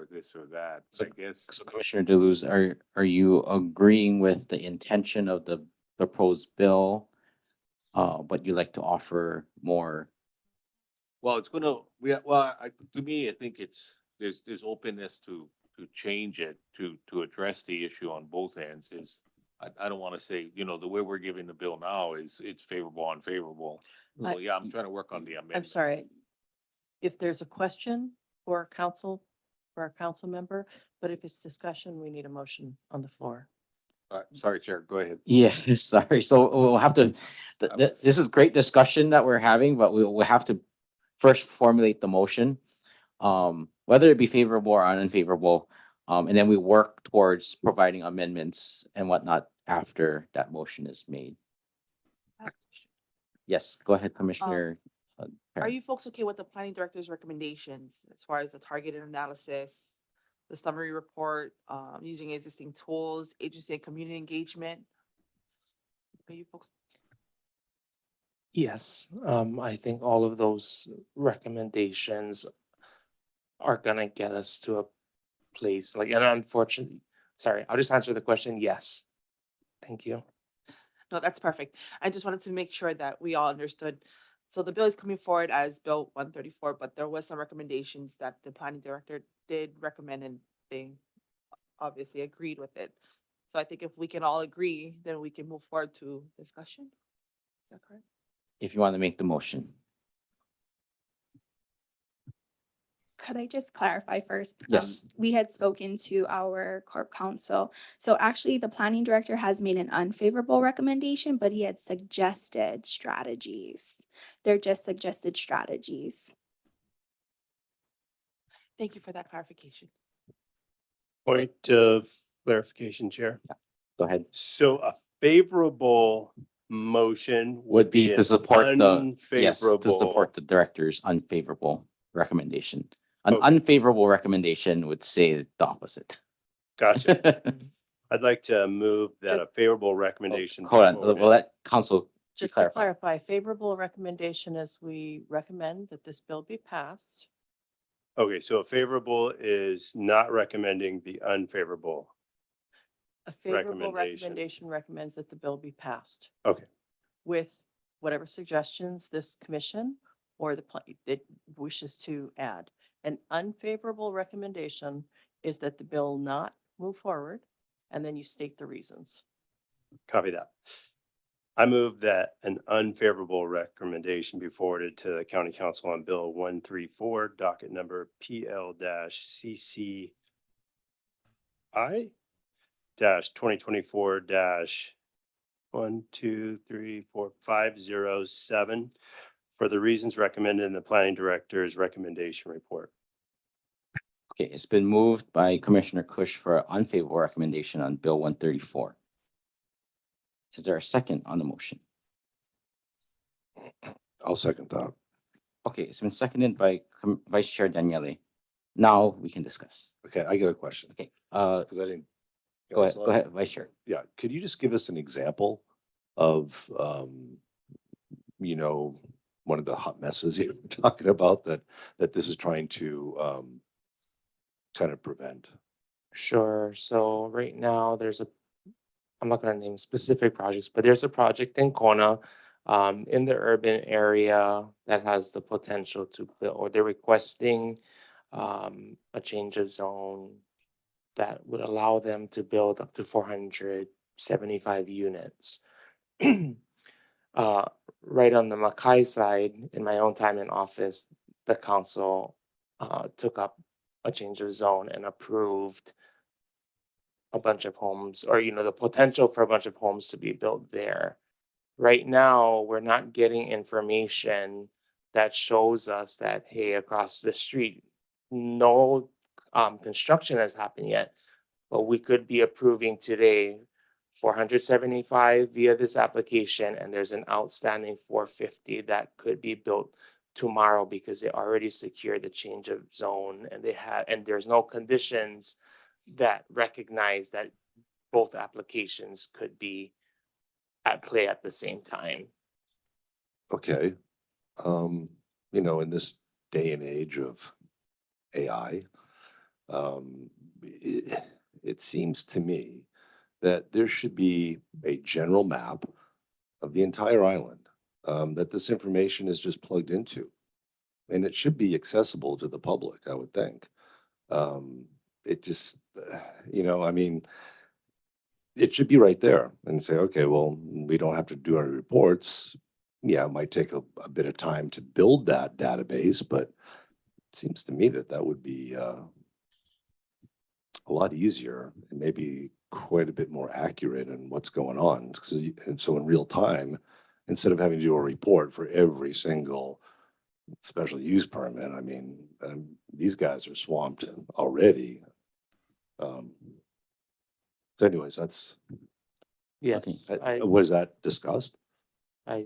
O: this or that.
A: So-
O: I guess.
A: So Commissioner Deleuze, are you agreeing with the intention of the proposed bill? But you like to offer more?
O: Well, it's gonna, well, to me, I think there's openness to change it, to address the issue on both ends I don't want to say, the way we're giving the bill now it's favorable, unfavorable. So yeah, I'm trying to work on the amendment.
D: I'm sorry. If there's a question for our council member, but if it's discussion, we need a motion on the floor.
O: Sorry, Chair, go ahead.
A: Yeah, sorry. So we'll have to, this is great discussion that we're having, but we'll have to first formulate the motion. Whether it be favorable or unfavorable, and then we work towards providing amendments and whatnot after that motion is made. Yes, go ahead, Commissioner.
G: Are
A: Perry.
G: you folks okay with the planning director's recommendations as far as the targeted analysis, the summary report, using existing tools, agency and community engagement? Are you folks?
H: Yes, I think all of those recommendations are gonna get us to a place like, and unfortunately, sorry, I'll just answer the question, yes. Thank you.
G: No, that's perfect. I just wanted to make sure that we all understood. So the bill is coming forward as Bill 134, but there was some recommendations that the planning director did recommend and they obviously agreed with it. So I think if we can all agree, then we can move forward to discussion. Is that correct?
A: If you want to make the motion.
E: Could I just clarify first?
A: Yes.
E: We had spoken to our corp counsel. So actually, the planning director has made an unfavorable recommendation, but he had suggested strategies. They're just suggested strategies.
G: Thank you for that clarification.
B: Point of clarification, Chair.
A: Go ahead.
B: So a favorable motion
A: Would be to
B: an
A: support yes, to
B: unfavorable-
A: support the director's unfavorable recommendation. An
B: Okay.
A: unfavorable recommendation would say the opposite.
B: Gotcha. I'd like to move that a favorable recommendation.
A: Hold on,
B: be
A: we'll
B: forwarded.
A: let council
D: Just to
A: clarify.
D: clarify, favorable recommendation is we recommend that this bill be passed.
B: Okay, so a favorable is not recommending the unfavorable.
D: A favorable
B: Recommendation.
D: recommendation recommends that the bill be passed
B: Okay,
D: with whatever suggestions this commission or it wishes to add. An unfavorable recommendation is that the bill not move forward, and then you state the reasons.
B: copy that. I move that an unfavorable recommendation be forwarded to the county council on Bill 134, docket number PL-CCI 2024-1234507 for the reasons recommended in the planning director's recommendation report.
A: Okay, it's been moved by Commissioner Kush for unfavorable recommendation on Bill 134. Is there a second on the motion?
K: I'll second that.
A: Okay, it's been seconded by Vice Chair Daniele. Now we can discuss.
K: Okay, I got a question.
A: Okay,
K: Because I didn't.
A: go ahead, Vice Chair.
K: Yeah, could you just give us an example of, one of the hot messes you were talking about that this is trying to kind of prevent?
H: Sure. So right now I'm not gonna name specific projects, but there's a project in Kona in the urban area that has the potential to build, or they're requesting a change of zone that would allow them to build up to 475 units. Right on the Mackay side, in my own time in office, the council took up a change of zone and approved a bunch of homes, or the potential for a bunch of homes to be built there. Right now, we're not getting information that shows us that, hey, across the street, no construction has happened yet, but we could be approving today 475 via this application, and there's an outstanding 450 that could be built tomorrow because they already secured the change of zone, and there's no conditions that recognize that both applications could be at play at the same time.
K: Okay. In this day and age of AI, it seems to me that there should be a general map of the entire island, that this information is just plugged into. And it should be accessible to the public, I would think. It just, I mean, it should be right there and say, okay, well, we don't have to do any reports. Yeah, it might take a bit of time to build that database, but it seems to me that that would be a lot easier and maybe quite a bit more accurate in what's going on. And so in real time, instead of having to do a report for every single special use permit, I mean, these guys are swamped already. So anyways, that's,
H: Yes,
K: was that discussed?
H: I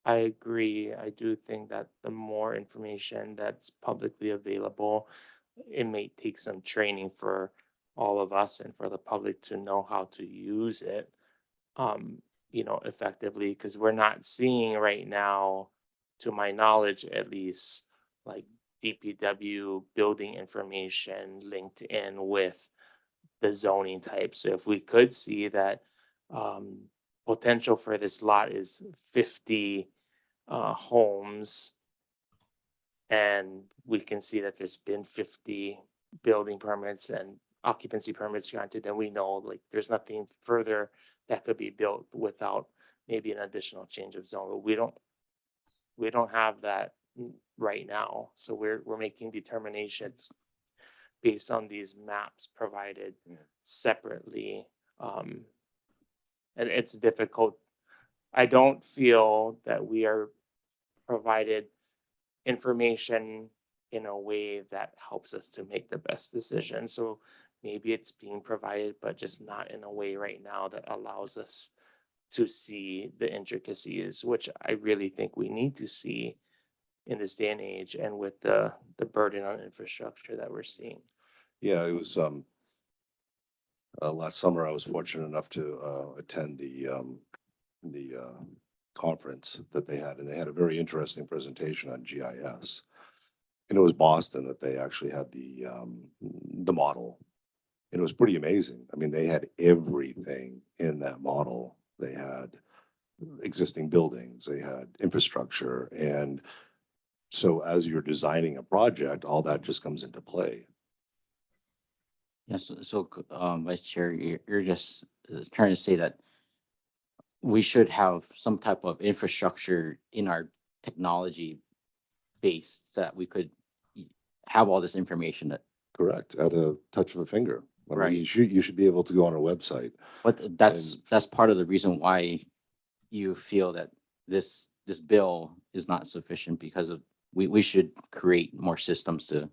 H: agree. I do think that the more information that's publicly available, it may take some training for all of us and for the public to know how to use it, effectively, because we're not seeing right now, to my knowledge at least, like DPW building information linked in with the zoning type. So if we could see that potential for this lot is 50 homes, and we can see that there's been 50 building permits and occupancy permits granted, then we know like there's nothing further that could be built without maybe an additional change of zone. But we don't have that right now. So we're making determinations based on these maps provided separately. And it's difficult. I don't feel that we are provided information in a way that helps us to make the best decision. So maybe it's being provided, but just not in a way right now that allows us to see the intricacies, which I really think we need to see in this day and age, and with the burden on infrastructure that we're seeing.
K: Yeah, it was, last summer, I was fortunate enough to attend the conference that they had, and they had a very interesting presentation on GIS. And it was Boston that they actually had the model. And it was pretty amazing. I mean, they had everything in that model. They had existing buildings, they had infrastructure. And so as you're designing a project, all that just comes into play.
A: Yes, Vice Chair, you're just trying to say that we should have some type of infrastructure in our technology base so that we could have all this information that.
K: Correct, at a touch of a finger. I mean,
A: Right.
K: you should be able to go on our website.
A: But that's part of the reason why you feel that this bill is not sufficient, because of we should create more systems to.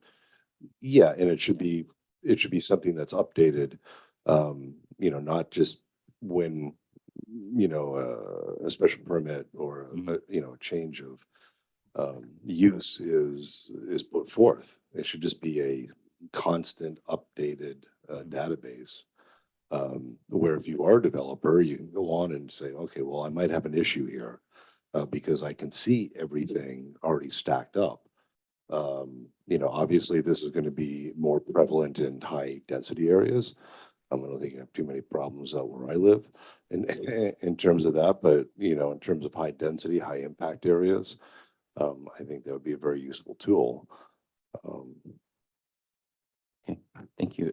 K: Yeah, and it should be something that's updated, not just when, a special permit or, a change of use is put forth. It should just be a constant updated database, where if you are a developer, you can go on and say, okay, well, I might have an issue here, because I can see everything already stacked up. Obviously this is going to be more prevalent in high density areas. I don't think you have too many problems out where I live in terms of that, but in terms of high density, high impact areas, I think that would be a very useful tool.
A: Okay, thank you.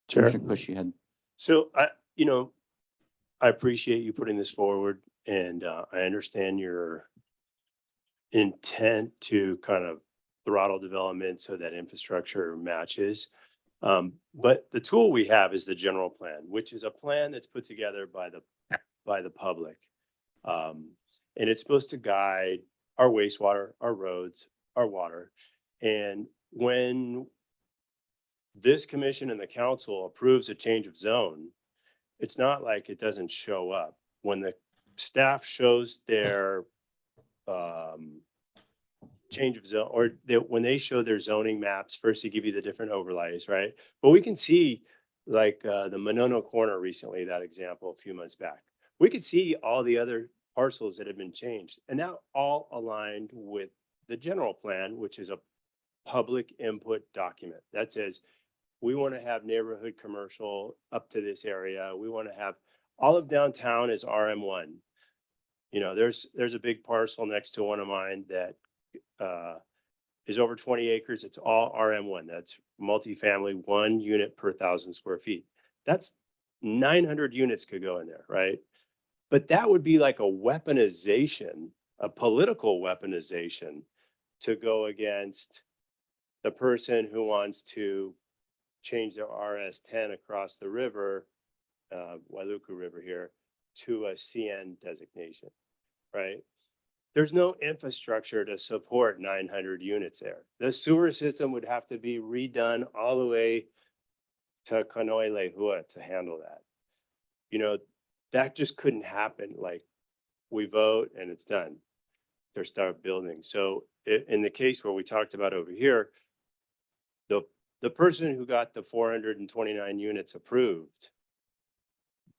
B: Chair.
A: Commissioner Kush, you had.
B: So I appreciate you putting this forward, and I understand your intent to kind of throttle development so that infrastructure matches. But the tool we have is the general plan, which is a plan that's put together by the public. And it's supposed to guide our wastewater, our roads, our water. And when this commission and the council approves a change of zone, it's not like it doesn't show up. When the staff shows their change of zone, or when they show their zoning maps, first they give you the different overlays, right? But we can see like the Monono Corner recently, that example a few months back. We could see all the other parcels that have been changed, and that all aligned with the general plan, which is a public input document that says we want to have neighborhood commercial up to this area. We want to have all of downtown is RM1. You know, there's a big parcel next to one of mine that is over 20 acres. It's all RM1. That's multifamily, 1 unit per 1,000 square feet. That's 900 units could go in there, right? But that would be like a weaponization, a political weaponization to go against the person who wants to change their RS10 across the river, Wailuku River here, to a CN designation, right? There's no infrastructure to support 900 units there. The sewer system would have to be redone all the way to Kanoilehua to handle that. You know, that just couldn't happen. Like, we vote and it's done. They're start building. So in the case where we talked about over here, the person who got the 429 units approved,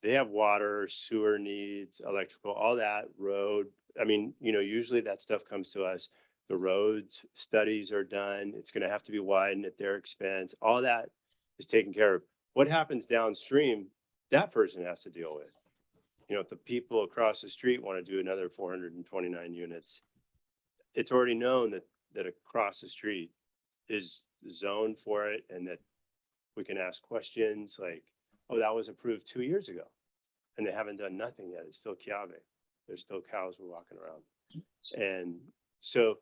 B: they have water, sewer needs, electrical, all that, road. I mean, you know, usually that stuff comes to us. The roads studies are done. It's going to have to be widened at their expense. All that is taken care of. What happens downstream, that person has to deal with. You know, if the people across the street want to do another 429 units, it's already known that across the street is zoned for it, and that we can ask questions like, oh, that was approved 2 years ago and they haven't done nothing yet. It's still Kiawe. There's still cows we're walking around. And so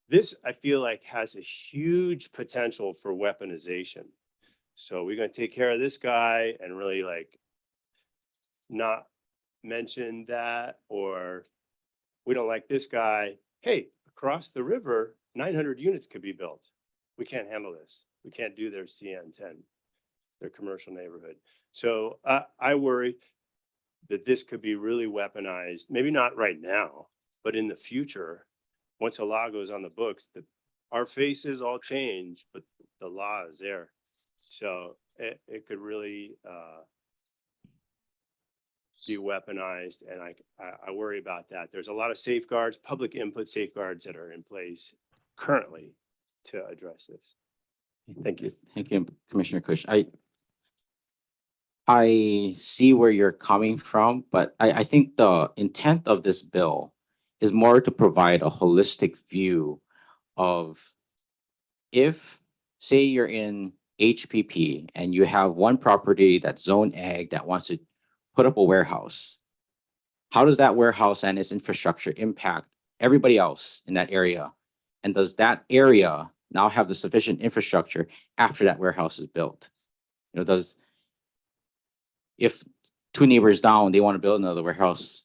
B: this, I feel like, has a huge potential for weaponization. So we're going to take care of this guy and really like not mention that, or we don't like this guy. Hey, across the river, 900 units could be built. We can't handle this. We can't do their CN10, their commercial neighborhood. So I worry that this could be really weaponized, maybe not right now, but in the future, once a law goes on the books, that our faces all change, but the law is there. So it could really be weaponized, and I worry about that. There's a lot of safeguards, public input safeguards that are in place currently to address this. Thank you.
A: Thank you, Commissioner Kush. I see where you're coming from, but I think the intent of this bill is more to provide a holistic view of, if, say, you're in HPP and you have one property that's zone ag that wants to put up a warehouse, how does that warehouse and its infrastructure impact everybody else in that area? And does that area now have the sufficient infrastructure after that warehouse is built? You know, if 2 neighbors down, they want to build another warehouse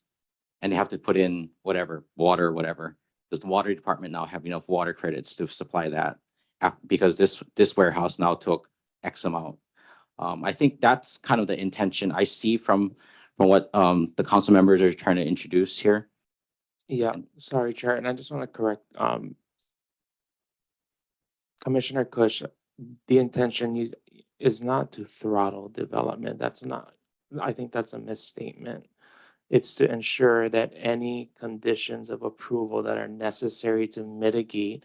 A: and they have to put in whatever, water, whatever, does the water department now have enough water credits to supply that? Because this warehouse now took X amount. I think that's kind of the intention I see from what the council members are trying to introduce here.
H: Yeah, sorry, Chair, and I just want to correct Commissioner Kush. The intention is not to throttle development. That's not, I think that's a misstatement. It's to ensure that any conditions of approval that are necessary to mitigate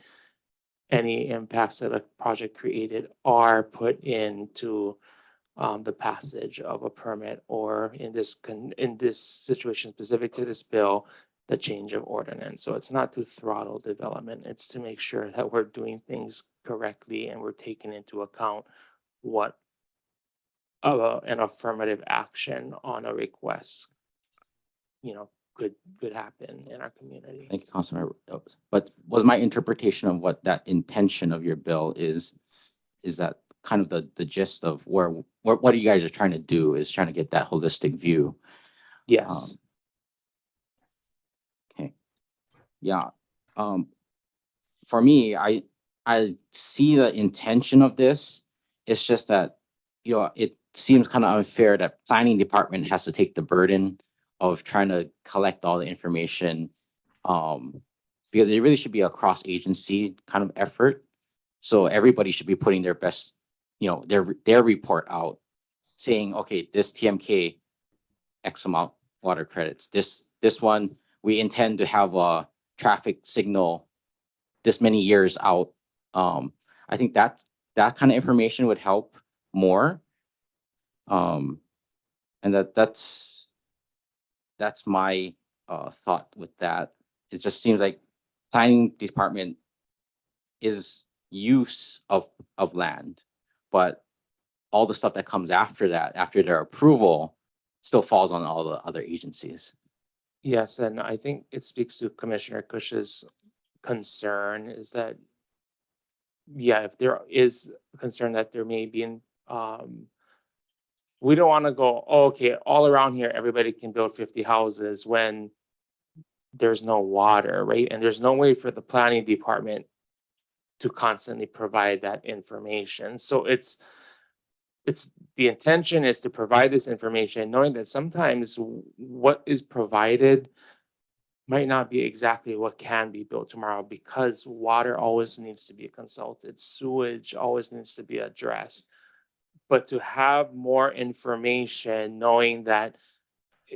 H: any impacts that a project created are put into the passage of a permit, or in this situation specific to this bill, the change of ordinance. So it's not to throttle development. It's to make sure that we're doing things correctly and we're taking into account what an affirmative action on a request, could happen in our community.
A: Thank you, Councilmember. But was my interpretation of what that intention of your bill is that kind of the gist of what you guys are trying to do, is trying to get that holistic view?
H: Yes.
A: Okay. Yeah. For me, I see the intention of this. It's just that, it seems kind of unfair that planning department has to take the burden of trying to collect all the information, because it really should be a cross-agency kind of effort. So everybody should be putting their best, their report out saying, okay, this TMK, X amount water credits. This one, we intend to have a traffic signal this many years out. I think that kind of information would help more. And that's my thought with that. It just seems like planning department is use of land, but all the stuff that comes after that, after their approval, still falls on all the other agencies.
H: Yes, and I think it speaks to Commissioner Cush's concern is that, yeah, if there is a concern that there may be we don't want to go, oh, okay, all around here, everybody can build 50 houses when there's no water, right? And there's no way for the planning department to constantly provide that information. So it's the intention is to provide this information, knowing that sometimes what is provided might not be exactly what can be built tomorrow, because water always needs to be consulted, sewage always needs to be addressed. But to have more information, knowing that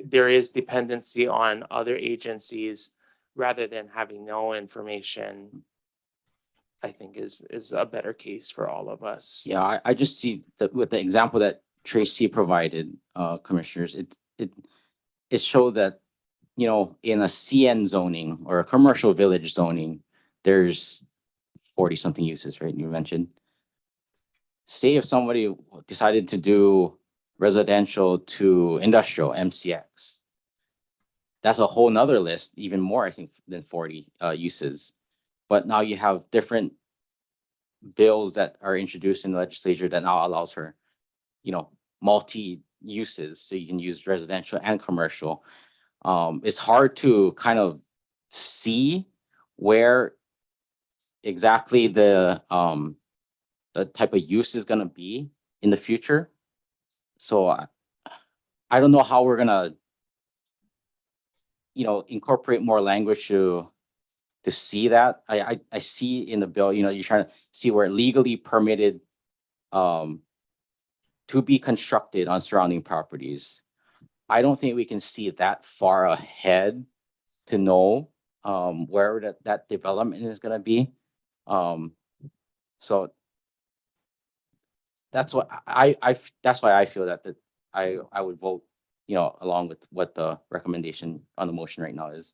H: there is dependency on other agencies rather than having no information, I think is a better case for all of us.
A: Yeah, I just see that with the example that Tracy provided, commissioners, it showed that, you know, in a CN zoning or a commercial village zoning, there's 40 something uses, right? You mentioned. Say if somebody decided to do residential to industrial, MCX, that's a whole nother list, even more, I think, than 40 uses. But now you have different bills that are introduced in the legislature that now allows for, you know, multi uses. So you can use residential and commercial. It's hard to kind of see where exactly the type of use is going to be in the future. So I don't know how we're gonna, you know, incorporate more language to see that. I see in the bill, you know, you're trying to see where legally permitted to be constructed on surrounding properties. I don't think we can see that far ahead to know where that development is going to be. So that's what that's why I feel that I would vote, you know, along with what the recommendation on the motion right now is.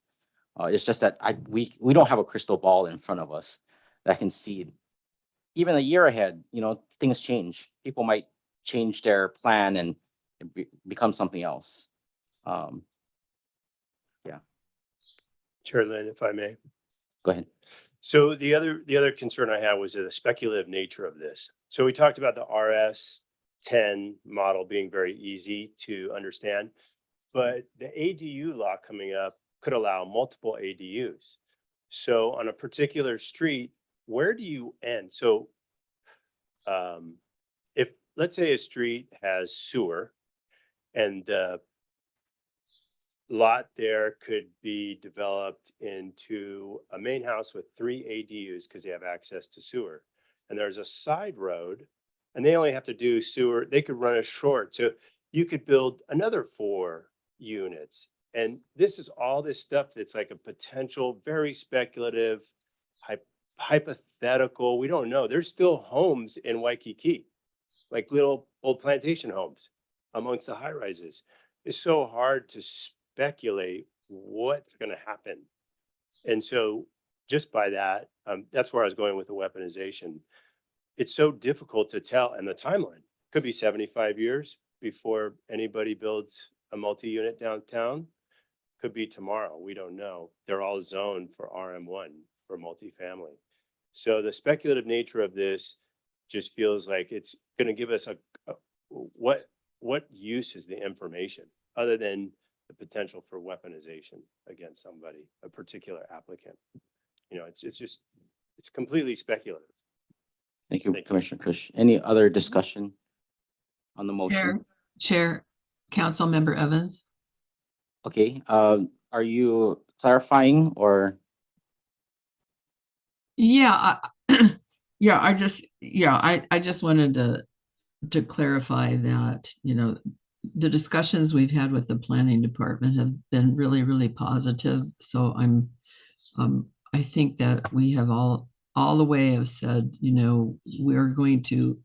A: It's just that we don't have a crystal ball in front of us that can see even a year ahead. You know, things change. People might change their plan and become something else. Yeah.
B: Chair Lynn, if I may.
A: Go ahead.
B: So the other concern I had was the speculative nature of this. So we talked about the RS10 model being very easy to understand, but the ADU law coming up could allow multiple ADUs. So on a particular street, where do you end? So if, let's say, a street has sewer and the lot there could be developed into a main house with 3 ADUs because they have access to sewer. And there's a side road and they only have to do sewer. They could run a short. So you could build another 4 units. And this is all this stuff that's like a potential, very speculative, hypothetical. We don't know. There's still homes in Waikiki, like little old plantation homes amongst the high rises. It's so hard to speculate what's going to happen. And so just by that, that's where I was going with the weaponization. It's so difficult to tell. And the timeline could be 75 years before anybody builds a multi-unit downtown. Could be tomorrow. We don't know. They're all zoned for RM1 for multifamily. So the speculative nature of this just feels like it's going to give us what use is the information other than the potential for weaponization against somebody, a particular applicant. You know, it's completely speculative.
A: Thank you, Commissioner Kush. Any other discussion on the motion?
I: Chair, Council Member Evans.
A: Okay, are you clarifying or?
I: Yeah, I just wanted to to clarify that, the discussions we've had with the planning department have been really, really positive. So I think that we have all the way have said, we're going to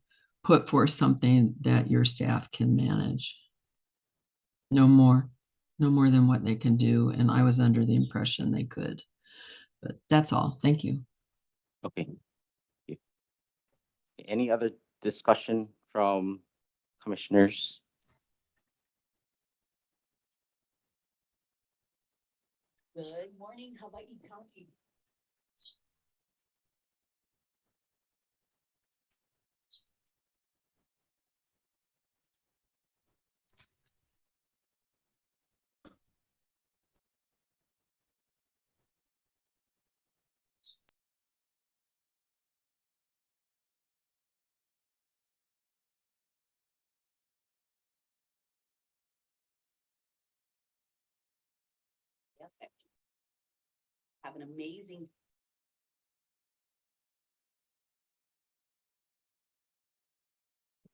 I: put forth something that your staff can manage. No more than what they can do. And I was under the impression they could. But that's all. Thank you.
A: Okay. Any other discussion from commissioners?
R: Good morning, Hawaii County. Have an amazing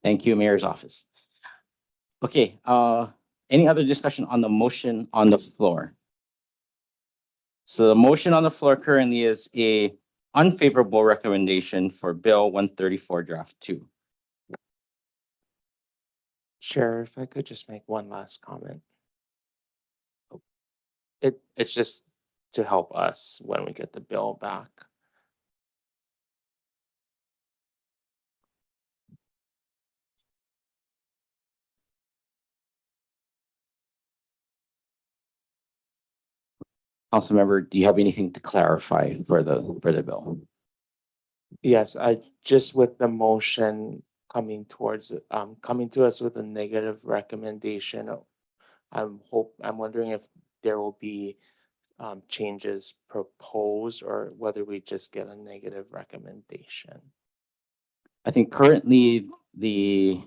A: Thank you, Mayor's office. Okay, any other discussion on the motion on the floor? So the motion on the floor currently is a unfavorable recommendation for Bill 134 Draft 2.
H: Chair, if I could just make one last comment. It's just to help us when we get the bill back.
A: Councilmember, do you have anything to clarify for the bill?
H: Yes, I just with the motion coming to us with a negative recommendation. I'm wondering if there will be changes proposed or whether we just get a negative recommendation.
A: I think currently the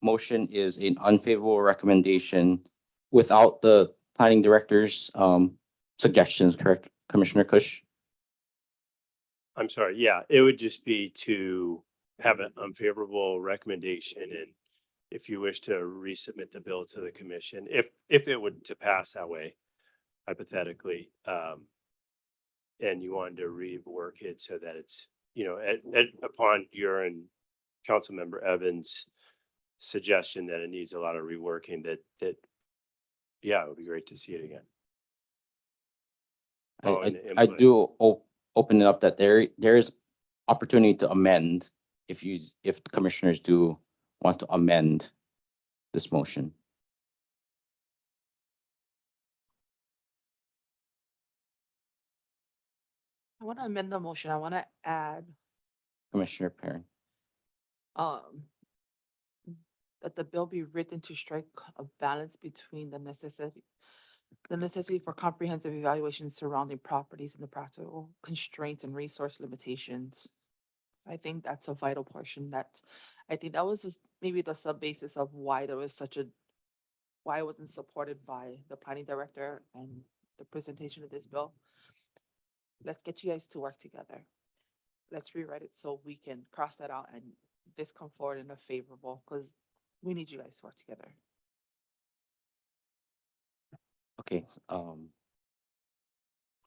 A: motion is an unfavorable recommendation without the planning director's suggestions, correct, Commissioner Kush?
B: I'm sorry, yeah, it would just be to have an unfavorable recommendation, and if you wish to resubmit the bill to the commission, if it would to pass that way, hypothetically, and you wanted to rework it so that it's, upon your and Councilmember Evans' suggestion that it needs a lot of reworking, that yeah, it would be great to see it again.
A: I do open it up that there is opportunity to amend if the commissioners do want to amend this motion.
G: I want to amend the motion. I want to add,
A: Commissioner Perrin.
G: That the bill be written to strike a balance between the necessity for comprehensive evaluation surrounding properties and the practical constraints and resource limitations. I think that's a vital portion. I think that was maybe the sub basis of why there was why it wasn't supported by the planning director and the presentation of this bill. Let's get you guys to work together. Let's rewrite it so we can cross that out and this come forward in a favorable, because we need you guys to work together.
A: Okay,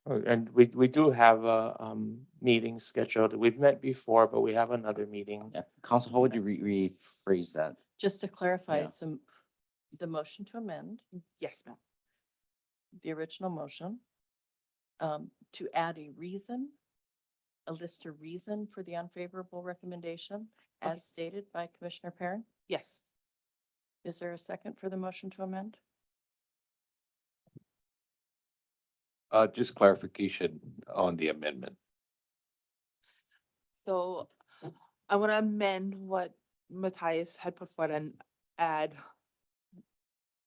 H: And we do have a meeting scheduled. We've met before, but we have another meeting.
A: yeah, Council, how would you rephrase that?
D: Just to clarify,
A: Yeah.
D: the motion to amend
G: Yes, ma'am.
D: the original motion, to add a list of reason for the unfavorable recommendation
G: Okay.
D: as stated by Commissioner Perrin.
G: Yes.
D: Is there a second for the motion to amend?
O: Just clarification on the amendment.
G: So I want to amend what Matthias had put forward and add,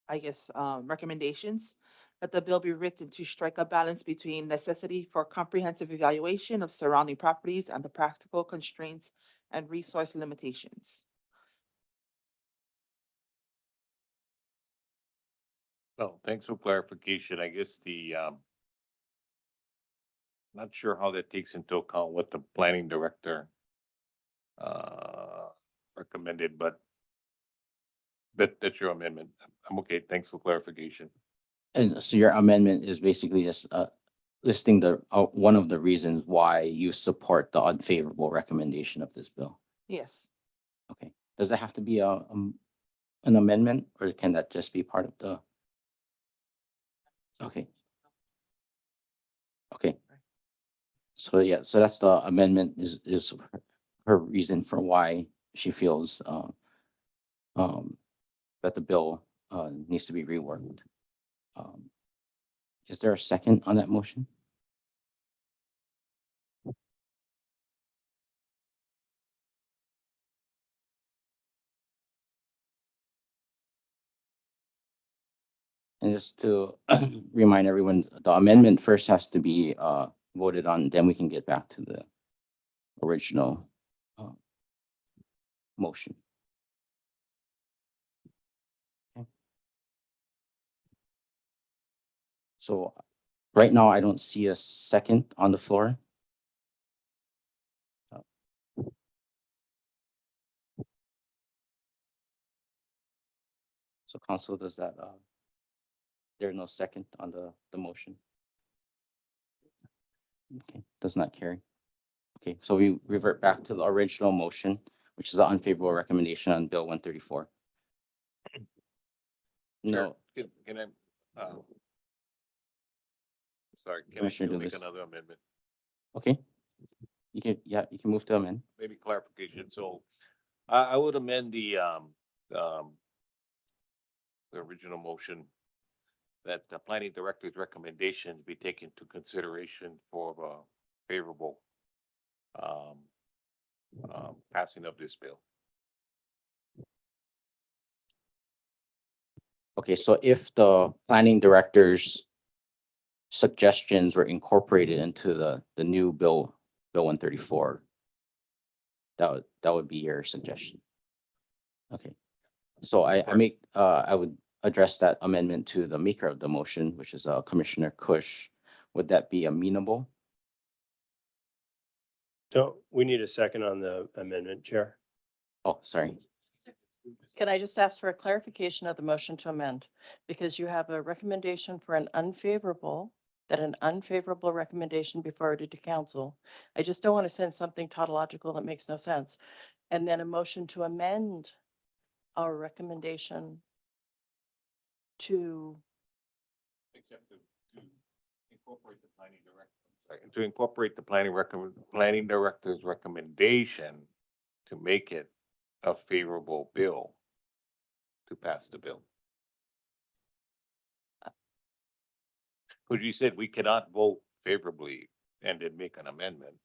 G: I guess, recommendations that the bill be written to strike a balance between necessity for comprehensive evaluation of surrounding properties and the practical constraints and resource limitations.
O: Well, thanks for clarification. I guess not sure how that takes into account what the planning director recommended, but that's your amendment. I'm okay. Thanks for clarification.
A: And so your amendment is basically just listing the one of the reasons why you support the unfavorable recommendation of this bill.
G: Yes.
A: Okay, does that have to be an amendment, or can that just be part of the? Okay. Okay. So yeah, so that's the amendment is her reason for why she feels that the bill needs to be reworked. Is there a second on that motion? And just to remind everyone, the amendment first has to be voted on, then we can get back to the original motion. Okay. So right now, I don't see a second on the floor. So council, does that, there's no second on the motion? Okay, does not carry. Okay, so we revert back to the original motion, which is the unfavorable recommendation on Bill 134. No,
O: Can I, sorry, can I
A: Commissioner
O: still make
A: Dugas.
O: another amendment?
A: okay. You can, yeah, you can move to amend.
O: Maybe clarification. So I would amend the original motion that the planning director's recommendations be taken into consideration for the favorable passing of this bill.
A: Okay, so if the planning director's suggestions were incorporated into the new bill 134, that would be your suggestion. Okay, so I would address that amendment to the maker of the motion, which is Commissioner Kush. Would that be amenable?
B: So we need a second on the amendment, Chair.
A: Oh, sorry.
D: Can I just ask for a clarification of the motion to amend? Because you have a recommendation for an unfavorable recommendation be forwarded to council. I just don't want to send something tautological that makes no sense. And then a motion to amend our recommendation to,
O: Except to incorporate the planning director. To incorporate the planning director's recommendation to make it a favorable bill to pass the bill. Because you said we cannot vote favorably and then make an amendment.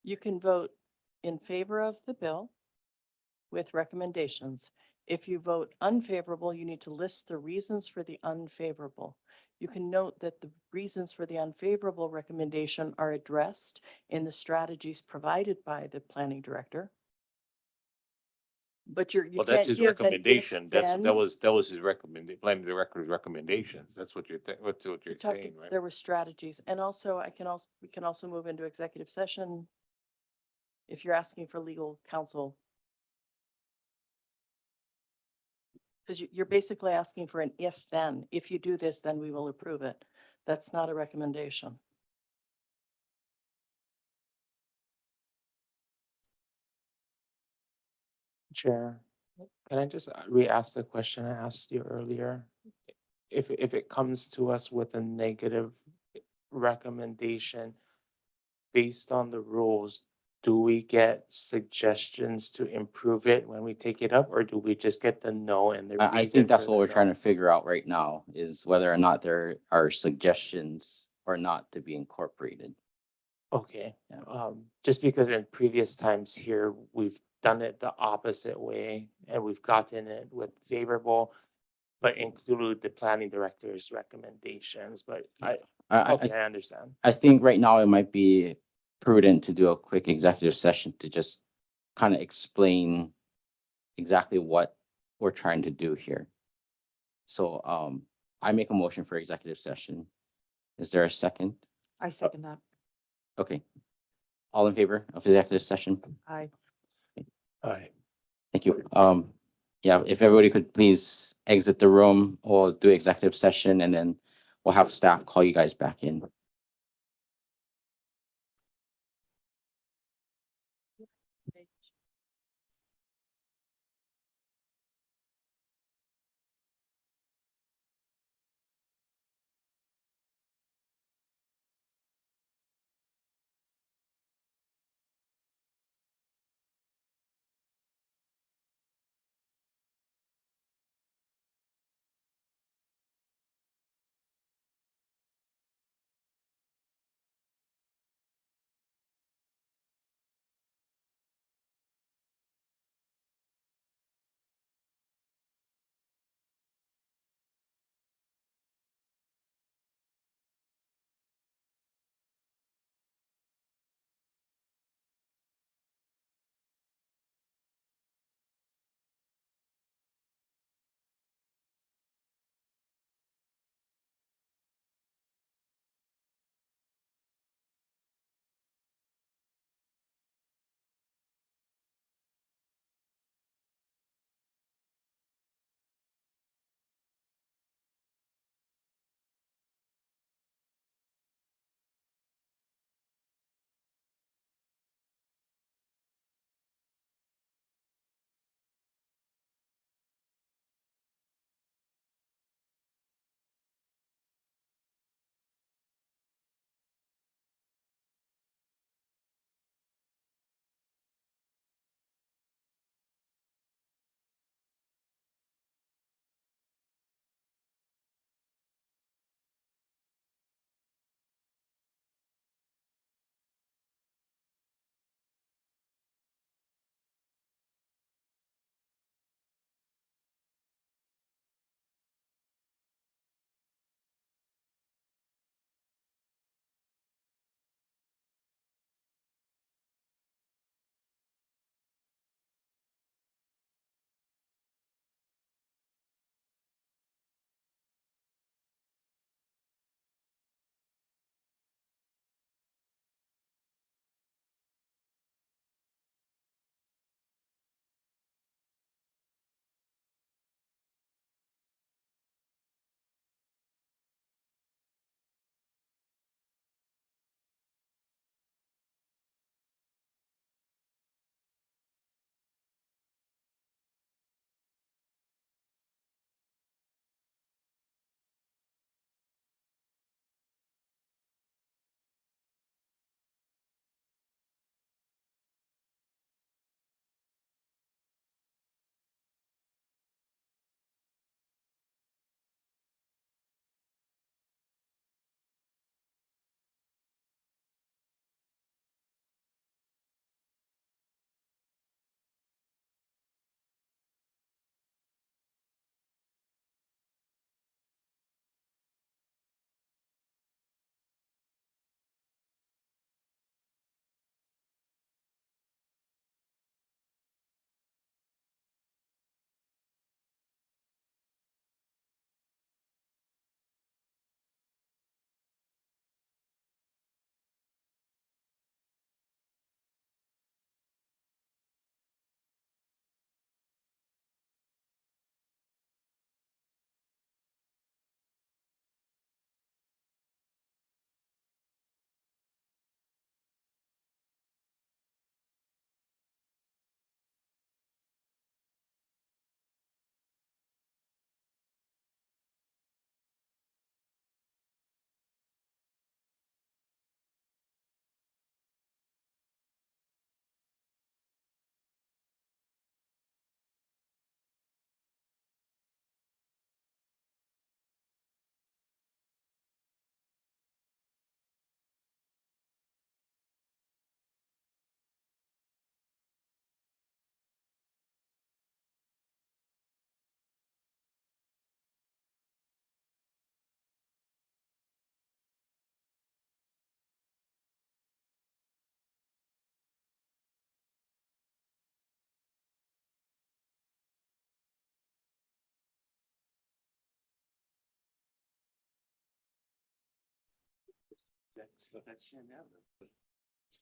D: you can vote in favor of the bill with recommendations. If you vote unfavorable, you need to list the reasons for the unfavorable. You can note that the reasons for the unfavorable recommendation are addressed in the strategies provided by the planning director. But you
O: Well, that's
D: can't
O: his
D: give an if
O: recommendation.
D: then.
O: That was his planning director's recommendations. That's what you're, what you're
D: We're talking-
O: saying, right?
D: There were strategies, and also we can also move into executive session if you're asking for legal counsel. Because you're basically asking for an if then. If you do this, then we will approve it. That's not a recommendation.
H: Chair, can I just re-ask the question I asked you earlier? If it comes to us with a negative recommendation based on the rules, do we get suggestions to improve it when we take it up, or do we just get the no and the
A: I
H: reasons
A: think that's
H: for
A: what
H: the
A: we're
H: no?
A: trying to figure out right now, is whether or not there are suggestions or not to be incorporated.
H: Okay,
A: Yeah.
H: just because in previous times here, we've done it the opposite way and we've gotten it with favorable, but include the planning director's recommendations, but okay, I understand.
A: I think right now it might be prudent to do a quick executive session to just kind of explain exactly what we're trying to do here. So I make a motion for executive session. Is there a second?
G: I second that.
A: Okay. All in favor of executive session?
D: Aye.
B: Aye.
A: Thank you. Yeah, if everybody could please exit the room or do executive session, and then we'll have staff call you guys back in.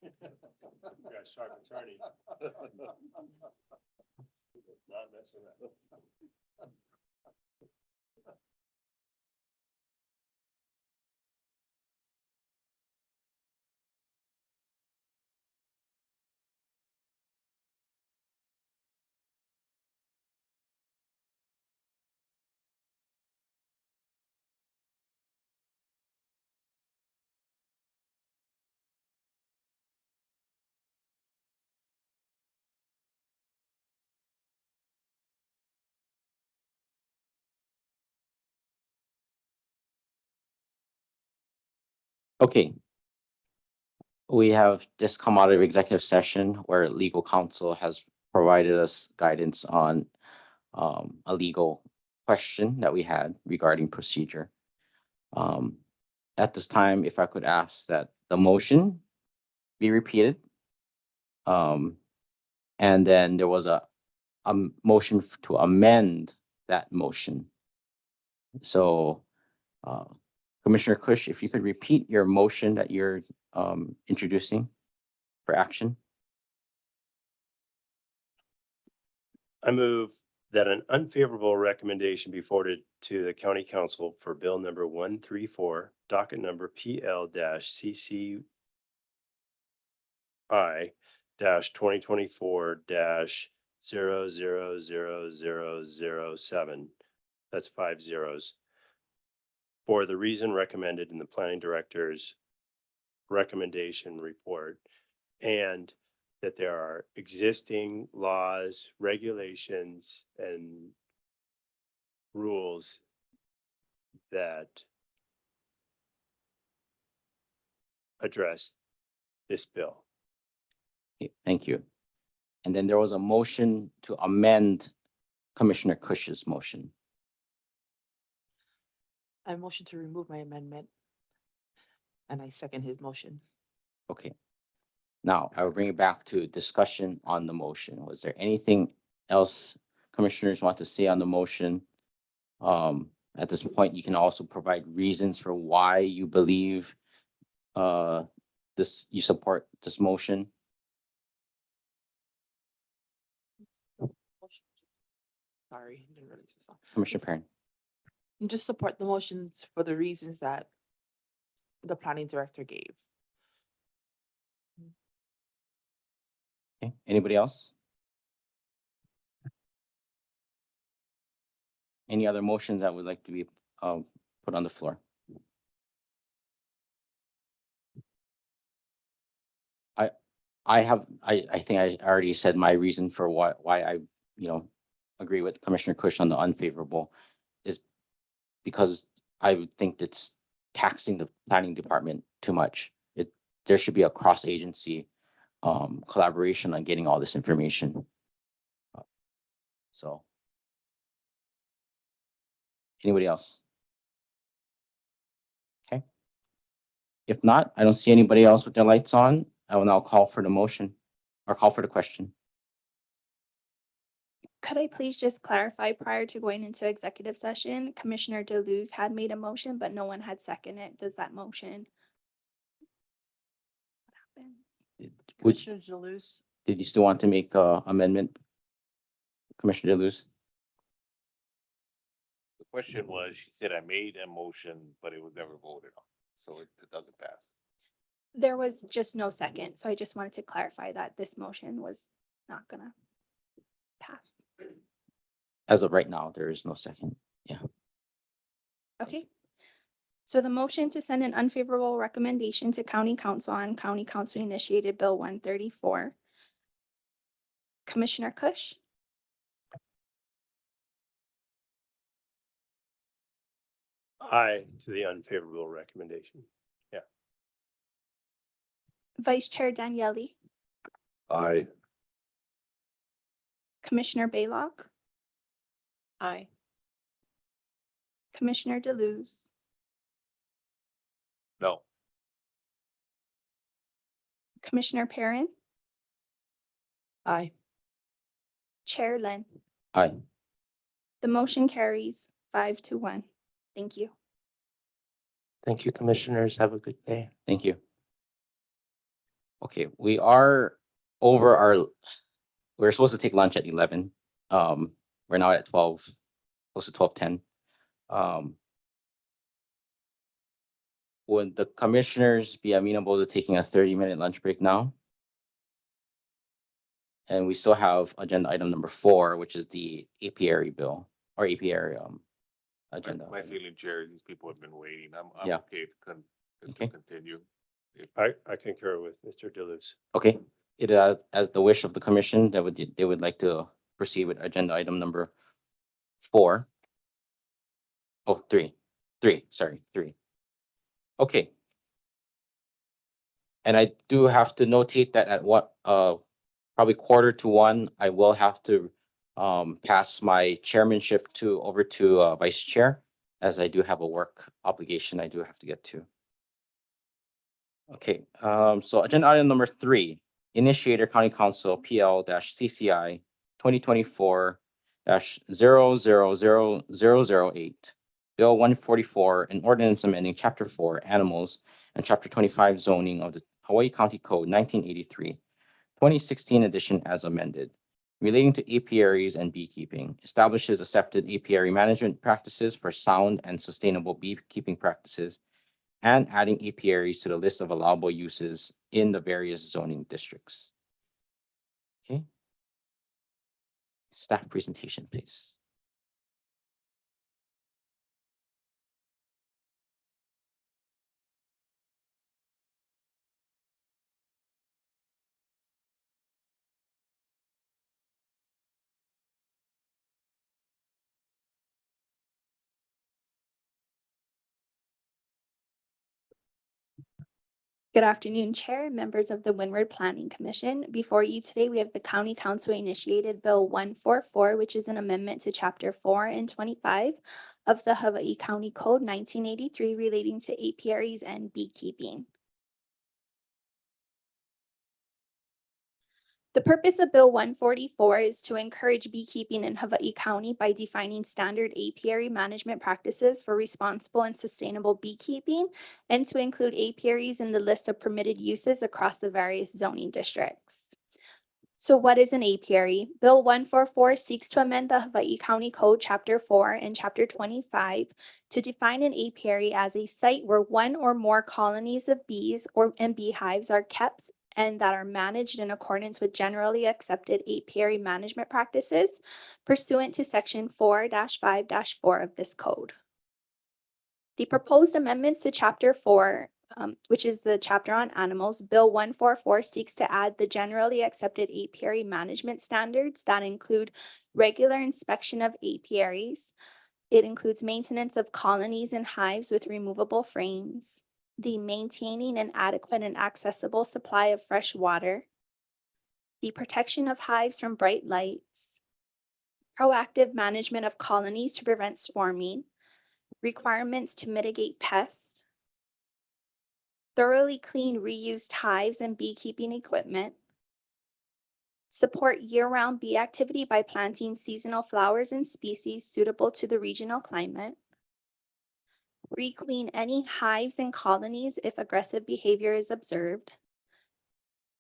B: Yeah, sharp attorney. Not messing up.
A: Okay. We have just come out of executive session where legal counsel has provided us guidance on a legal question that we had regarding procedure. At this time, if I could ask that the motion be repeated. And then there was a motion to amend that motion. So Commissioner Kush, if you could repeat your motion that you're introducing for action.
B: I move that an unfavorable recommendation be forwarded to the county council for bill number 134, docket number PL-CCI 2024-000007. That's 5 zeros. For the reason recommended in the planning director's recommendation report, and that there are existing laws, regulations, and rules that address this bill.
A: Okay, thank you. And then there was a motion to amend Commissioner Kush's motion.
G: I motion to remove my amendment. And I second his motion.
A: Okay. Now I will bring it back to discussion on the motion. Was there anything else commissioners want to say on the motion? At this point, you can also provide reasons for why you believe you support this motion.
G: Sorry, didn't realize you saw.
A: Commissioner Perrin.
G: And just support the motions for the reasons that the planning director gave.
A: Okay, anybody else? Any other motions that would like to be put on the floor? I think I already said my reason for why I, agree with Commissioner Kush on the unfavorable is because I would think it's taxing the planning department too much. There should be a cross-agency collaboration on getting all this information. So. Anybody else? Okay. If not, I don't see anybody else with their lights on. I will now call for the motion or call for the question.
E: Could I please just clarify prior to going into executive session, Commissioner Deleuze had made a motion, but no one had seconded it. Does that motion? What happens?
D: Commissioner Deleuze,
A: Did you still want to make a amendment? Commissioner Deleuze?
O: The question was, she said I made a motion, but it was never voted on, so it doesn't pass.
E: There was just no second, so I just wanted to clarify that this motion was not gonna pass.
A: As of right now, there is no second.
E: Okay. So the motion to send an unfavorable recommendation to county council on county council initiated bill 134. Commissioner Kush,
B: Aye to the unfavorable recommendation.
E: Vice Chair Daniele,
K: Aye.
E: Commissioner Baylock,
D: aye.
E: Commissioner Deleuze,
O: No.
E: Commissioner Perrin,
G: Aye.
E: Chair Lynn.
A: Aye.
E: The motion carries 5-1. Thank you.
H: Thank you, commissioners. Have a good day.
A: Thank you. Okay, we are over we're supposed to take lunch at 11. We're now at 12, close to 12:10. Would the commissioners be amenable to taking a 30-minute lunch break now? And we still have agenda item number 4, which is the apiary bill or apiary agenda.
O: My feeling, Chair, these people have been waiting. I'm
A: Yeah.
O: okay to
A: Okay.
O: continue.
B: I concur with Mr. Deleuze.
A: Okay, it as the wish of the commission, they would like to proceed with agenda item number 4. Oh, 3. 3, sorry, 3. Okay. And I do have to notate that at what probably 1:45, I will have to pass my chairmanship over to vice chair, as I do have a work obligation I do have to get to. Okay, so agenda item number 3, Initiator County Council PL-CCI 2024-000008, Bill 144, an ordinance amending Chapter 4 Animals and Chapter 25 Zoning of the Hawaii County Code 1983, 2016 edition as amended, relating to apiaries and beekeeping, establishes accepted apiary management practices for sound and sustainable beekeeping practices, and adding apiaries to the list of allowable uses in the various zoning districts. Okay. Staff presentation, please.
E: Good afternoon, Chair, members of the Windward Planning Commission. Before you today, we have the County Council initiated Bill 144, which is an amendment to Chapter 4 and 25 of the Hawaii County Code 1983 relating to apiaries and beekeeping. The purpose of Bill 144 is to encourage beekeeping in Hawaii County by defining standard apiary management practices for responsible and sustainable beekeeping, and to include apiaries in the list of permitted uses across the various zoning districts. So what is an apiary? Bill 144 seeks to amend the Hawaii County Code Chapter 4 and Chapter 25 to define an apiary as a site where one or more colonies of bees and beehives are kept and that are managed in accordance with generally accepted apiary management practices pursuant to Section 4-5-4 of this code. The proposed amendments to Chapter 4, which is the chapter on animals, Bill 144 seeks to add the generally accepted apiary management standards that include regular inspection of apiaries. It includes maintenance of colonies and hives with removable frames, the maintaining an adequate and accessible supply of fresh water, the protection of hives from bright lights, proactive management of colonies to prevent swarming, requirements to mitigate pests, thoroughly clean reused hives and beekeeping equipment, support year-round bee activity by planting seasonal flowers and species suitable to the regional climate, requeen any hives and colonies if aggressive behavior is observed,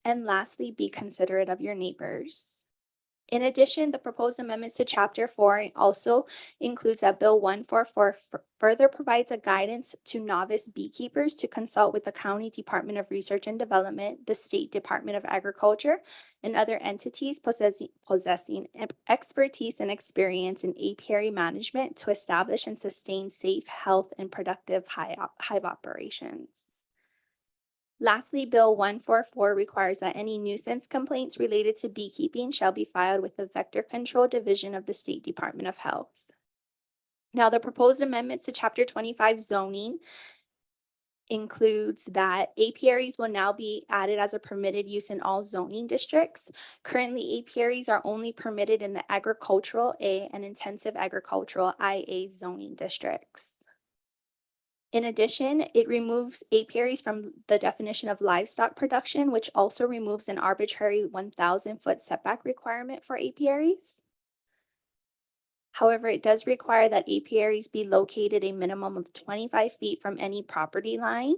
E: and lastly, be considerate of your neighbors. In addition, the proposed amendments to Chapter 4 also includes that Bill 144 further provides a guidance to novice beekeepers to consult with the County Department of Research and Development, the State Department of Agriculture, and other entities possessing expertise and experience in apiary management to establish and sustain safe, health, and productive hive operations. Lastly, Bill 144 requires that any nuisance complaints related to beekeeping shall be filed with the Vector Control Division of the State Department of Health. Now, the proposed amendments to Chapter 25 zoning includes that apiaries will now be added as a permitted use in all zoning districts. Currently, apiaries are only permitted in the agricultural A and intensive agricultural IA zoning districts. In addition, it removes apiaries from the definition of livestock production, which also removes an arbitrary 1,000-foot setback requirement for apiaries. However, it does require that apiaries be located a minimum of 25 feet from any property line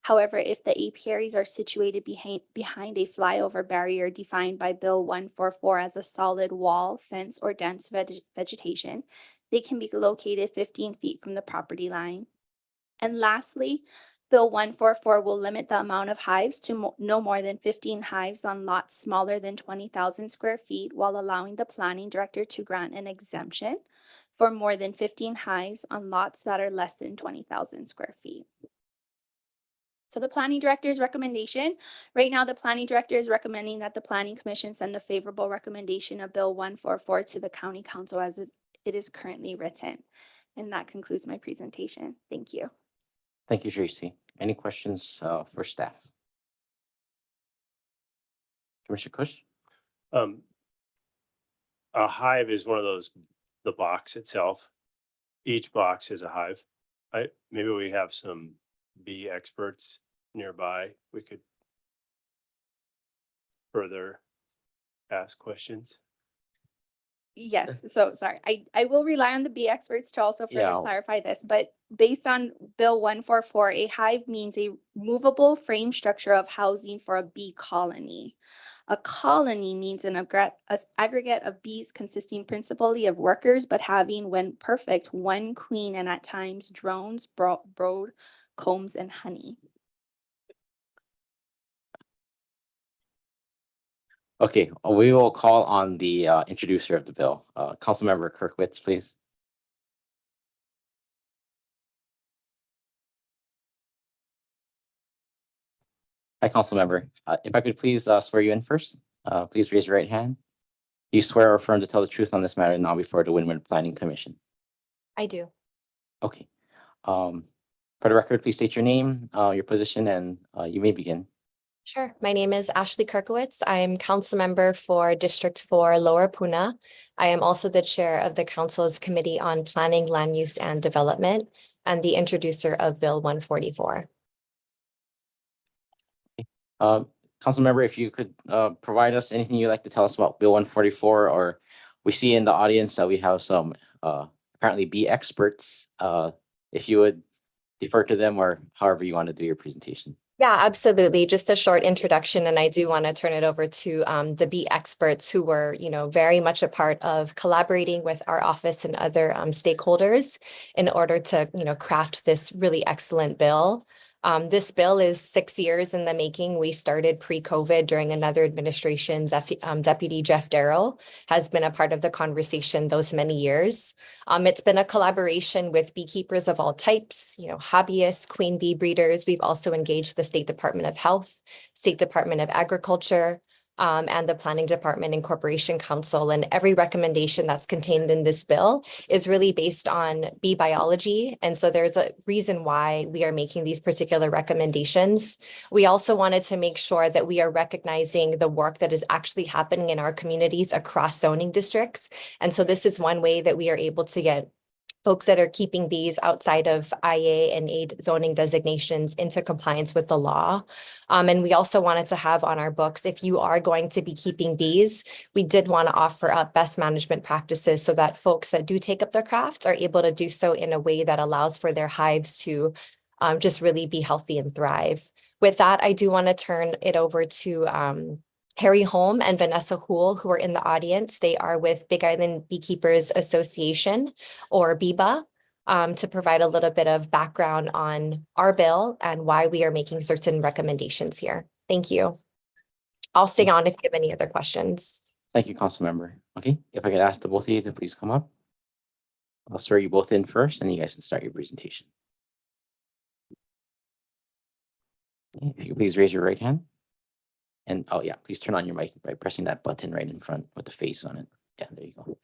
E: However, if the apiaries are situated behind a flyover barrier defined by Bill 144 as a solid wall, fence, or dense vegetation, they can be located 15 feet from the property line. And lastly, Bill 144 will limit the amount of hives to no more than 15 hives on lots smaller than 20,000 square feet, while allowing the planning director to grant an exemption for more than 15 hives on lots that are less than 20,000 square feet. So the planning director's recommendation, right now, the planning director is recommending that the planning commission send a favorable recommendation of Bill 144 to the county council as it is currently written. And that concludes my presentation. Thank you.
A: Thank you, Tracy. Any questions for staff? Commissioner Kush?
B: A hive is one of those, the box itself. Each box is a hive. Maybe we have some bee experts nearby. We could further ask questions.
E: Yes, so sorry, I will rely on the bee experts to also further
A: Yeah.
E: clarify this, but based on Bill 144, a hive means a movable frame structure of housing for a bee colony. A colony means an aggregate of bees consisting principally of workers, but having, when perfect, one queen and at times drones, brood, combs, and honey.
A: Okay, we will call on the introducer of the bill, Councilmember Kirkowitz, please. Hi, Councilmember. If I could please swear you in first, please raise your right hand. You swear or affirm to tell the truth on this matter now before the Windward Planning Commission.
P: I do.
A: Okay. For the record, please state your name, your position, and you may begin.
P: Sure. My name is Ashley Kirkowitz. I am council member for District 4 Lower Puna. I am also the chair of the council's Committee on Planning, Land Use and Development and the introducer of Bill 144.
A: Councilmember, if you could provide us anything you'd like to tell us about Bill 144, or we see in the audience that we have some apparently bee experts. If you would defer to them or however you want to do your presentation.
P: Yeah, absolutely. Just a short introduction, and I do want to turn it over to the bee experts who were, very much a part of collaborating with our office and other stakeholders in order to, craft this really excellent bill. This bill is 6 years in the making. We started pre-COVID during another administration. Deputy Jeff Darrow has been a part of the conversation those many years. It's been a collaboration with beekeepers of all types, hobbyists, queen bee breeders. We've also engaged the State Department of Health, State Department of Agriculture, and the Planning Department and Corporation Council. And every recommendation that's contained in this bill is really based on bee biology. And so there's a reason why we are making these particular recommendations. We also wanted to make sure that we are recognizing the work that is actually happening in our communities across zoning districts. And so this is one way that we are able to get folks that are keeping bees outside of IA and aid zoning designations into compliance with the law. And we also wanted to have on our books, if you are going to be keeping bees, we did want to offer up best management practices so that folks that do take up their craft are able to do so in a way that allows for their hives to just really be healthy and thrive. With that, I do want to turn it over to Harry Holm and Vanessa Houle, who are in the audience. They are with Big Island Beekeepers Association, or BIBA, to provide a little bit of background on our bill and why we are making certain recommendations here. Thank you. I'll stay on if you have any other questions.
A: Thank you, Councilmember. Okay, if I could ask the both of you to please come up. I'll swear you both in first, and you guys can start your presentation. Okay, if you could please raise your right hand. And oh yeah, please turn on your mic by pressing that button right in front with the face on it. Yeah, there you go. Do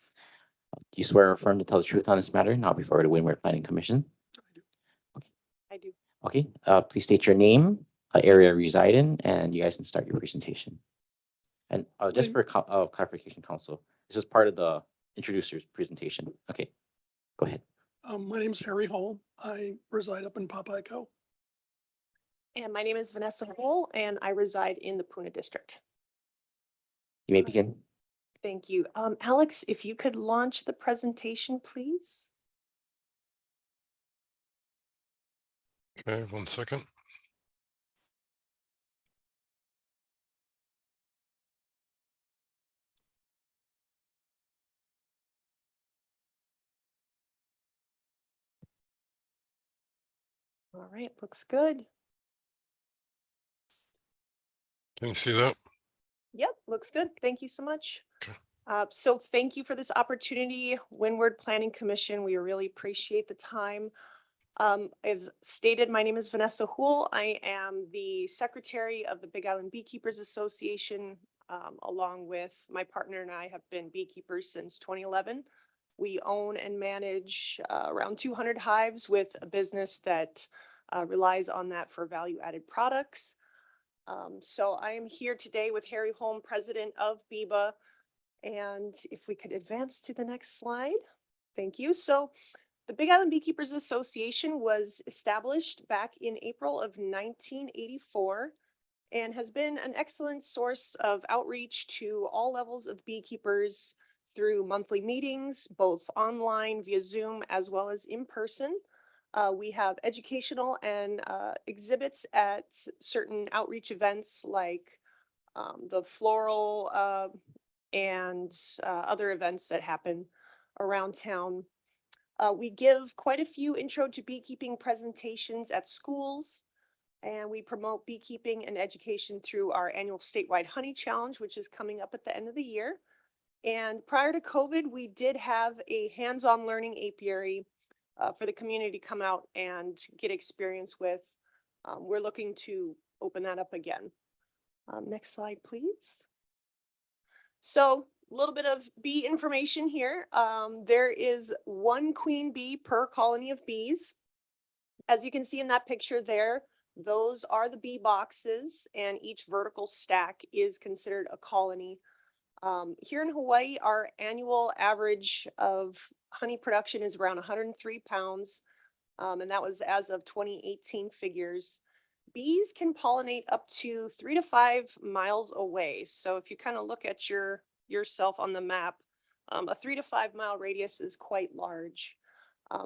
A: you swear or affirm to tell the truth on this matter now before the Windward Planning Commission? Okay.
D: I do.
A: Okay, please state your name, area you reside in, and you guys can start your presentation. And just for clarification, Council, this is part of the introducer's presentation. Okay, go ahead.
Q: My name is Harry Hall. I reside up in Papaico.
W: And my name is Vanessa Hole, and I reside in the Puna district.
A: You may begin.
W: Thank you. Alex, if you could launch the presentation, please.
J: Okay, 1 second.
W: All right, looks good.
J: Can you see that?
W: Yep, looks good. Thank you so much.
J: Okay.
W: So thank you for this opportunity, Windward Planning Commission. We really appreciate the time. As stated, my name is Vanessa Hool. I am the secretary of the Big Island Beekeepers Association. Along with my partner and I have been beekeepers since 2011. We own and manage around 200 hives with a business that relies on that for value-added products. So I am here today with Harry Holm, president of BIBA. And if we could advance to the next slide. Thank you. So the Big Island Beekeepers Association was established back in April of 1984 and has been an excellent source of outreach to all levels of beekeepers through monthly meetings, both online via Zoom as well as in person. We have educational and exhibits at certain outreach events like the floral and other events that happen around town. We give quite a few intro to beekeeping presentations at schools, and we promote beekeeping and education through our annual statewide honey challenge, which is coming up at the end of the year. And prior to COVID, we did have a hands-on learning apiary for the community to come out and get experience with. We're looking to open that up again. Next slide, please. So a little bit of bee information here. There is one queen bee per colony of bees. As you can see in that picture there, those are the bee boxes, and each vertical stack is considered a colony. Here in Hawaii, our annual average of honey production is around 103 pounds, and that was as of 2018 figures. Bees can pollinate up to 3 to 5 miles away. So if you kind of look at yourself on the map, a 3 to 5 mile radius is quite large.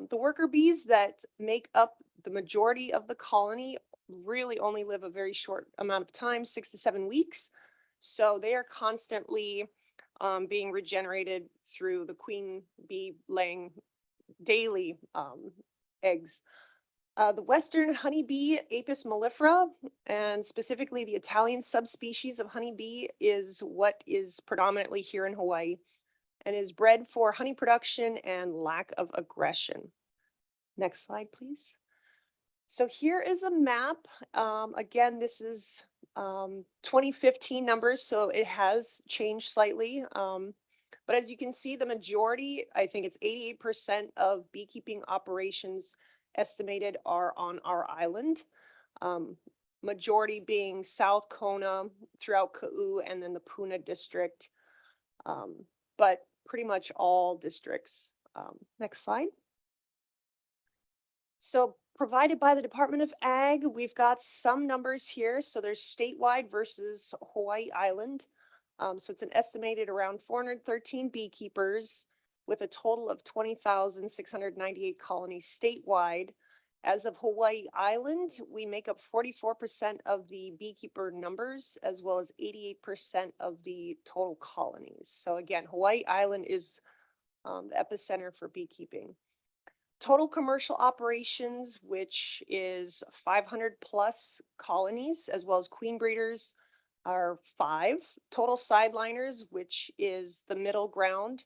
W: The worker bees that make up the majority of the colony really only live a very short amount of time, 6 to 7 weeks. So they are constantly being regenerated through the queen bee laying daily eggs. The western honeybee, Apis mellifera, and specifically the Italian subspecies of honeybee, is what is predominantly here in Hawaii and is bred for honey production and lack of aggression. Next slide, please. So here is a map. Again, this is 2015 numbers, so it has changed slightly. But as you can see, the majority, I think it's 88% of beekeeping operations estimated are on our island. Majority being South Kona, throughout Ka'u, and then the Puna district. But pretty much all districts. Next slide. So provided by the Department of Ag, we've got some numbers here. So there's statewide versus Hawaii Island. So it's an estimated around 413 beekeepers with a total of 20,698 colonies statewide. As of Hawaii Island, we make up 44% of the beekeeper numbers, as well as 88% of the total colonies. So again, Hawaii Island is the epicenter for beekeeping. Total commercial operations, which is 500 plus colonies, as well as queen breeders, are 5. Total sideliners, which is the middle ground,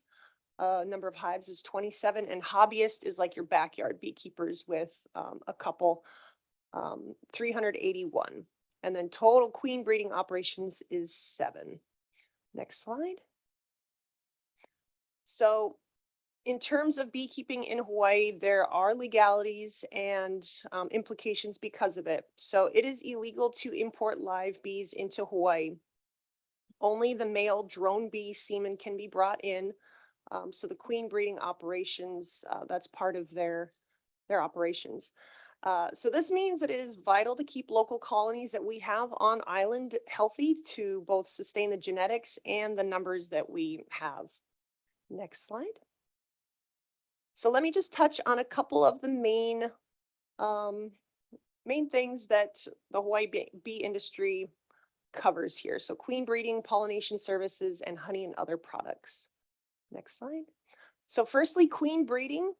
W: number of hives is 27, and hobbyist is like your backyard beekeepers with a couple, 381. And then total queen breeding operations is 7. Next slide. So in terms of beekeeping in Hawaii, there are legalities and implications because of it. So it is illegal to import live bees into Hawaii. Only the male drone bee semen can be brought in. So the queen breeding operations, that's part of their operations. So this means that it is vital to keep local colonies that we have on island healthy to both sustain the genetics and the numbers that we have. Next slide. So let me just touch on a couple of the main things that the Hawaii bee industry covers here. So queen breeding, pollination services, and honey and other products. Next slide. So firstly, queen breeding.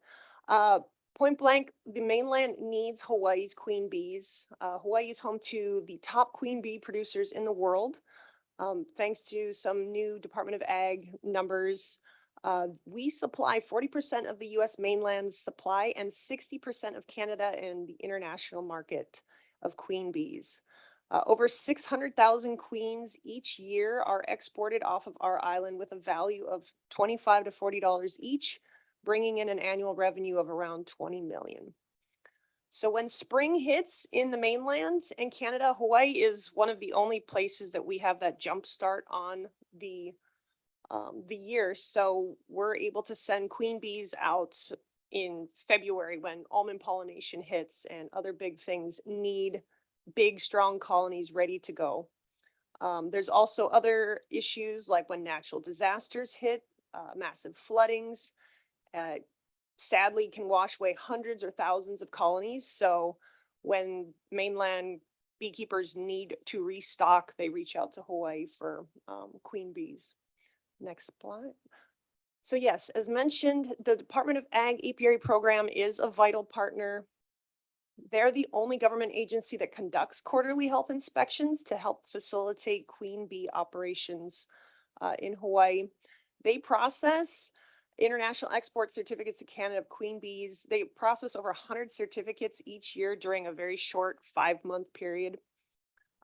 W: Point blank, the mainland needs Hawaii's queen bees. Hawaii is home to the top queen bee producers in the world. Thanks to some new Department of Ag numbers, we supply 40% of the US mainland's supply and 60% of Canada and the international market of queen bees. Over 600,000 queens each year are exported off of our island with a value of $25 to $40 each, bringing in an annual revenue of around 20 million. So when spring hits in the mainland and Canada, Hawaii is one of the only places that we have that jump start on the year. So we're able to send queen bees out in February when almond pollination hits and other big things need big, strong colonies ready to go. There's also other issues like when natural disasters hit, massive floodings, sadly can wash away hundreds or thousands of colonies. So when mainland beekeepers need to restock, they reach out to Hawaii for queen bees. Next slide. So yes, as mentioned, the Department of Ag apiary program is a vital partner. They're the only government agency that conducts quarterly health inspections to help facilitate queen bee operations in Hawaii. They process international export certificates to Canada of queen bees. They process over 100 certificates each year during a very short 5-month period.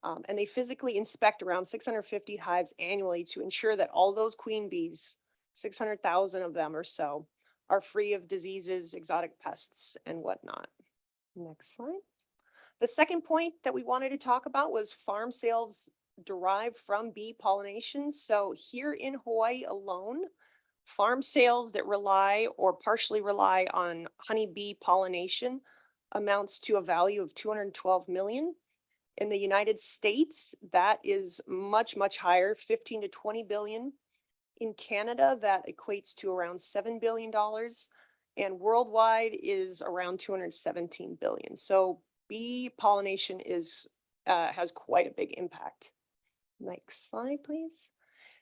W: And they physically inspect around 650 hives annually to ensure that all those queen bees, 600,000 of them or so, are free of diseases, exotic pests, and whatnot. Next slide. The second point that we wanted to talk about was farm sales derived from bee pollination. So here in Hawaii alone, farm sales that rely or partially rely on honeybee pollination amounts to a value of 212 million. In the United States, that is much, much higher, 15 to 20 billion. In Canada, that equates to around $7 billion. And worldwide is around 217 billion. So bee pollination is has quite a big impact. Next slide, please.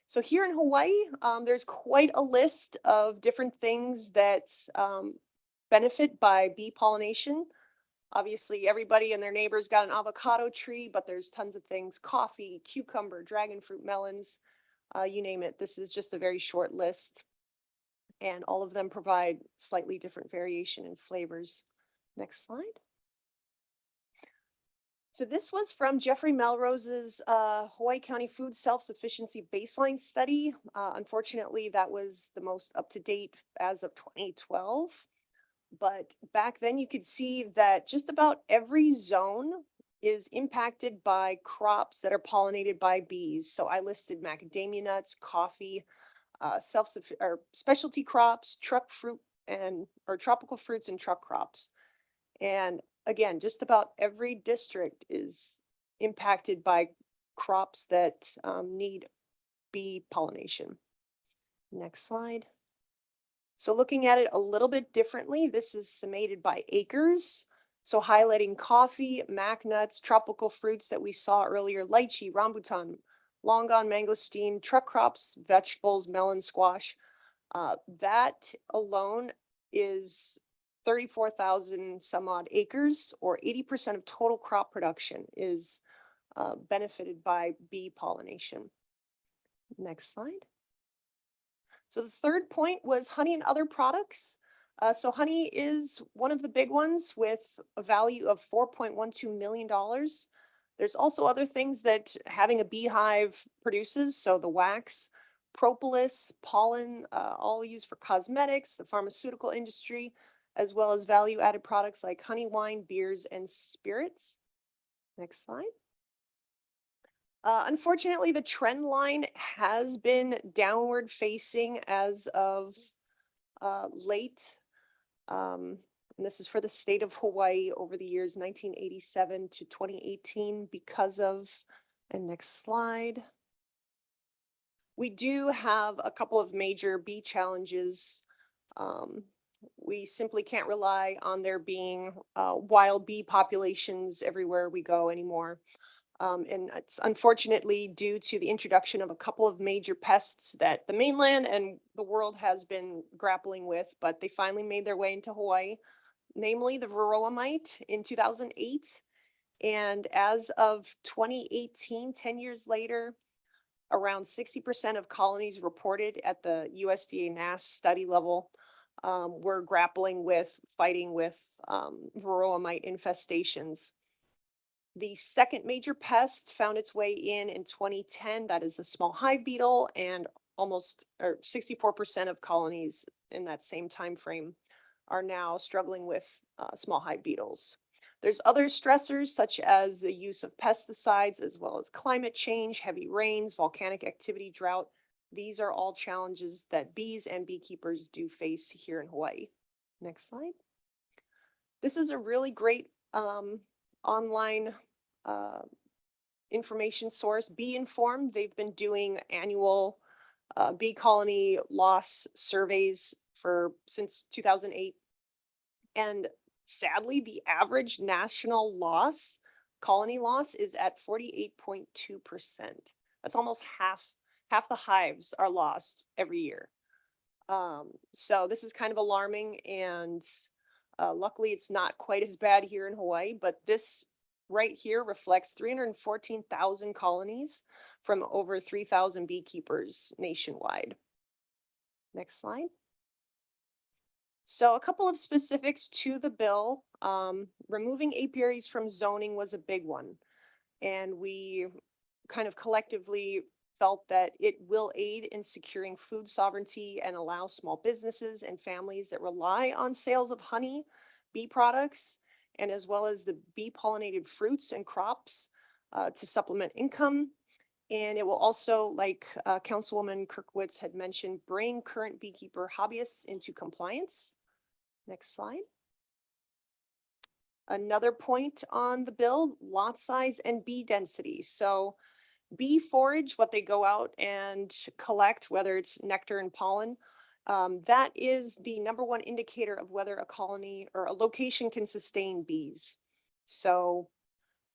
W: So here in Hawaii, there's quite a list of different things that benefit by bee pollination. Obviously, everybody and their neighbors got an avocado tree, but there's tons of things: coffee, cucumber, dragon fruit, melons, you name it. This is just a very short list. And all of them provide slightly different variation in flavors. Next slide. So this was from Jeffrey Melrose's Hawaii County Food Self-Sufficiency Baseline Study. Unfortunately, that was the most up-to-date as of 2012. But back then you could see that just about every zone is impacted by crops that are pollinated by bees. So I listed macadamia nuts, coffee, specialty crops, tropical fruits and truck crops. And again, just about every district is impacted by crops that need bee pollination. Next slide. So looking at it a little bit differently, this is summated by acres. So highlighting coffee, mac nuts, tropical fruits that we saw earlier, lychee, rambutan, longan, mangosteen, truck crops, vegetables, melon, squash. That alone is 34,000 some odd acres, or 80% of total crop production is benefited by bee pollination. Next slide. So the third point was honey and other products. So honey is one of the big ones with a value of $4.12 million. There's also other things that having a beehive produces. So the wax, propolis, pollen, all used for cosmetics, the pharmaceutical industry, as well as value-added products like honey wine, beers, and spirits. Next slide. Unfortunately, the trend line has been downward facing as of late. And this is for the state of Hawaii over the years 1987 to 2018 because of, and next slide. We do have a couple of major bee challenges. We simply can't rely on there being wild bee populations everywhere we go anymore. And it's unfortunately due to the introduction of a couple of major pests that the mainland and the world has been grappling with, but they finally made their way into Hawaii. namely the varroa mite in 2008. And as of 2018, 10 years later, around 60% of colonies reported at the USDA NASS study level were grappling with fighting with varroa mite infestations. The second major pest found its way in 2010. That is the small hive beetle, and almost 64% of colonies in that same time frame are now struggling with small hive beetles. There's other stressors such as the use of pesticides, as well as climate change, heavy rains, volcanic activity, drought. These are all challenges that bees and beekeepers do face here in Hawaii. Next slide. This is a really great online information source, Bee Informed. They've been doing annual bee colony loss surveys since 2008. And sadly, the average national colony loss is at 48.2%. That's almost half the hives are lost every year. So this is kind of alarming, and luckily it's not quite as bad here in Hawaii, but this right here reflects 314,000 colonies from over 3,000 beekeepers nationwide. Next slide. So a couple of specifics to the bill. Removing apiaries from zoning was a big one. And we kind of collectively felt that it will aid in securing food sovereignty and allow small businesses and families that rely on sales of honey, bee products, and as well as the bee pollinated fruits and crops to supplement income. And it will also, like Councilwoman Kirkowitz had mentioned, bring current beekeeper hobbyists into compliance. Next slide. Another point on the bill, lot size and bee density. So bee forage, what they go out and collect, whether it's nectar and pollen, that is the #1 indicator of whether a colony or a location can sustain bees. So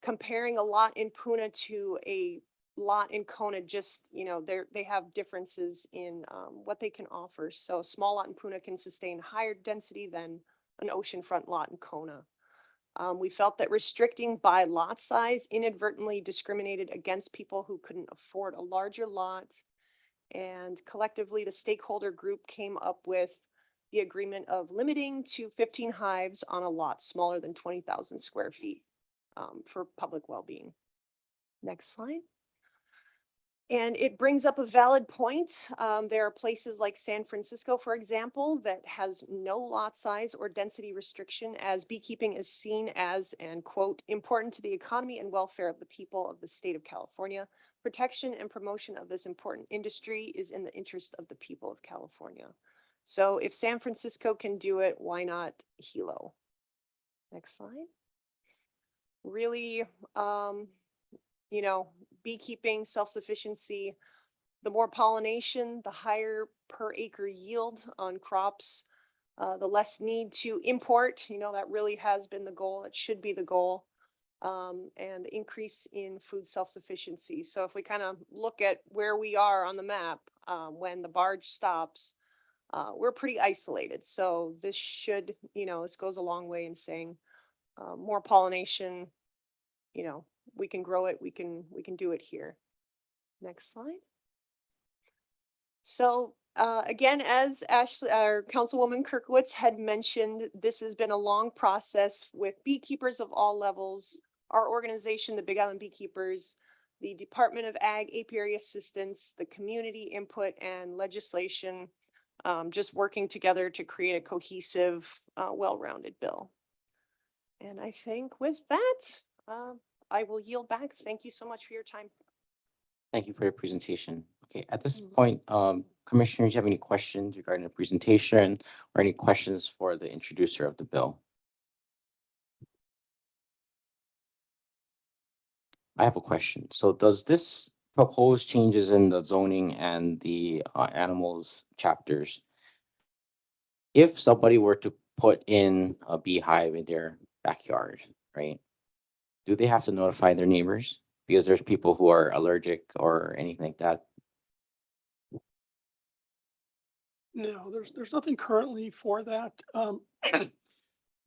W: comparing a lot in Puna to a lot in Kona, just, they have differences in what they can offer. So a small lot in Puna can sustain higher density than an oceanfront lot in Kona. We felt that restricting by lot size inadvertently discriminated against people who couldn't afford a larger lot. And collectively, the stakeholder group came up with the agreement of limiting to 15 hives on a lot smaller than 20,000 square feet for public well-being. Next slide. And it brings up a valid point. There are places like San Francisco, for example, that has no lot size or density restriction, as beekeeping is seen as, and quote, important to the economy and welfare of the people of the state of California. Protection and promotion of this important industry is in the interest of the people of California. So if San Francisco can do it, why not Hilo? Next slide. Really, beekeeping, self-sufficiency, the more pollination, the higher per acre yield on crops, the less need to import, that really has been the goal. It should be the goal. And the increase in food self-sufficiency. So if we kind of look at where we are on the map, when the barge stops, we're pretty isolated. So this should, this goes a long way in saying more pollination, we can grow it, we can do it here. Next slide. So again, as Ashley, our Councilwoman Kirkowitz had mentioned, this has been a long process with beekeepers of all levels. Our organization, the Big Island Beekeepers, the Department of Ag Apiary Assistance, the community input and legislation, just working together to create a cohesive, well-rounded bill. And I think with that, I will yield back. Thank you so much for your time.
A: Thank you for your presentation. Okay, at this point, commissioners, do you have any questions regarding the presentation or any questions for the introducer of the bill? I have a question. So does this propose changes in the zoning and the animals chapters? If somebody were to put in a beehive in their backyard, right? Do they have to notify their neighbors? Because there's people who are allergic or anything like that.
Q: No, there's nothing currently for that.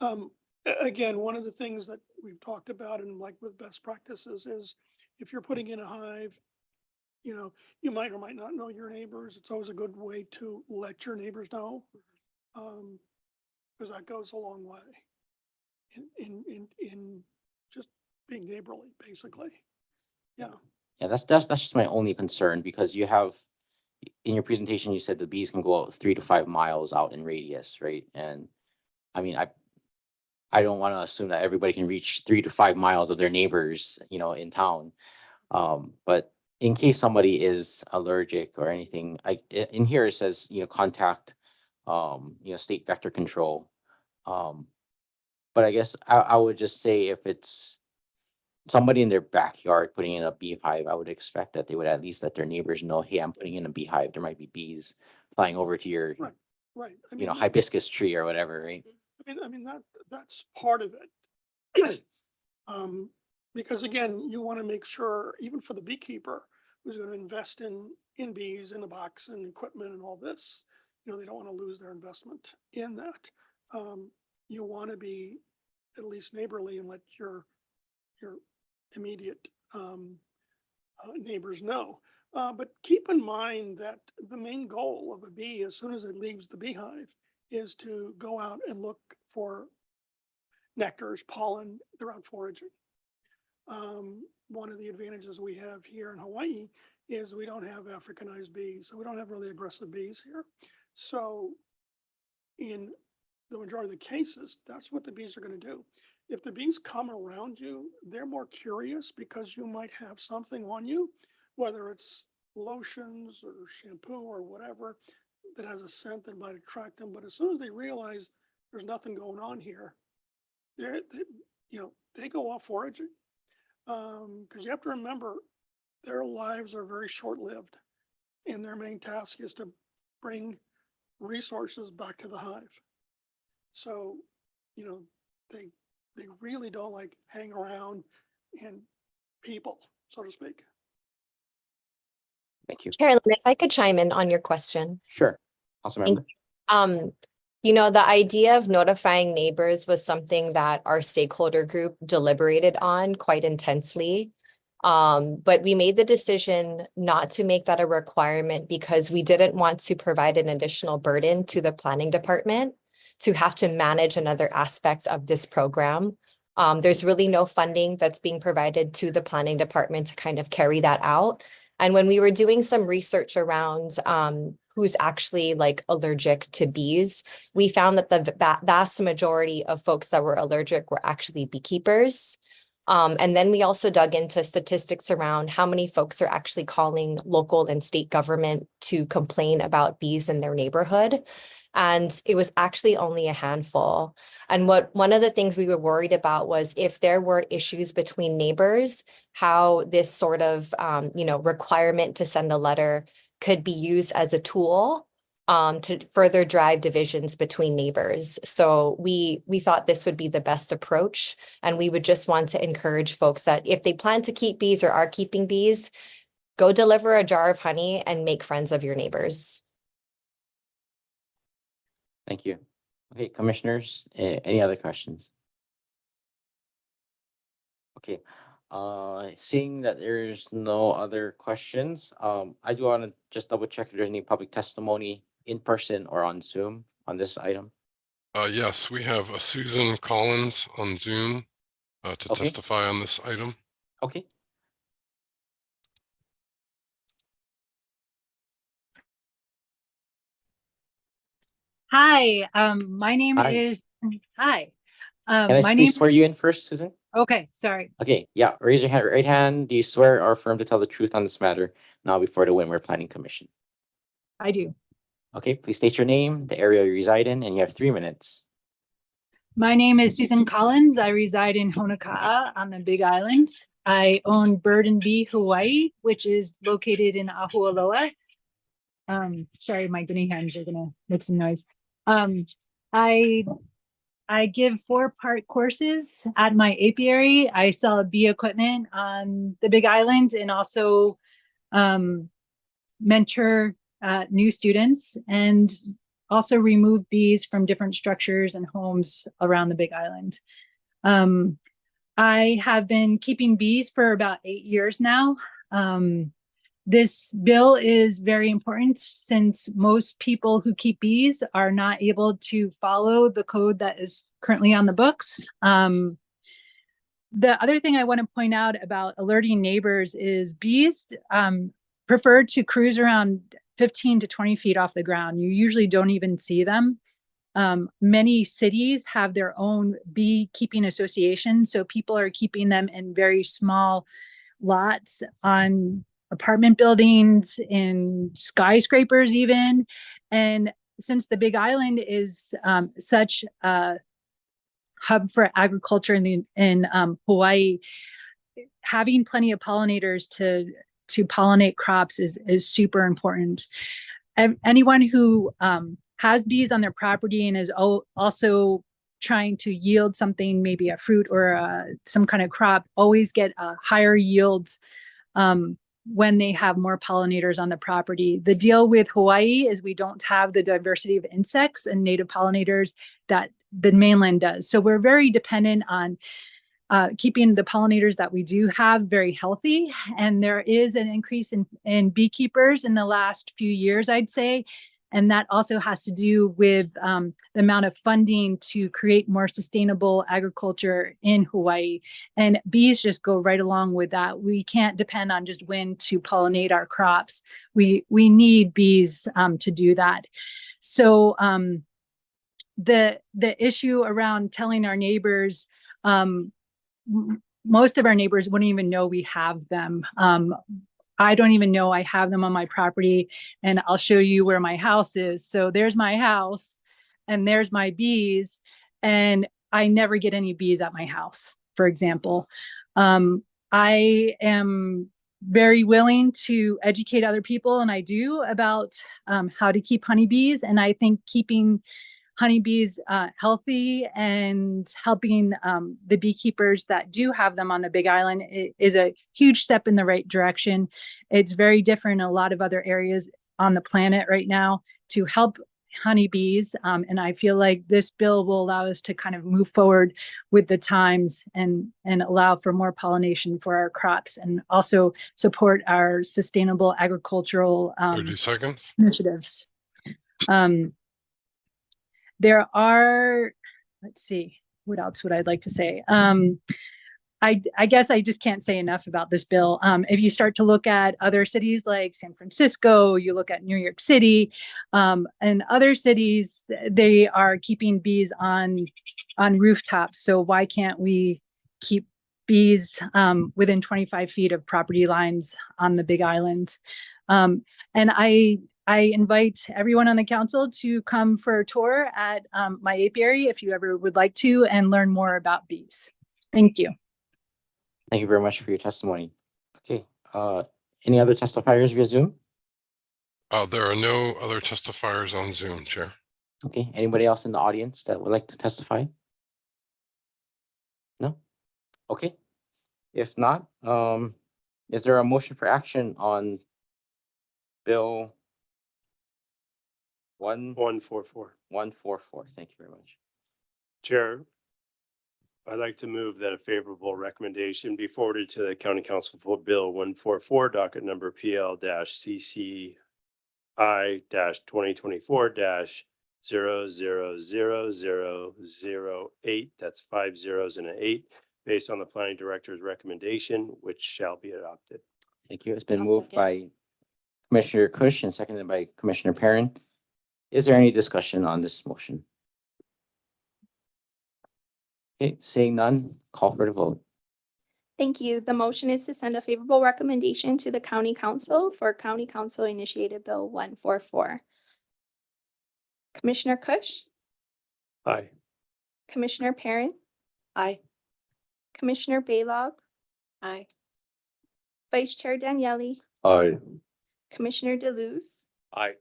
Q: Again, one of the things that we've talked about and like with best practices is if you're putting in a hive, you know, you might or might not know your neighbors. It's always a good way to let your neighbors know. Because that goes a long way in just being neighborly, basically. Yeah.
A: Yeah, that's just my only concern because you have in your presentation, you said the bees can go out 3 to 5 miles out in radius, right? And I mean, I don't want to assume that everybody can reach 3 to 5 miles of their neighbors, you know, in town. But in case somebody is allergic or anything, in here it says, you know, contact, you know, state vector control. But I guess I would just say if it's somebody in their backyard putting in a beehive, I would expect that they would at least let their neighbors know, hey, I'm putting in a beehive. There might be bees flying over to your,
Q: Right. Right. I
A: you know,
Q: mean,
A: hibiscus tree or whatever, right?
Q: I mean that's part of it. Because again, you want to make sure, even for the beekeeper who's going to invest in bees, in the box and equipment and all this, you know, they don't want to lose their investment in that. You want to be at least neighborly and let your immediate neighbors know. But keep in mind that the main goal of a bee, as soon as it leaves the beehive, is to go out and look for nectars, pollen. They're out foraging. One of the advantages we have here in Hawaii is we don't have Africanized bees, so we don't have really aggressive bees here. So in the majority of the cases, that's what the bees are going to do. If the bees come around you, they're more curious because you might have something on you, whether it's lotions or shampoo or whatever that has a scent that might attract them. But as soon as they realize there's nothing going on here, they go off foraging. Because you have to remember, their lives are very short-lived, and their main task is to bring resources back to the hive. So, you know, they really don't like hang around and people, so to speak.
A: Thank you.
P: Carolyn, if I could chime in on your question.
A: Sure. Councilmember.
P: You know, the idea of notifying neighbors was something that our stakeholder group deliberated on quite intensely. But we made the decision not to make that a requirement because we didn't want to provide an additional burden to the planning department to have to manage another aspect of this program. There's really no funding that's being provided to the planning department to kind of carry that out. And when we were doing some research around who's actually like allergic to bees, we found that the vast majority of folks that were allergic were actually beekeepers. And then we also dug into statistics around how many folks are actually calling local and state government to complain about bees in their neighborhood. And it was actually only a handful. And one of the things we were worried about was if there were issues between neighbors, how this sort of requirement to send a letter could be used as a tool to further drive divisions between neighbors. So we thought this would be the best approach. And we would just want to encourage folks that if they plan to keep bees or are keeping bees, go deliver a jar of honey and make friends of your neighbors.
A: Thank you. Okay, commissioners, any other questions? Okay, seeing that there's no other questions, I do want to just double check if there's any public testimony in person or on Zoom on this item.
J: Yes, we have Susan Collins on Zoom to
A: Okay.
J: testify on this item.
A: Okay.
C: Hi, my name
A: Hi.
C: is, hi.
A: Can I
C: My
A: please
C: name,
A: swear you in first, Susan?
C: okay, sorry.
A: Okay, yeah, raise your hand, right hand. Do you swear or affirm to tell the truth on this matter now before the Windward Planning Commission?
C: I do.
A: Okay, please state your name, the area you reside in, and you have 3 minutes.
C: My name is Susan Collins. I reside in Honoka'a on the Big Island. I own Bird and Bee Hawaii, which is located in Ahualoa. Sorry, my guinea hens are gonna make some noise. I give 4-part courses at my apiary. I sell bee equipment on the Big Island and also mentor new students. And also remove bees from different structures and homes around the Big Island. I have been keeping bees for about 8 years now. This bill is very important since most people who keep bees are not able to follow the code that is currently on the books. The other thing I want to point out about alerting neighbors is bees prefer to cruise around 15 to 20 feet off the ground. You usually don't even see them. Many cities have their own beekeeping association, so people are keeping them in very small lots on apartment buildings, in skyscrapers even. And since the Big Island is such a hub for agriculture in Hawaii, having plenty of pollinators to pollinate crops is super important. Anyone who has bees on their property and is also trying to yield something, maybe a fruit or some kind of crop, always get a higher yields when they have more pollinators on the property. The deal with Hawaii is we don't have the diversity of insects and native pollinators that the mainland does. So we're very dependent on keeping the pollinators that we do have very healthy. And there is an increase in beekeepers in the last few years, I'd say. And that also has to do with the amount of funding to create more sustainable agriculture in Hawaii. And bees just go right along with that. We can't depend on just wind to pollinate our crops. We need bees to do that. So the issue around telling our neighbors, most of our neighbors wouldn't even know we have them. I don't even know I have them on my property, and I'll show you where my house is. So there's my house and there's my bees, and I never get any bees at my house, for example. I am very willing to educate other people, and I do, about how to keep honeybees. And I think keeping honeybees healthy and helping the beekeepers that do have them on the Big Island is a huge step in the right direction. It's very different in a lot of other areas on the planet right now to help honeybees. And I feel like this bill will allow us to kind of move forward with the times and allow for more pollination for our crops, and also support our sustainable agricultural
J: 30 seconds.
C: initiatives. There are, let's see, what else would I like to say? I guess I just can't say enough about this bill. If you start to look at other cities like San Francisco, you look at New York City, and other cities, they are keeping bees on rooftops. So why can't we keep bees within 25 feet of property lines on the Big Island? And I invite everyone on the council to come for a tour at my apiary if you ever would like to, and learn more about bees. Thank you.
A: Thank you very much for your testimony. Okay, any other testifiers via Zoom?
J: There are no other testifiers on Zoom, Chair.
A: Okay, anybody else in the audience that would like to testify? No? Okay, if not, is there a motion for action on Bill
B: 144.
A: 144? Thank you very much.
B: Chair, I'd like to move that a favorable recommendation be forwarded to the County Council for Bill 144, docket number PL-CCI-2024-000008. That's 5 zeros and an 8, based on the planning director's recommendation, which shall be adopted.
A: Thank you. It's been moved by Commissioner Kush and seconded by Commissioner Perrin. Is there any discussion on this motion? Okay, seeing none, call for the vote.
E: Thank you. The motion is to send a favorable recommendation to the County Council for County Council Initiated Bill 144. Commissioner Kush,
B: Aye.
E: Commissioner Perrin,
D: Aye.
E: Commissioner Baylog,
D: Aye.
E: Vice Chair Daniele,
K: Aye.
E: Commissioner DeLuz,
O: Aye.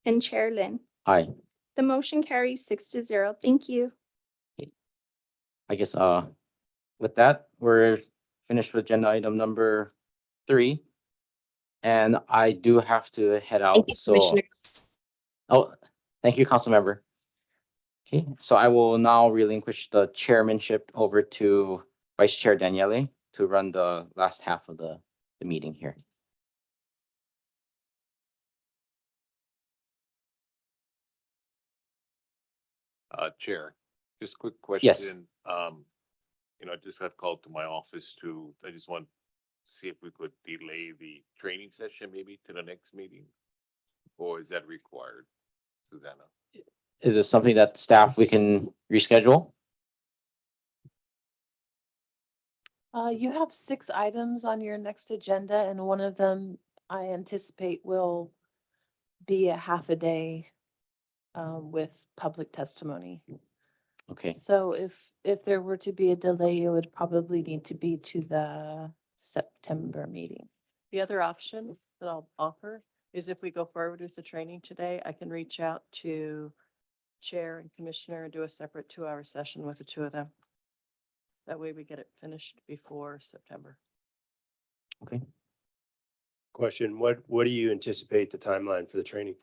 E: and Chair Lynn.
A: Aye.
E: The motion carries 6-0. Thank you.
A: I guess with that, we're finished with agenda item number 3. And I do have to head out.
P: Thank you,
A: So
P: Commissioner.
A: oh, Thank you, council member. Okay, so I will now relinquish the chairmanship over to Vice Chair Daniele to run the last half of the meeting here.
O: Chair, just quick
A: Yes.
O: question. I just have called to my office I just want to see if we could delay the training session maybe to the next meeting. Or is that required, Susanna?
A: Is this something that staff we can reschedule?
F: You have 6 items on your next agenda, and one of them I anticipate will be a half a day with public testimony.
A: Okay,
F: So if there were to be a delay, it would probably need to be to the September meeting.
D: The other option that I'll offer is if we go forward with the training today, I can reach out to chair and commissioner and do a separate 2-hour session with the two of them. That way we get it finished before September.
A: okay.
B: Question, what do you anticipate the timeline for the training?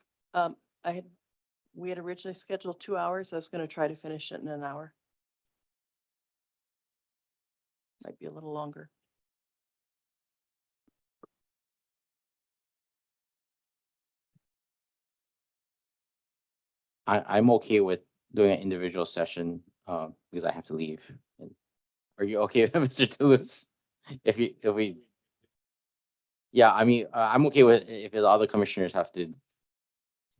D: We had originally scheduled 2 hours. I was going to try to finish it in an hour. Might be a little longer.
A: I'm okay with doing an individual session, because I have to leave. Are you okay with Mr. Toulouse? If we, yeah, I mean, I'm okay with if the other commissioners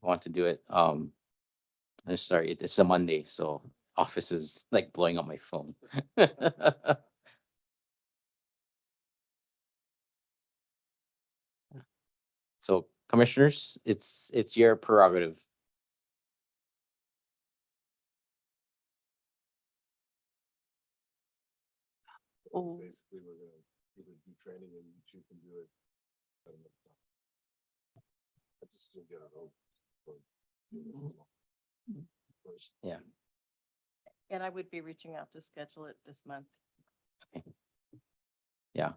A: want to do it. I'm sorry, it's a Monday, so office is like blowing up my phone. So commissioners, it's your prerogative.
D: Oh,
K: Basically, we're gonna either do training and you can do it. I just didn't get it over. First.
A: Yeah.
D: and I would be reaching out to schedule it this month.
A: Yeah.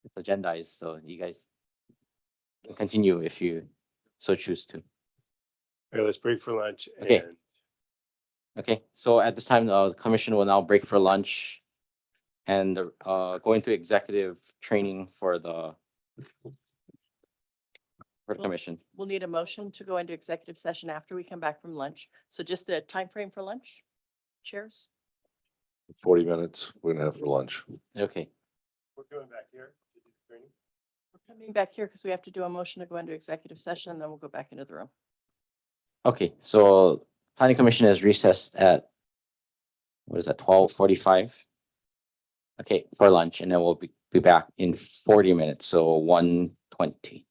A: It's agendized, so you guys can continue if you so choose to.
B: All right, let's break for lunch.
A: Okay.
B: And
A: Okay, so at this time, the commission will now break for lunch and go into executive training for the commission.
D: We'll need a motion to go into executive session after we come back from lunch. So just the time frame for lunch, chairs?
K: 40 minutes, we're gonna have for lunch.
A: Okay,
B: we're going back here to do the training.
D: We're coming back here because we have to do a motion to go into executive session, and then we'll go back into the room.
A: okay, so planning commission is recessed at, what is that, 12:45? Okay, for lunch, and then we'll be back in 40 minutes, so 1:20.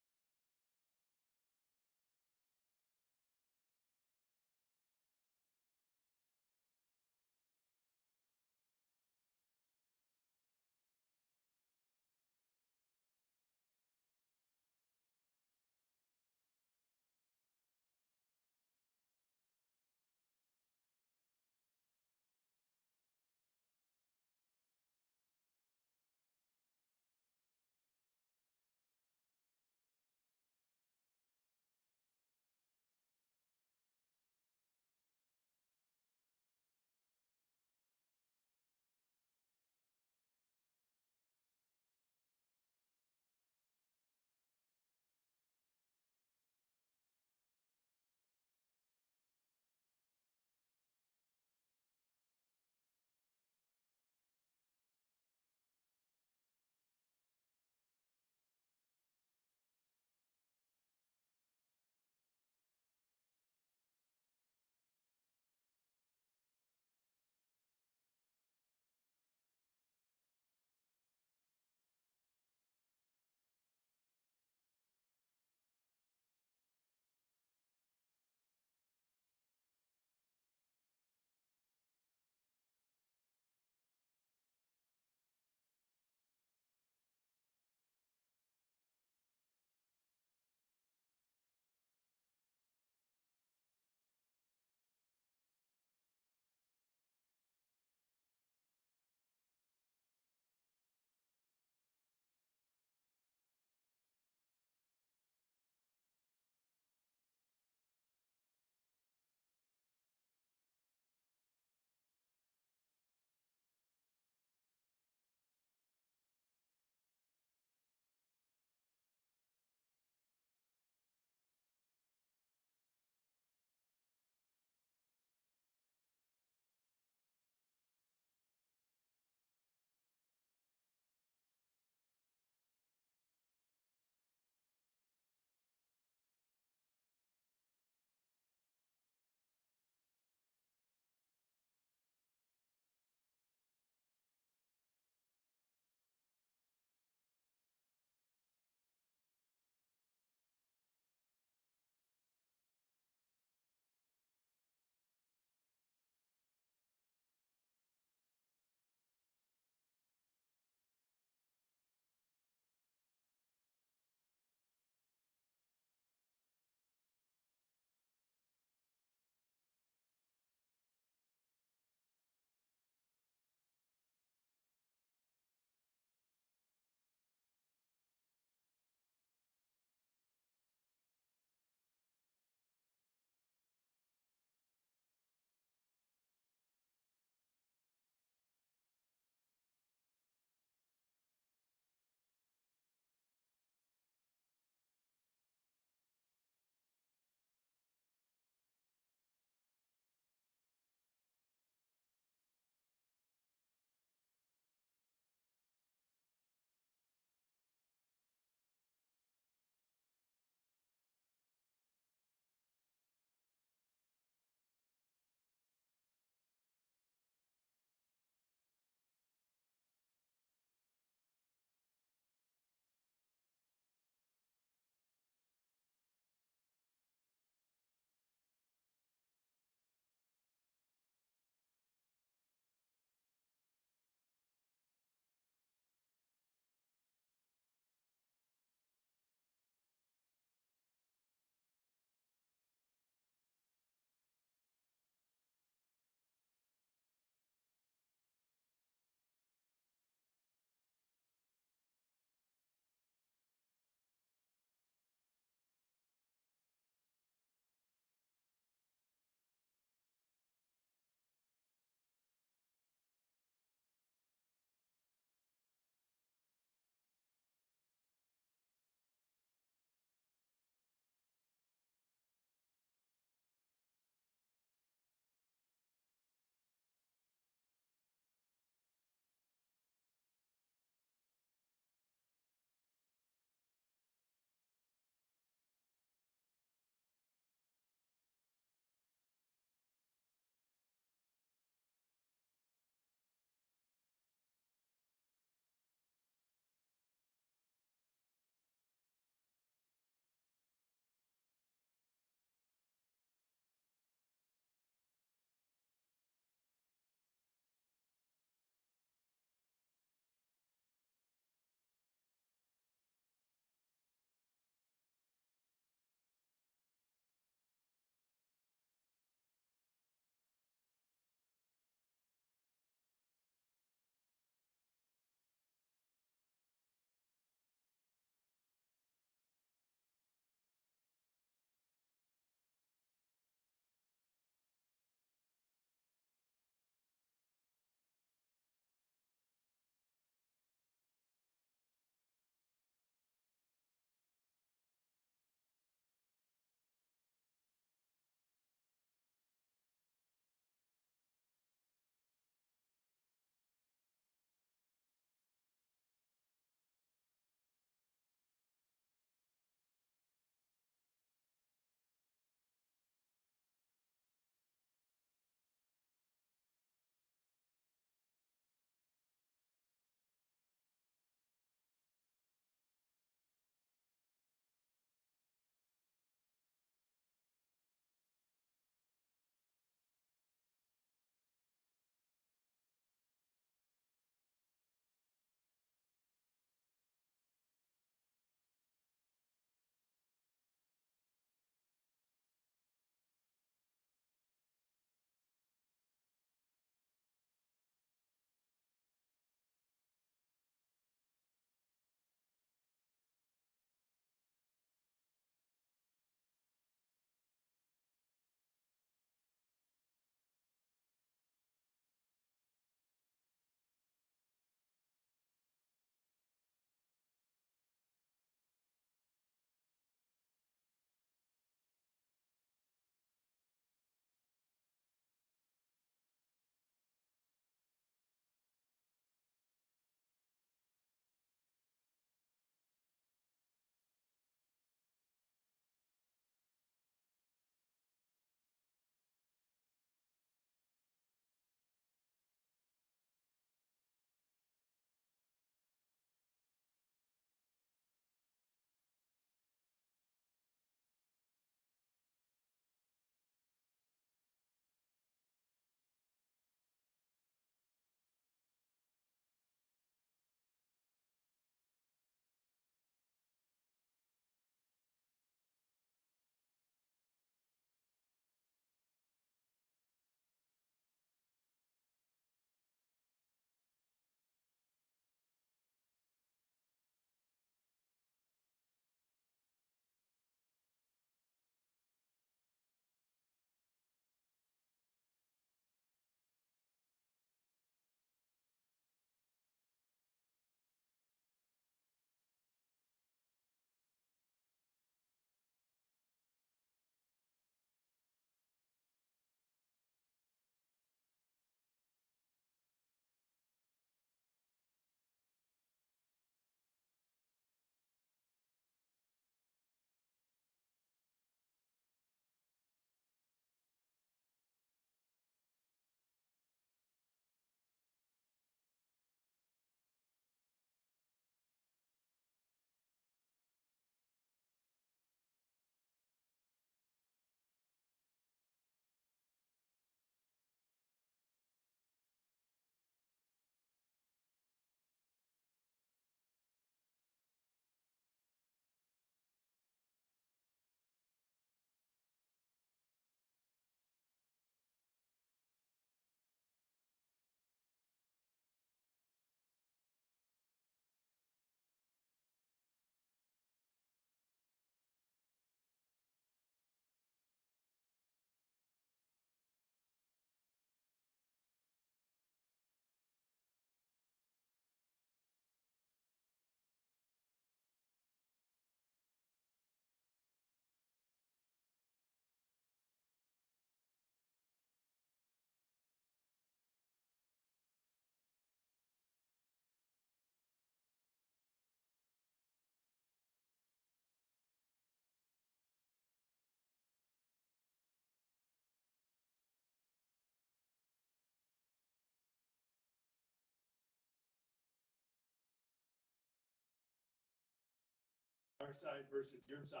B: our side versus your side.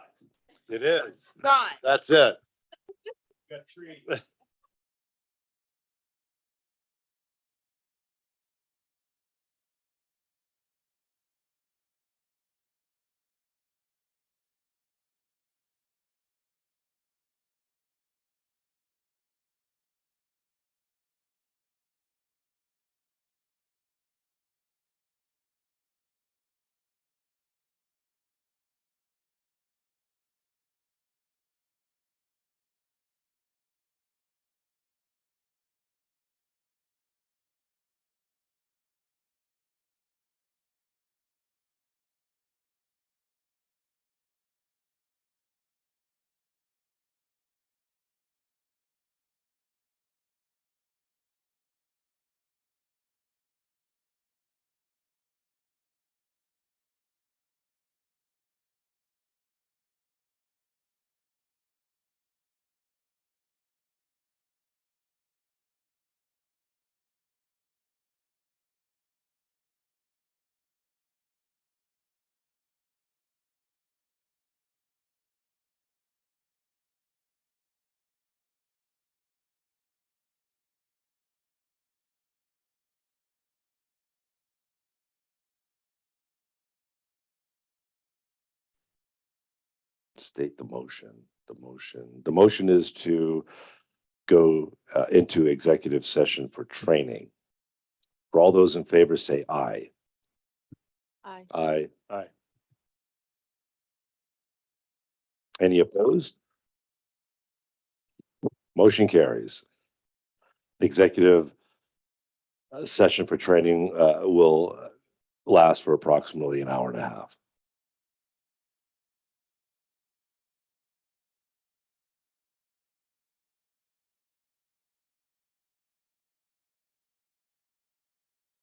K: It is.
Q: God.
K: That's it.
B: Got tree.
K: State the motion. The motion is to go into executive session for training. For all those in favor, say aye.
D: Aye.
K: Aye.
B: Aye.
K: Any opposed? Motion carries. Executive session for training will last for approximately an hour and a half.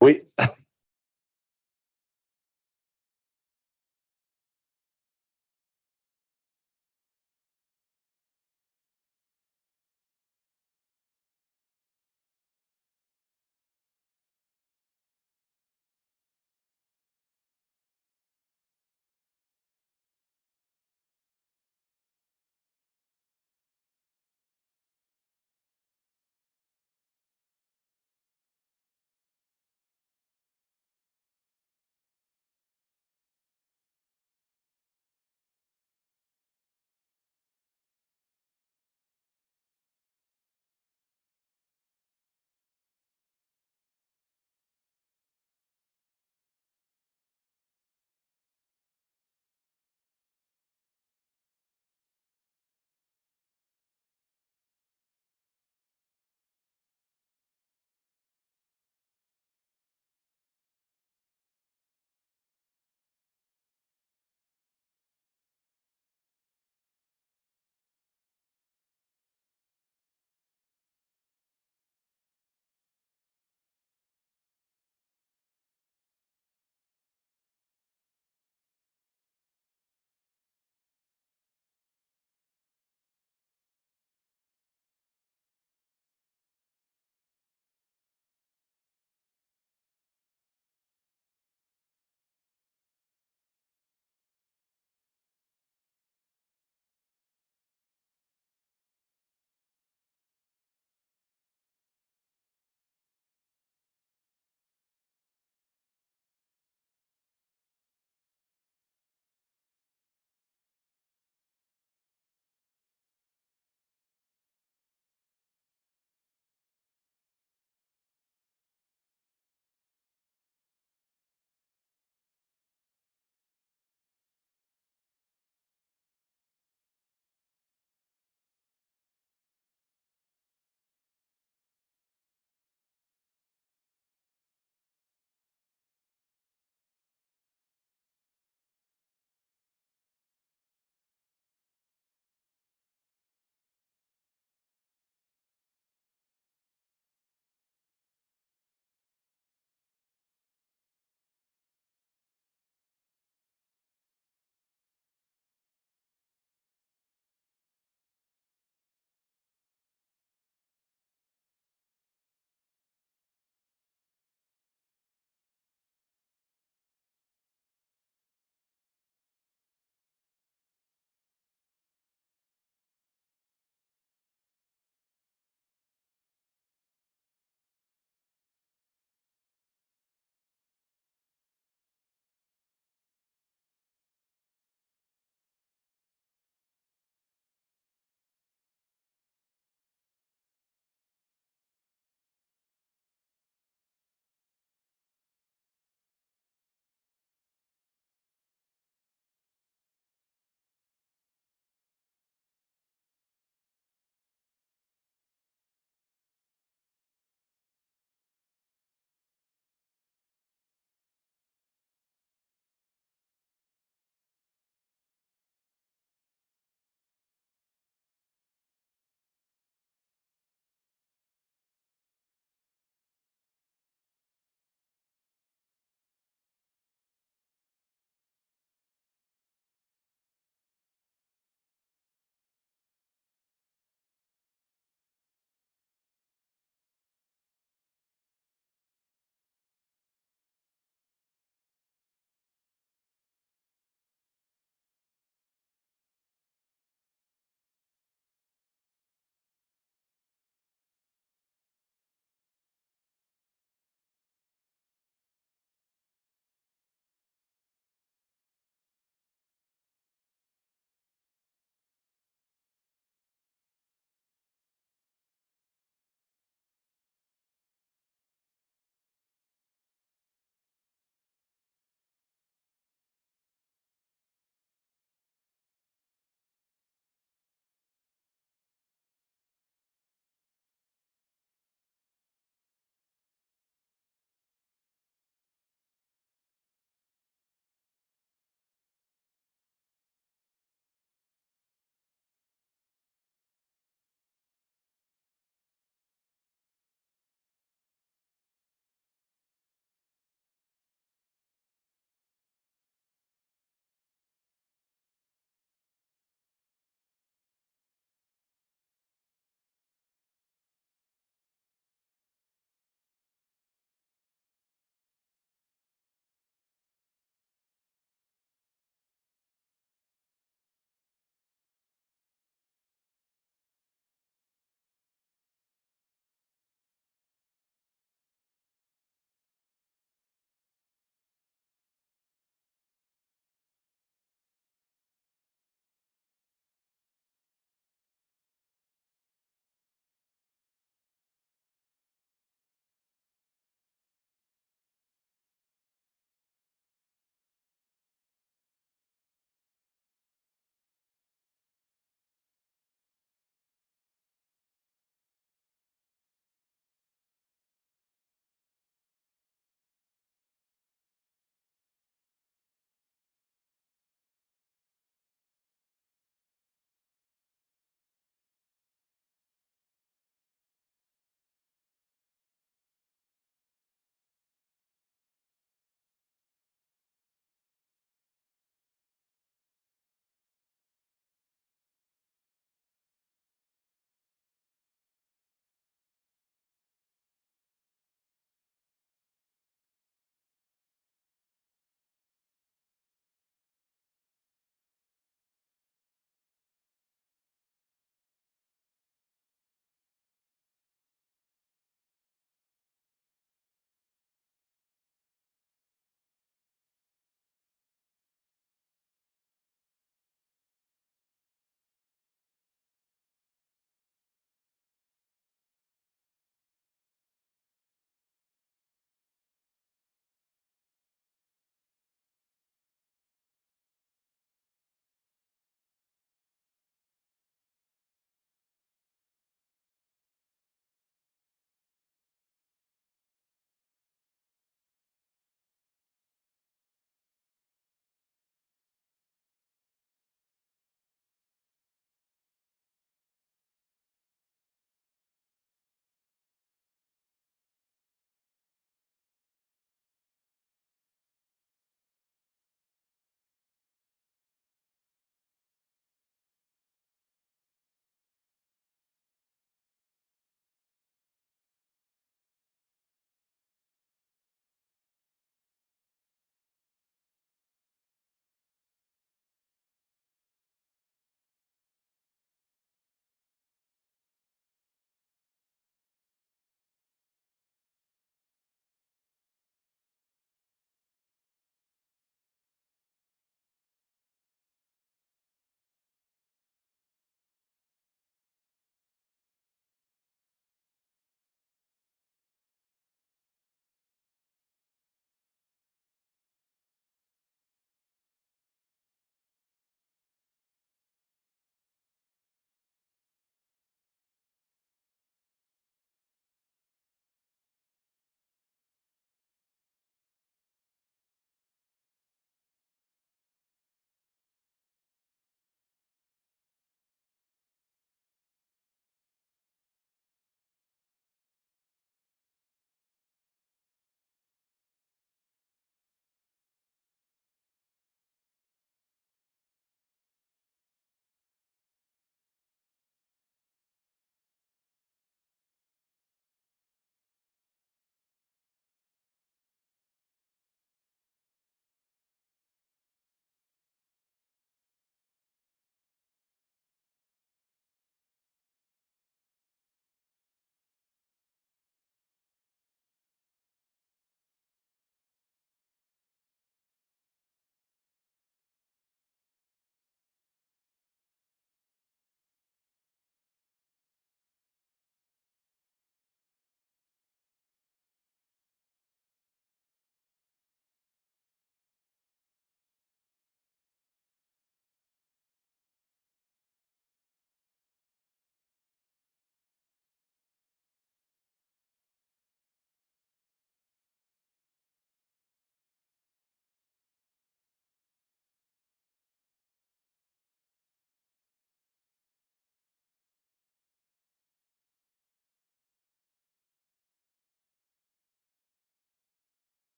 K: Wait.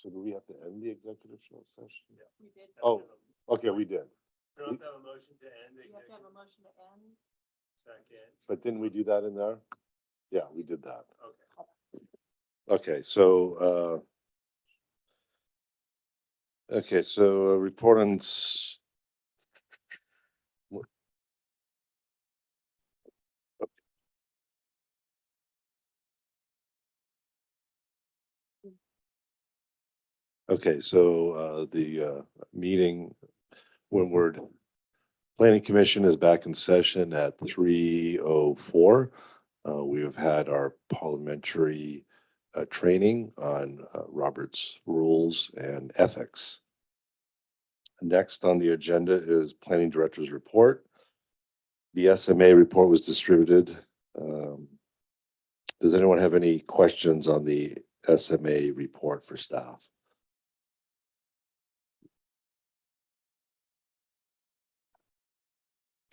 K: So do we have to end the executive session?
B: Yeah, we did.
K: Oh, okay, we did.
B: We don't have a motion to end.
D: You have to have a motion to end.
B: Second.
K: But didn't we do that in there? Yeah, we did that.
B: Okay.
K: Okay, so, report on okay, so, the, meeting, Windward Planning Commission is back in session at 3:04. We have had our parliamentary training on Robert's rules and ethics. Next on the agenda is Planning Director's report. The SMA report was distributed. Does anyone have any questions on the SMA report for staff?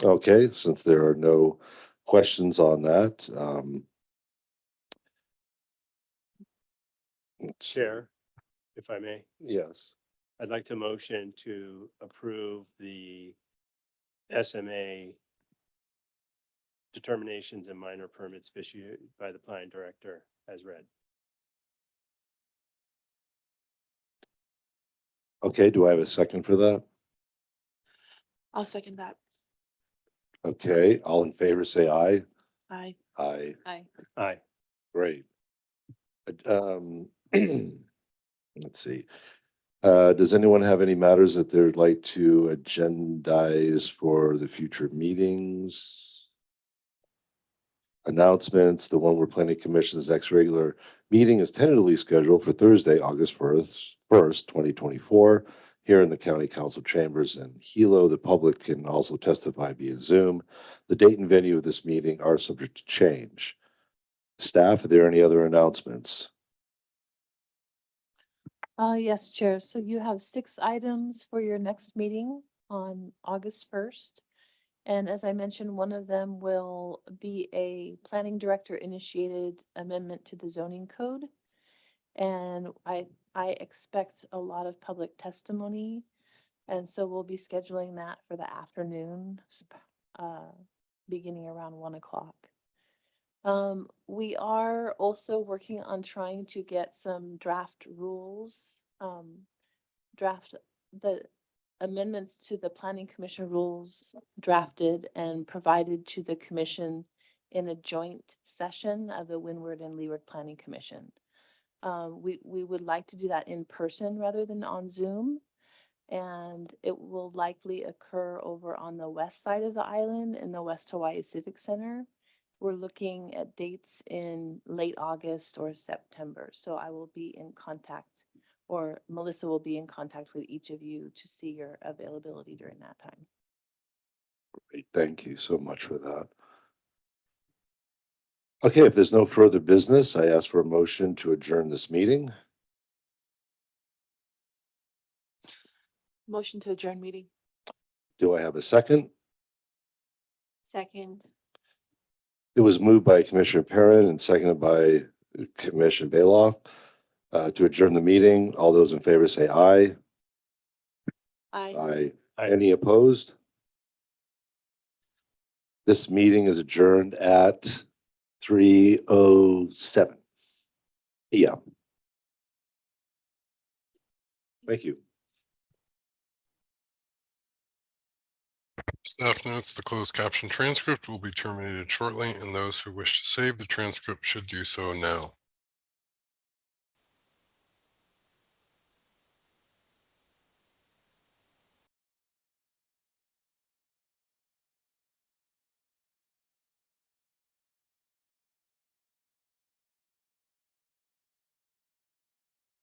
K: Okay, since there are no questions on that,
B: Chair, if I may,
K: yes.
B: I'd like to motion to approve the SMA determinations and minor permits issued by the planning director as read.
K: Okay, do I have a second for that?
G: I'll second that.
K: Okay, all in favor, say aye.
G: Aye.
K: Aye,
D: Aye.
B: Aye.
K: great. Let's see. Does anyone have any matters that they'd like to agendize for the future meetings? Announcements, the Windward Planning Commission's next regular meeting is tentatively scheduled for Thursday, August 1st, 2024, here in the County Council Chambers in Hilo. The public can also testify via Zoom. The date and venue of this meeting are subject to change. Staff, are there any other announcements?
F: Yes, Chair. So you have 6 items for your next meeting on August 1st. And as I mentioned, one of them will be a planning director initiated amendment to the zoning code. And I expect a lot of public testimony. And so we'll be scheduling that for the afternoon, beginning around 1 o'clock. We are also working on trying to get some draft rules, the amendments to the Planning Commission rules drafted and provided to the commission in a joint session of the Windward and Leeward Planning Commission. We would like to do that in person rather than on Zoom. And it will likely occur over on the west side of the island in the West Hawaii Civic Center. We're looking at dates in late August or September. So I will be in contact, or Melissa will be in contact with each of you to see your availability during that time.
K: Great, thank you so much for that. Okay, if there's no further business, I ask for a motion to adjourn this meeting.
G: Motion to adjourn meeting.
K: Do I have a second?
D: Second.
K: It was moved by Commissioner Perrin and seconded by Commissioner Bailoff to adjourn the meeting. All those in favor say aye.
G: Aye.
K: Aye. Any opposed? This meeting is adjourned at 3:07 p.m. Thank you.
J: Staff notes the closed caption transcript will be terminated shortly, and those who wish to save the transcript should do so now.